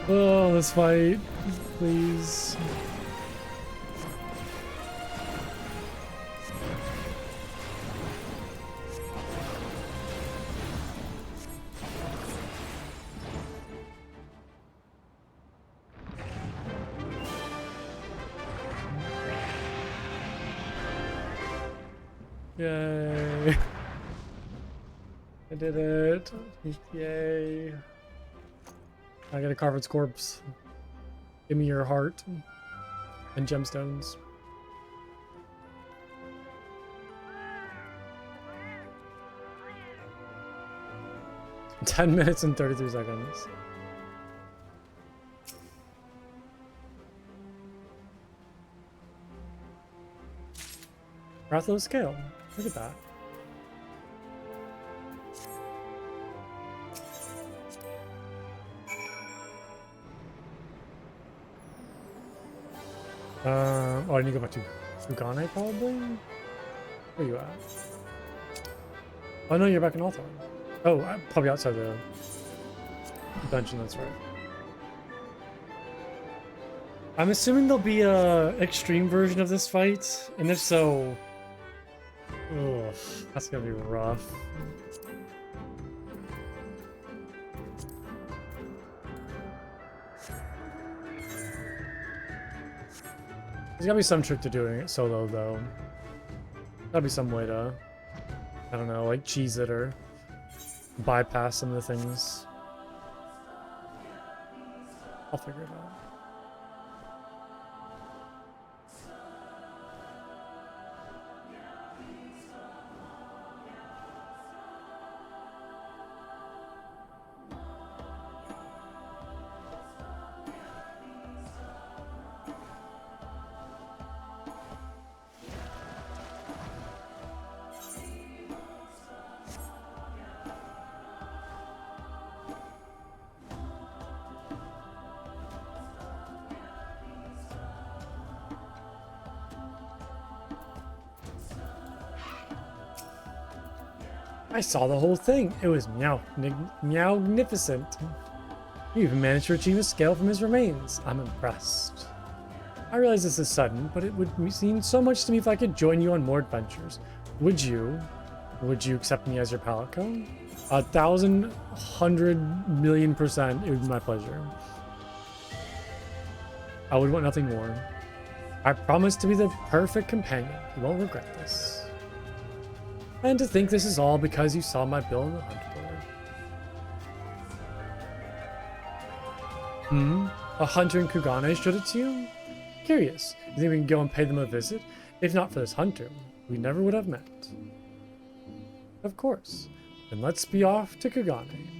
Oh, this fight. Please. Yay. I did it. Yay. I gotta carve its corpse. Give me your heart and gemstones. $10 minutes and 33 seconds. Rathlow's scale. Look at that. Oh, I need to go back to Fugane probably? Where you at? Oh no, you're back in Althorn. Oh, probably outside the dungeon, that's right. I'm assuming there'll be a extreme version of this fight, and if so, ugh, that's gonna be rough. There's gotta be some trick to doing it solo, though. Gotta be some way to, I don't know, like cheese it or bypass some of the things. I'll figure it out. I saw the whole thing. It was magnificent. You even managed to retrieve a scale from his remains. I'm impressed. I realize this is sudden, but it would mean so much to me if I could join you on more adventures. Would you? Would you accept me as your palico? 1,100,000,000%. It would be my pleasure. I would want nothing more. I promise to be the perfect companion. You won't regret this. And to think this is all because you saw my bill in the hunt board. A hunter in Kugane showed it to you? Curious. You think we can go and pay them a visit? If not for this hunter, we never would have met. Of course. Then let's be off to Kugane.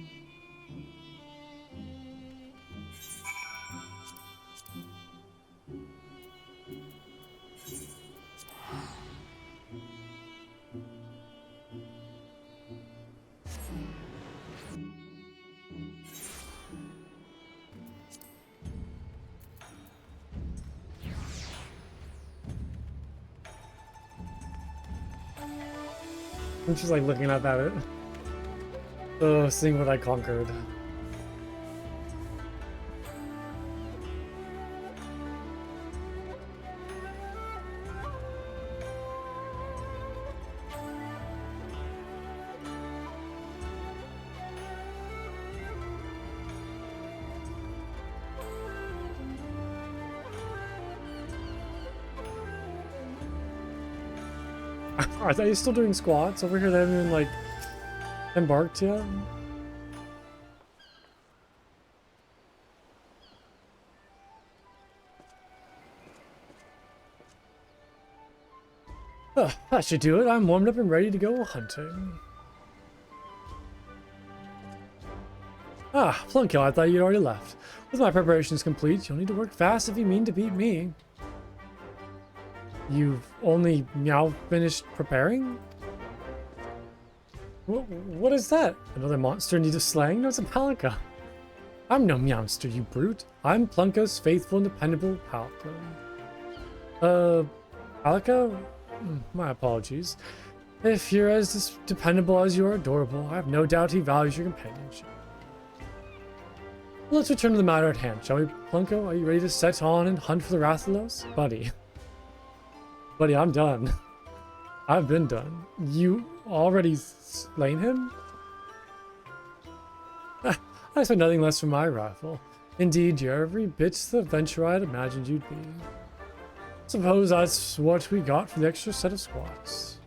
I'm just like looking up at it. Oh, seeing what I conquered. Are they still doing squats over here? They haven't even like embarked yet. That should do it. I'm warmed up and ready to go hunting. Ah, Plunkill, I thought you'd already left. With my preparations complete, you'll need to work fast if you mean to beat me. You've only now finished preparing? What is that? Another monster in need of slaying? No, it's a Palico. I'm no meowster, you brute. I'm Plunko's faithful and dependable Palico. Palico? My apologies. If you're as dependable as you are adorable, I have no doubt he values your companionship. Let's return to the matter at hand, shall we, Plunko? Are you ready to set on and hunt for the Rathalos? Buddy. Buddy, I'm done. I've been done. You already slain him? I expect nothing less from my rifle. Indeed, you're every bit the adventurer I'd imagined you'd be. Suppose that's what we got for the extra set of squats.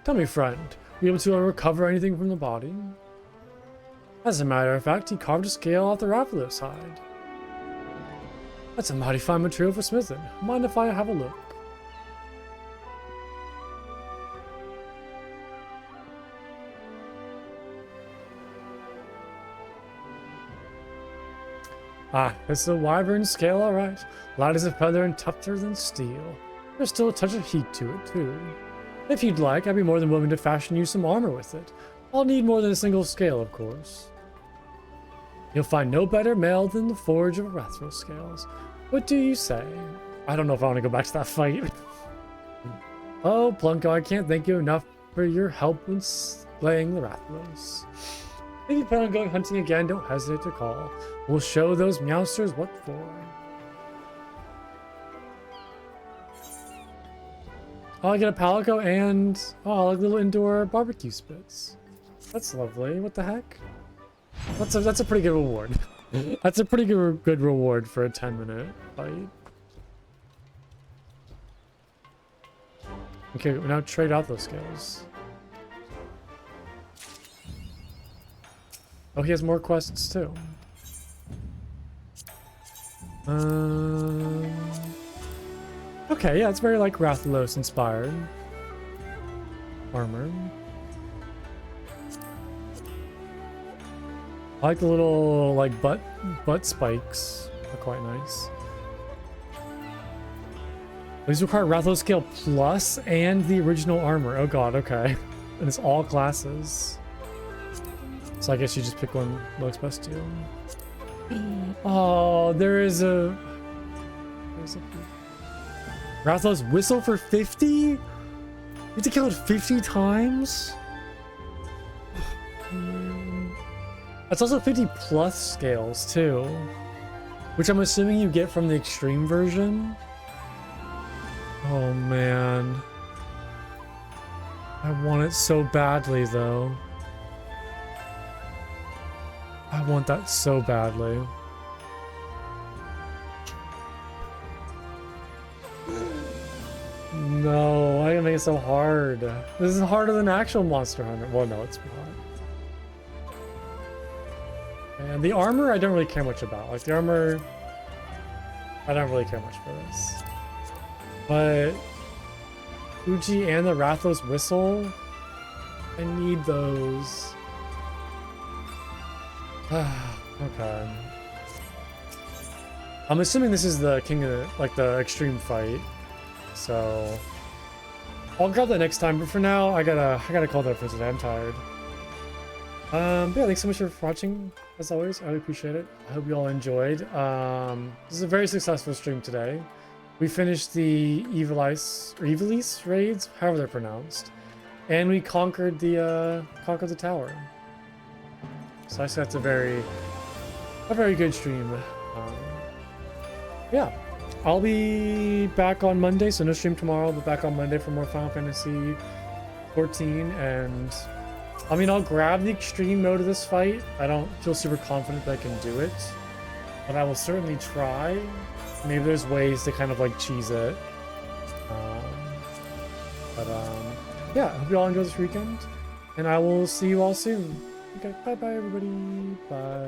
Tell me, friend, were you able to recover anything from the body? As a matter of fact, he carved a scale off the Rathalos hide. That's a mighty fine material for smithing. Mind if I have a look? Ah, it's a wyvern scale, alright. Light as a feather and tougher than steel. There's still a touch of heat to it, too. If you'd like, I'd be more than willing to fashion you some armor with it. I'll need more than a single scale, of course. You'll find no better mail than the forge of Rathalos scales. What do you say? I don't know if I want to go back to that fight. Oh, Plunko, I can't thank you enough for your help in slaying the Rathalos. If you plan on going hunting again, don't hesitate to call. We'll show those meowsters what for. Oh, I get a palico and like little indoor barbecue spits. That's lovely. What the heck? That's a pretty good reward. That's a pretty good reward for a 10-minute fight. Okay, we now trade out those skills. Oh, he has more quests too. Okay, yeah, it's very like Rathalos inspired. Armor. I like the little like butt spikes. They're quite nice. These require Rathalos scale plus and the original armor. Oh god, okay. And it's all classes. So I guess you just pick one that looks best to you. Oh, there's a Rathalos whistle for 50? You have to kill it 50 times? That's also 50 plus scales too, which I'm assuming you get from the extreme version. Oh man. I want it so badly though. I want that so badly. No, I gotta make it so hard. This is harder than actual Monster Hunter. Well, no, it's not. And the armor, I don't really care much about. Like, the armor, I don't really care much for this. But Uji and the Rathalos whistle, I need those. Okay. I'm assuming this is the king of, like, the extreme fight. So I'll grab that next time, but for now I gotta call that for today. I'm tired. But yeah, thanks so much for watching. As always, I really appreciate it. I hope you all enjoyed. This is a very successful stream today. We finished the Ivalice raids, however they're pronounced, and we conquered the tower. So I think that's a very good stream. Yeah. I'll be back on Monday, so no stream tomorrow. I'll be back on Monday for more Final Fantasy 14, and I mean, I'll grab the extreme mode of this fight. I don't feel super confident that I can do it, but I will certainly try. Maybe there's ways to kind of like cheese it. Yeah, I hope you all enjoy this weekend, and I will see you all soon. Okay, bye-bye, everybody. Bye.